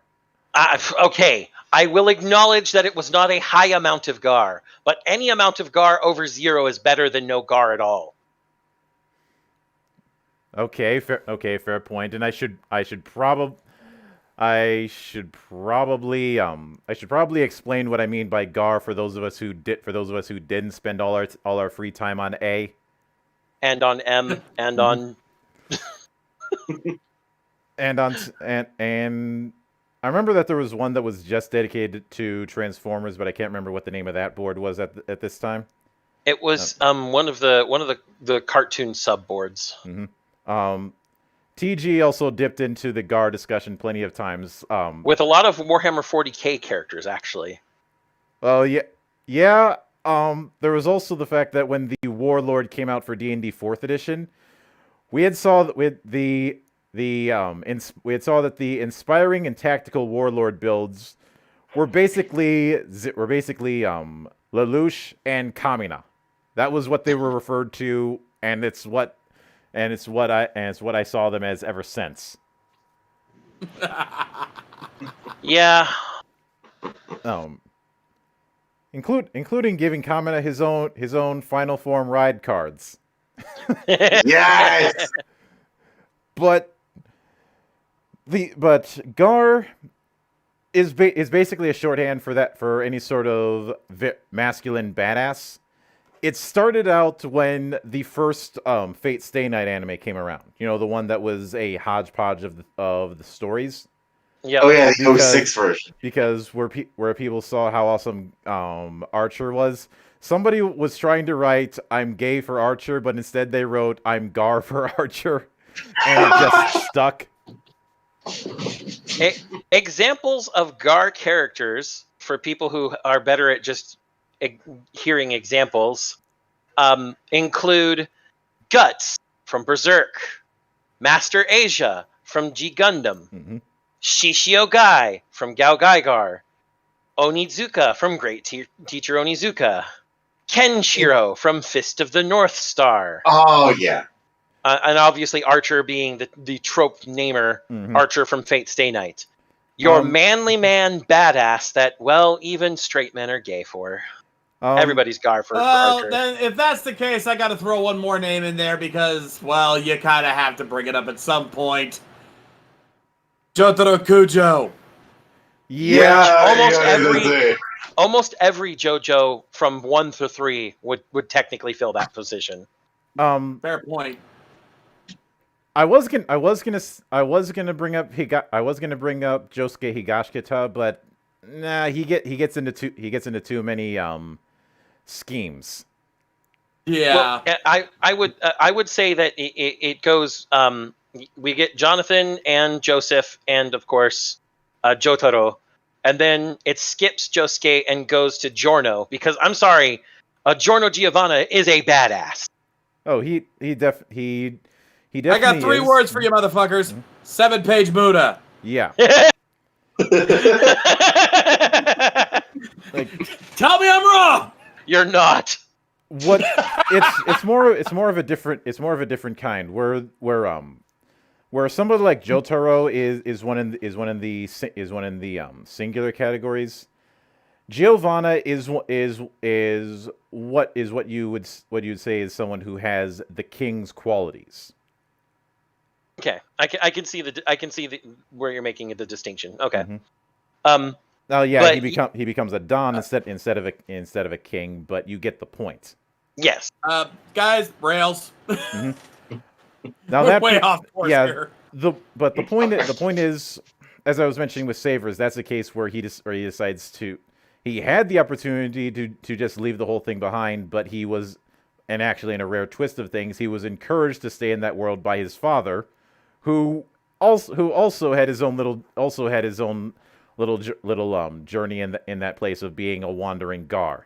Okay, I will acknowledge that it was not a high amount of Gar, but any amount of Gar over 0 is better than no Gar at all. Okay, fair point. And I should probably I should probably explain what I mean by Gar for those of us who didn't spend all our free time on A And on M and on and I remember that there was one that was just dedicated to Transformers, but I can't remember what the name of that board was at this time. it was one of the cartoon subboards. TG also dipped into the Gar discussion plenty of times. With a lot of Warhammer 40k characters, actually. Well, yeah. There was also the fact that when the Warlord came out for D&D 4th edition, we had saw that the inspiring and tactical Warlord builds were basically Lelouch and Kamina. That was what they were referred to, and it's what I saw them as ever since. Yeah. Including giving Kamina his own final form ride cards. Yes. But Gar is basically a shorthand for any sort of masculine badass. It started out when the first Fate Stay Night anime came around. You know, the one that was a hodgepodge of the stories. Yeah. Oh yeah, the 06 version. Because where people saw how awesome Archer was, somebody was trying to write "I'm gay for Archer," but instead they wrote "I'm Gar for Archer," and it just stuck. Examples of Gar characters for people who are better at just hearing examples include Guts from Berserk, Master Asia from G Gundam, Shishio Gai from Gao Gaigar, Onizuka from Great Teacher Onizuka, Kenshiro from Fist of the North Star. Oh yeah. And obviously Archer being the trope namer, Archer from Fate Stay Night. Your manly man badass that, well, even straight men are gay for. Everybody's Gar for Archer. Then if that's the case, I got to throw one more name in there because, well, you kind of have to bring it up at some point. Jotaro Kujo. Almost every JoJo from 1 to 3 would technically fill that position. Fair point. I was gonna bring up Josuke Higashikata, but nah, he gets into too many schemes. Yeah. Well, I would say that it goes. We get Jonathan and Joseph, and of course Jotaro, and then it skips Josuke and goes to Giorno because I'm sorry, Giorno Giovanna is a badass. Oh, he definitely. I got 3 words for you, motherfuckers. 7-page Buddha. Yeah. Tell me I'm wrong. You're not. What? It's more of a different kind. Where somebody like Jotaro is one in the singular categories. Giovanna is what you'd say is someone who has the king's qualities. Okay, I can see where you're making the distinction. Okay. Oh yeah, he becomes a don instead of a king, but you get the point. Yes. Guys, rails. Now We're way off course here. But the point is, as I was mentioning with Savers, that's a case where he decides to. He had the opportunity to just leave the whole thing behind, but he was, and actually in a rare twist of things, he was encouraged to stay in that world by his father, who also had his own little journey in that place of being a wandering Gar.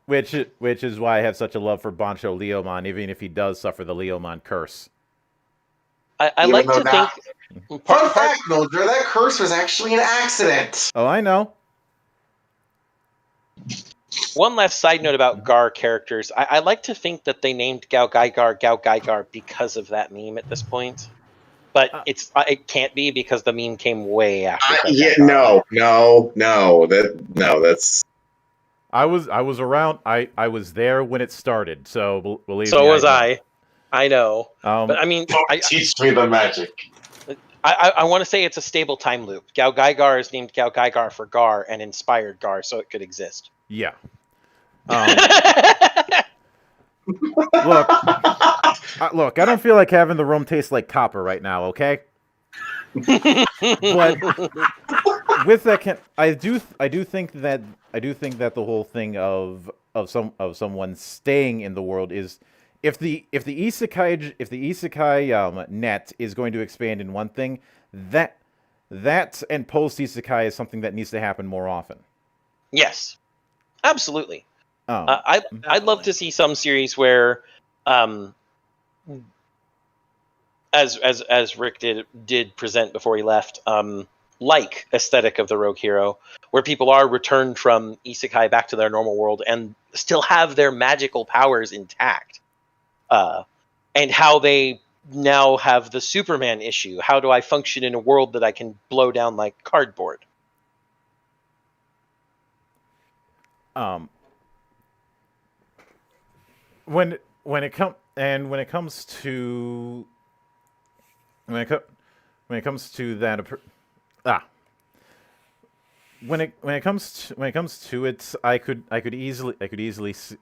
Which is why I have such a love for Bancho Leomon, even if he does suffer the Leomon curse. I like to think. Fun fact, Mildred, that curse was actually an accident. Oh, I know. One last side note about Gar characters. I like to think that they named Gao Gaigar because of that meme at this point. But it can't be because the meme came way after. That's. I was around. I was there when it started, so believe me. So was I. I know, Um, but I mean, Teach me the magic. I want to say it's a stable time loop. Gao Gaigar is named Gao Gaigar for Gar and inspired Gar, so it could exist. yeah. Look, look. I don't feel like having the rum taste like copper right now. Okay. But with that, I do think that the whole thing of someone staying in the world is if the isekai net is going to expand in one thing, that and post isekai is something that needs to happen more often. Yes, absolutely. I'd love to see some series where, as Rick did present before he left, like Aesthetic of the Rogue Hero, where people are returned from isekai back to their normal world and still have their magical powers intact, and how they now have the Superman issue. How do I function in a world that I can blow down like cardboard? When it comes to when it comes to that when it comes to it, I could easily see,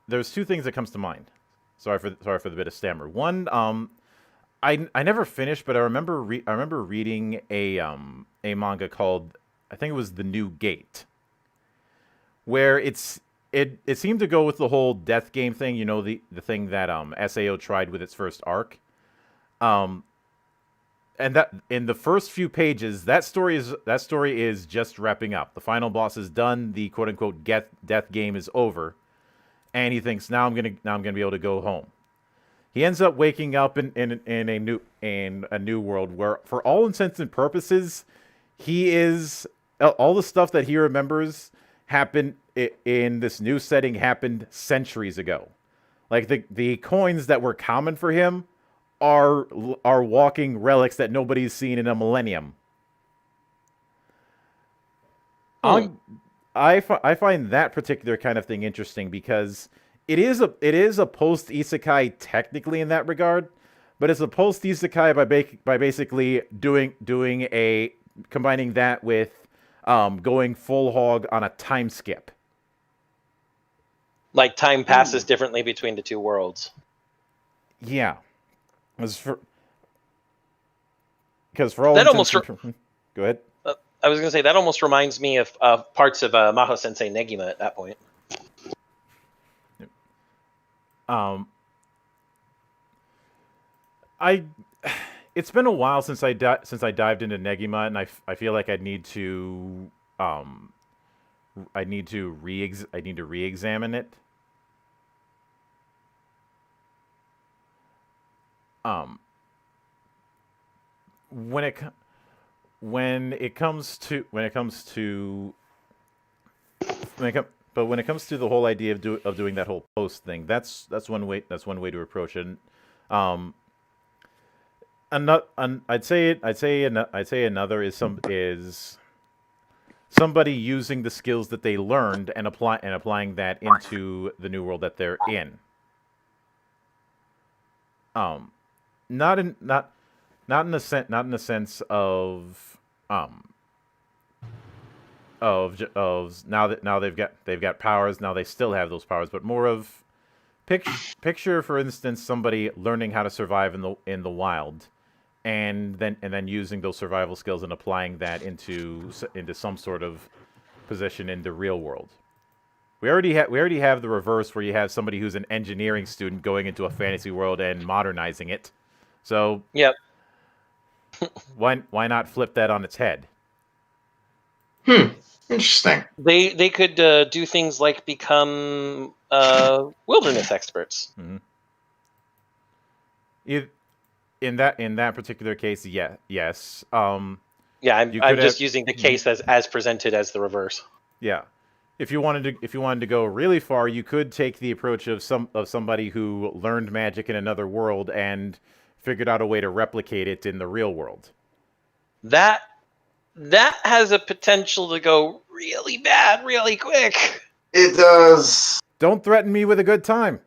there's two things that comes to mind. Sorry for the bit of stammer. One, I never finished, but I remember reading a manga called, I think it was The New Gate, where it seemed to go with the whole death game thing, you know, the thing that SAO tried with its first arc. And that in the first few pages, that story is just wrapping up. The final boss is done, the quote unquote death game is over, and he thinks now I'm gonna be able to go home. He ends up waking up in a new world where, for all intents and purposes, he is all the stuff that he remembers happened in this new setting happened centuries ago. Like the coins that were common for him are walking relics that nobody's seen in a millennium. I find that particular kind of thing interesting because it is a post isekai technically in that regard, but it's a post isekai by basically combining that with going full hog on a time skip. Like time passes differently between the two worlds. Yeah. Because for all that intents almost go ahead. I was going to say that almost reminds me of parts of Maho Sensei Negima at that point. It's been a while since I dived into Negima, and I feel like I need to re-examine it. When it comes to the whole idea of doing that whole post thing, that's one way to approach it. I'd say another is somebody using the skills that they learned and applying that into the new world that they're in. Not in the sense of now they've got powers, now they still have those powers, but more of picture for instance somebody learning how to survive in the wild, and then using those survival skills and applying that into some sort of position in the real world. We already have the reverse, where you have somebody who's an engineering student going into a fantasy world and modernizing it. So yep. Why not flip that on its head? Interesting. They could do things like become wilderness experts. Mm-hmm. In that particular case, yes. Yeah, I'm just using the case as presented as the reverse. Yeah. If you wanted to go really far, you could take the approach of somebody who learned magic in another world and figured out a way to replicate it in the real world. That has a potential to go really bad really quick. It does. Don't threaten me with a good time.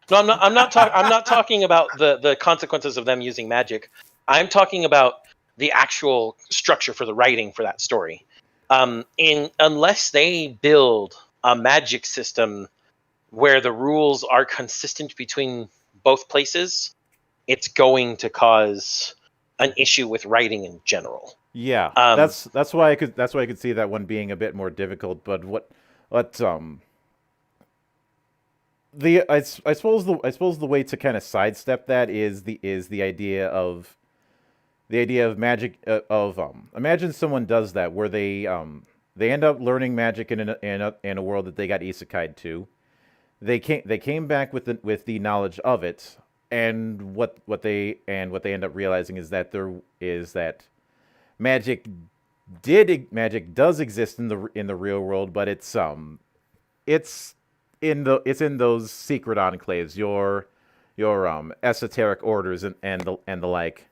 No, I'm not talking about the consequences of them using magic. I'm talking about the actual structure for the writing for that story. Unless they build a magic system where the rules are consistent between both places, it's going to cause an issue with writing in general. Yeah, that's why I could see that one being a bit more difficult. But I suppose the way to kind of sidestep that is the idea of magic imagine someone does that where they end up learning magic in a world that they got isekai'd to. They came back with the knowledge of it, and what they end up realizing is that magic does exist in the real world, but it's in those secret enclaves, your esoteric orders and the like.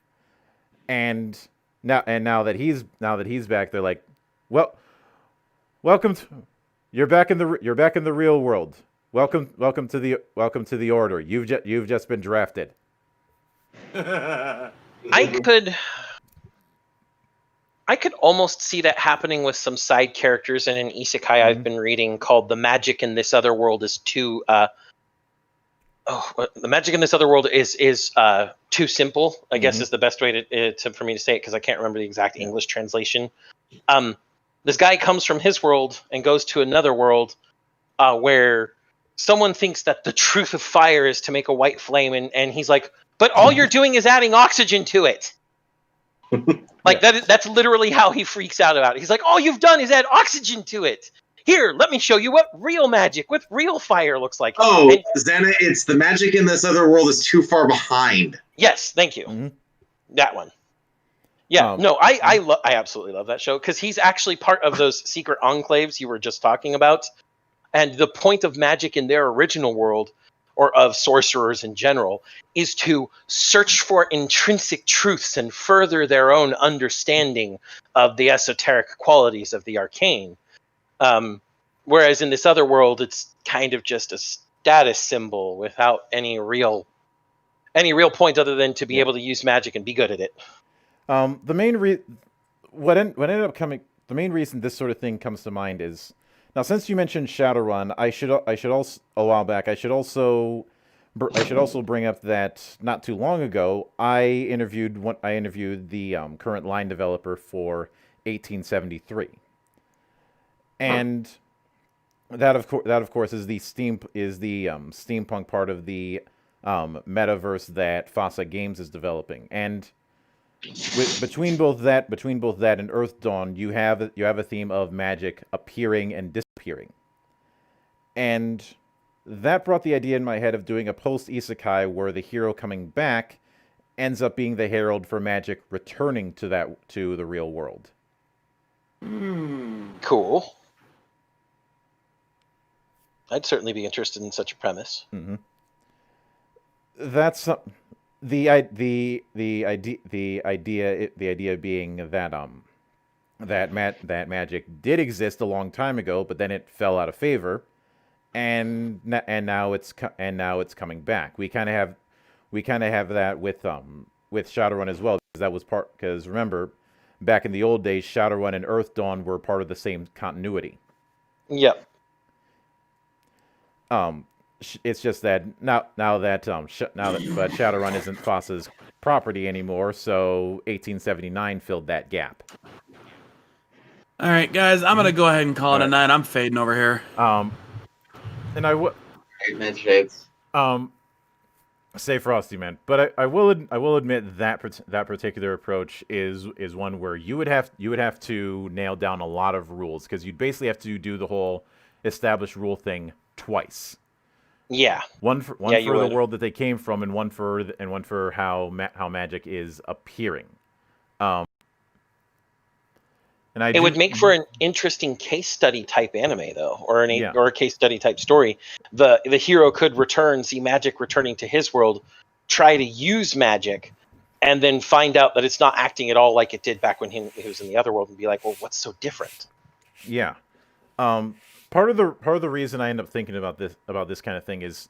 And now that he's back, they're like, well, you're back in the real world. Welcome to the order. You've just been drafted. I could almost see that happening with some side characters in an isekai I've been reading called "The Magic in This Other World is Too." The magic in this other world is too simple. I guess is the best way for me to say it, because I can't remember the exact English translation. This guy comes from his world and goes to another world where someone thinks that the truth of fire is to make a white flame, and he's like, "But all you're doing is adding oxygen to it." Like that's literally how he freaks out about it. He's like, all you've done is add oxygen to it. Here, let me show you what real magic with real fire looks like. Oh, Xena, it's the magic in this other world is too far behind. Yes, thank you. That one. Yeah, no, I absolutely love that show, because he's actually part of those secret enclaves you were just talking about. And the point of magic in their original world, or of sorcerers in general, is to search for intrinsic truths and further their own understanding of the esoteric qualities of the arcane. Whereas in this other world, it's kind of just a status symbol without any real point other than to be able to use magic and be good at it. The main reason this sort of thing comes to mind is, now since you mentioned Shadowrun, I should also a while back I should also bring up that not too long ago I interviewed the current line developer for 1873. And that of course is the steampunk part of the metaverse that Fasa Games is developing. And between both that and Earth Dawn, you have a theme of magic appearing and disappearing. And that brought the idea in my head of doing a post isekai where the hero coming back ends up being the herald for magic returning to the real world. Cool. I'd certainly be interested in such a premise. That's the idea being that that magic did exist a long time ago, but then it fell out of favor, and now it's coming back. We kind of have that with Shadowrun as well, because remember, back in the old days, Shadowrun and Earth Dawn were part of the same continuity. Yep. It's just that now that Shadowrun isn't Fasa's property anymore, so 1879 filled that gap. All right, guys, I'm gonna go ahead and call it a night. I'm fading over here. And I would say Frosty, man, but I will admit that particular approach is one where you would have to nail down a lot of rules, because you'd basically have to do the whole established rule thing twice. Yeah. One for the world that they came from, and one for how magic is appearing. It would make for an interesting case study type anime, though, or a case study type story. The hero could see magic returning to his world, try to use magic, and then find out that it's not acting at all like it did back when he was in the other world, and be like, well, what's so different? Yeah. Part of the reason I end up thinking about this kind of thing is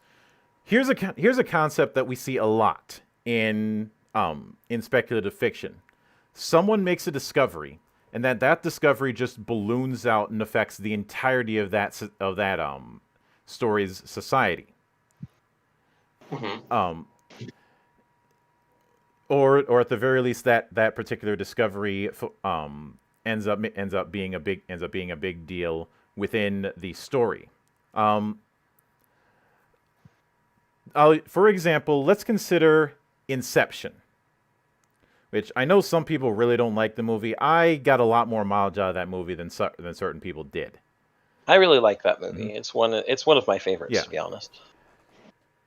Here's a concept that we see a lot in speculative fiction. Someone makes a discovery, and that discovery just balloons out and affects the entirety of that story's society. Mm-hmm. Or at the very least that particular discovery ends up being a big deal within the story. For example, let's consider Inception, which I know some people really don't like the movie. I got a lot more mileage out of that movie than certain people did. I really like that movie. Mm-hmm. It's one of my favorites, Yeah. to be honest.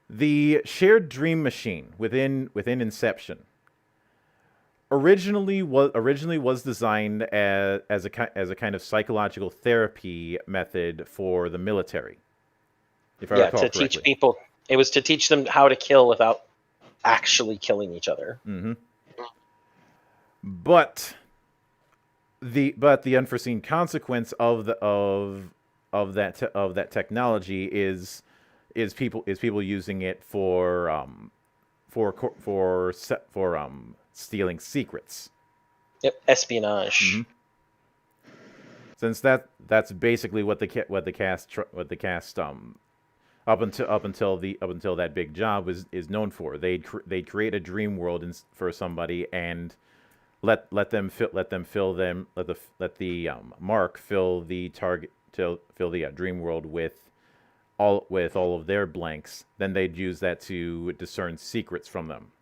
The shared dream machine within Inception originally was designed as a kind of psychological therapy method for the military. If I recall correctly. Teach people. It was to teach them how to kill without actually killing each other. Mm-hmm. But the unforeseen consequence of that technology is people using it for stealing secrets. Yep, espionage. Mm-hmm. Since that's basically what the cast up until that big job is known for. They'd create a dream world for somebody and let the mark fill the target to fill the dream world with all of their blanks. Then they'd use that to discern secrets from them,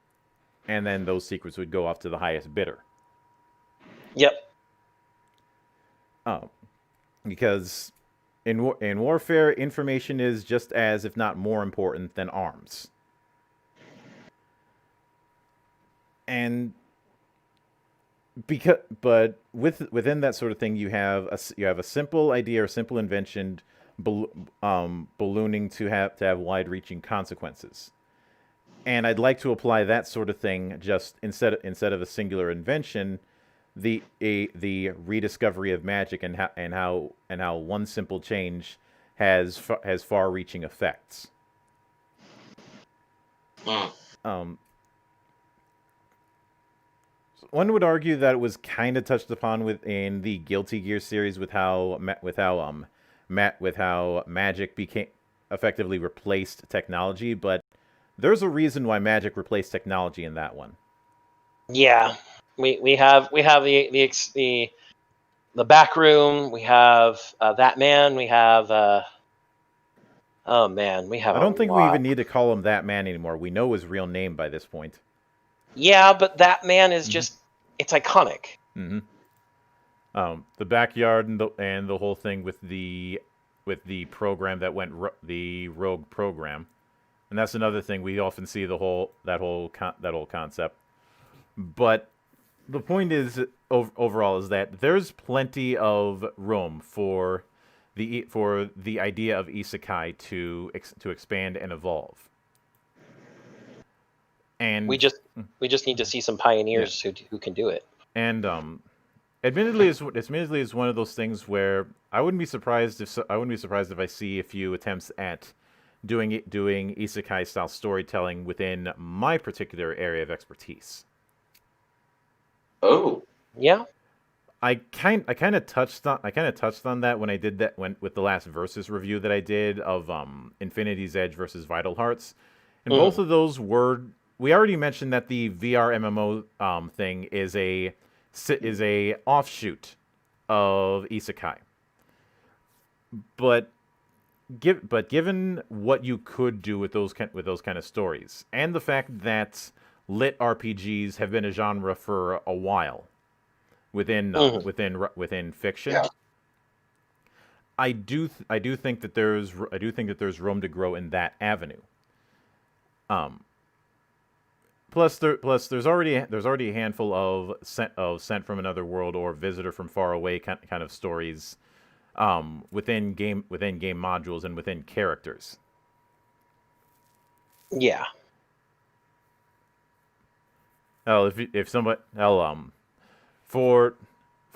and then those secrets would go off to the highest bidder. Yep. Because in warfare, information is just as, if not more important than arms. And within that sort of thing, you have a simple idea or simple invention ballooning to have wide-reaching consequences. And I'd like to apply that sort of thing just instead of a singular invention, the rediscovery of magic and how one simple change has far-reaching effects. One would argue that it was kind of touched upon within the Guilty Gear series with how magic became effectively replaced technology, but there's a reason why magic replaced technology in that one. Yeah, we have the back room. We have that man. We have oh man, we have. I don't think we even need to call him that man anymore. We know his real name by this point. Yeah, but that man is just, it's iconic. Mm-hmm. The backyard and the whole thing with the program that went the rogue program, and that's another thing we often see that whole concept. But the point is overall is that there's plenty of room for the idea of isekai to expand and evolve. And we just need to see some pioneers who can do it. And admittedly, it's one of those things where I wouldn't be surprised if I see a few attempts at doing isekai style storytelling within my particular area of expertise. Oh, yeah. I kind of touched on that when I did that with the last Versus review that I did of Infinity's Edge versus Vital Hearts, and both of those were. We already mentioned that the VR MMO thing is a offshoot of isekai. But given what you could do with those kind of stories, and the fact that lit RPGs have been a genre for a while within fiction, I do think that there's room to grow in that avenue. Plus, there's already a handful of Sent from Another World or Visitor from Far Away kind of stories within game modules and within characters. Yeah. For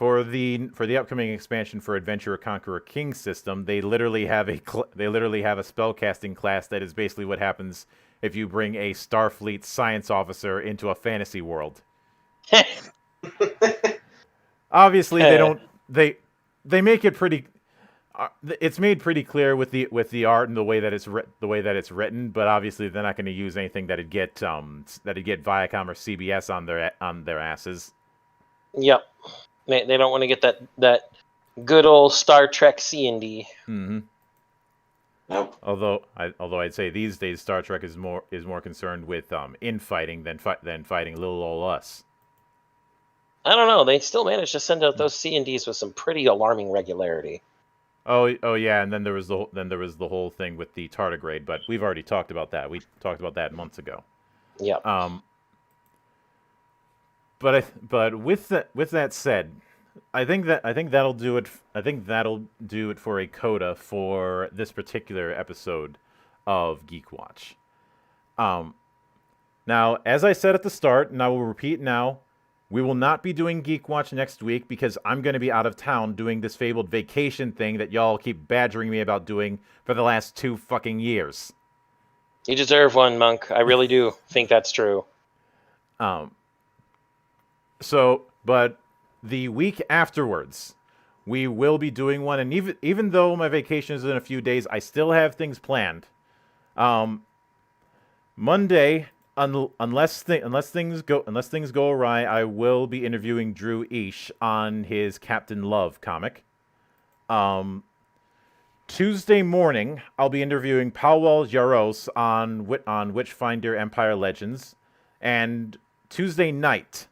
for the upcoming expansion for Adventurer Conqueror King system, they literally have a spellcasting class that is basically what happens if you bring a Starfleet science officer into a fantasy world. Obviously, they don't. They make it pretty. It's made pretty clear with the art and the way that it's written. But obviously, they're not going to use anything that'd get Viacom or CBS on their asses. Yep. They don't want to get that good old Star Trek C&D. Mm-hmm. Nope. Although I'd say these days Star Trek is more concerned with infighting than fighting little old us. I don't know. They still managed to send out those C&Ds with some pretty alarming regularity. Oh yeah, and then there was the whole thing with the tardigrade, but we've already talked about that. We talked about that months ago. Yep. But with that said, I think that'll do it. I think that'll do it for a coda for this particular episode of Geekwatch. Now, as I said at the start, and I will repeat now, we will not be doing Geekwatch next week because I'm going to be out of town doing this fabled vacation thing that y'all keep badgering me about doing for the last 2 fucking years. You deserve one, Monk. I really do think that's true. But the week afterwards, we will be doing one, and even though my vacation is in a few days, I still have things planned. Monday, unless things go awry, I will be interviewing Drew Ish on his Captain Love comic. Tuesday morning, I'll be interviewing Powell Jaros on Witchfinder Empire Legends, and Tuesday night,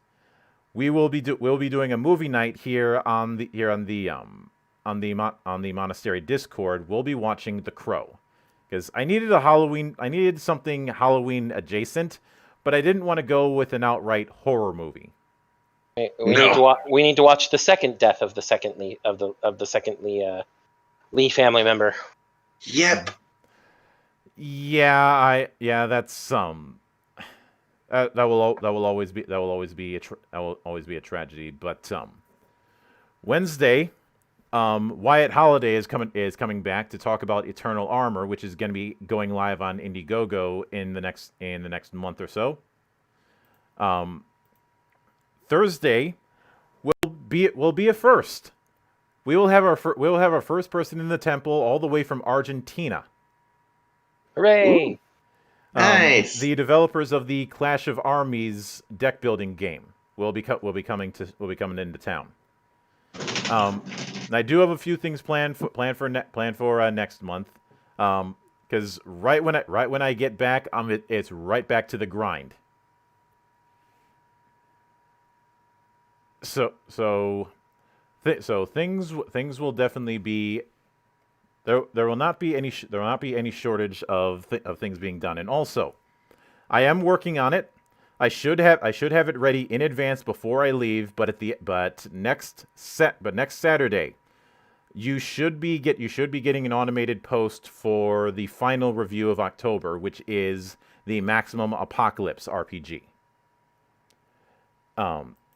we'll be doing a movie night here on the Monastery Discord. We'll be watching The Crow, because I needed something Halloween adjacent, but I didn't want to go with an outright horror movie. We need to watch the second death of the second Lee family member. Yep. Yeah, that's that will always be a tragedy. But Wednesday, Wyatt Holliday is coming back to talk about Eternal Armor, which is going to be going live on Indiegogo in the next month or so. Thursday will be a first. We will have our first person in the temple all the way from Argentina. Hooray! Ooh. Nice. The developers of the Clash of Armies deck building game will be coming into town. I do have a few things planned for next month. Because right when I get back, it's right back to the grind. So things will definitely be. There will not be any shortage of things being done, and also, I am working on it. I should have it ready in advance before I leave. But next Saturday, you should be getting an automated post for the final review of October, which is the Maximum Apocalypse RPG.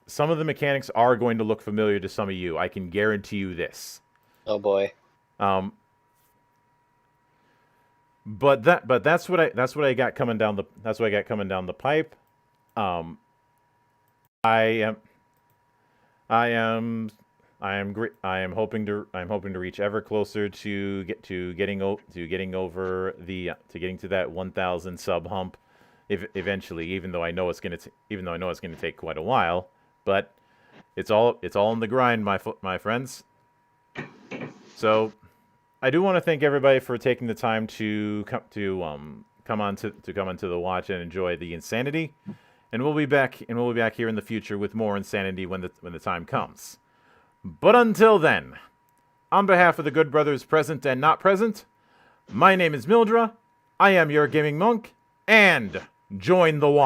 Some of the mechanics are going to look familiar to some of you. I can guarantee you this. Oh boy. But that's what I got coming down the pipe. I am hoping to reach ever closer to getting to that 1,000 sub hump eventually, even though I know it's going to take quite a while, but it's all in the grind, my friends. So I do want to thank everybody for taking the time to come onto the watch and enjoy the insanity. And we'll be back here in the future with more insanity when the time comes. But until then, on behalf of the good brothers present and not present, my name is Mildra. I am your gaming monk, and join the watch.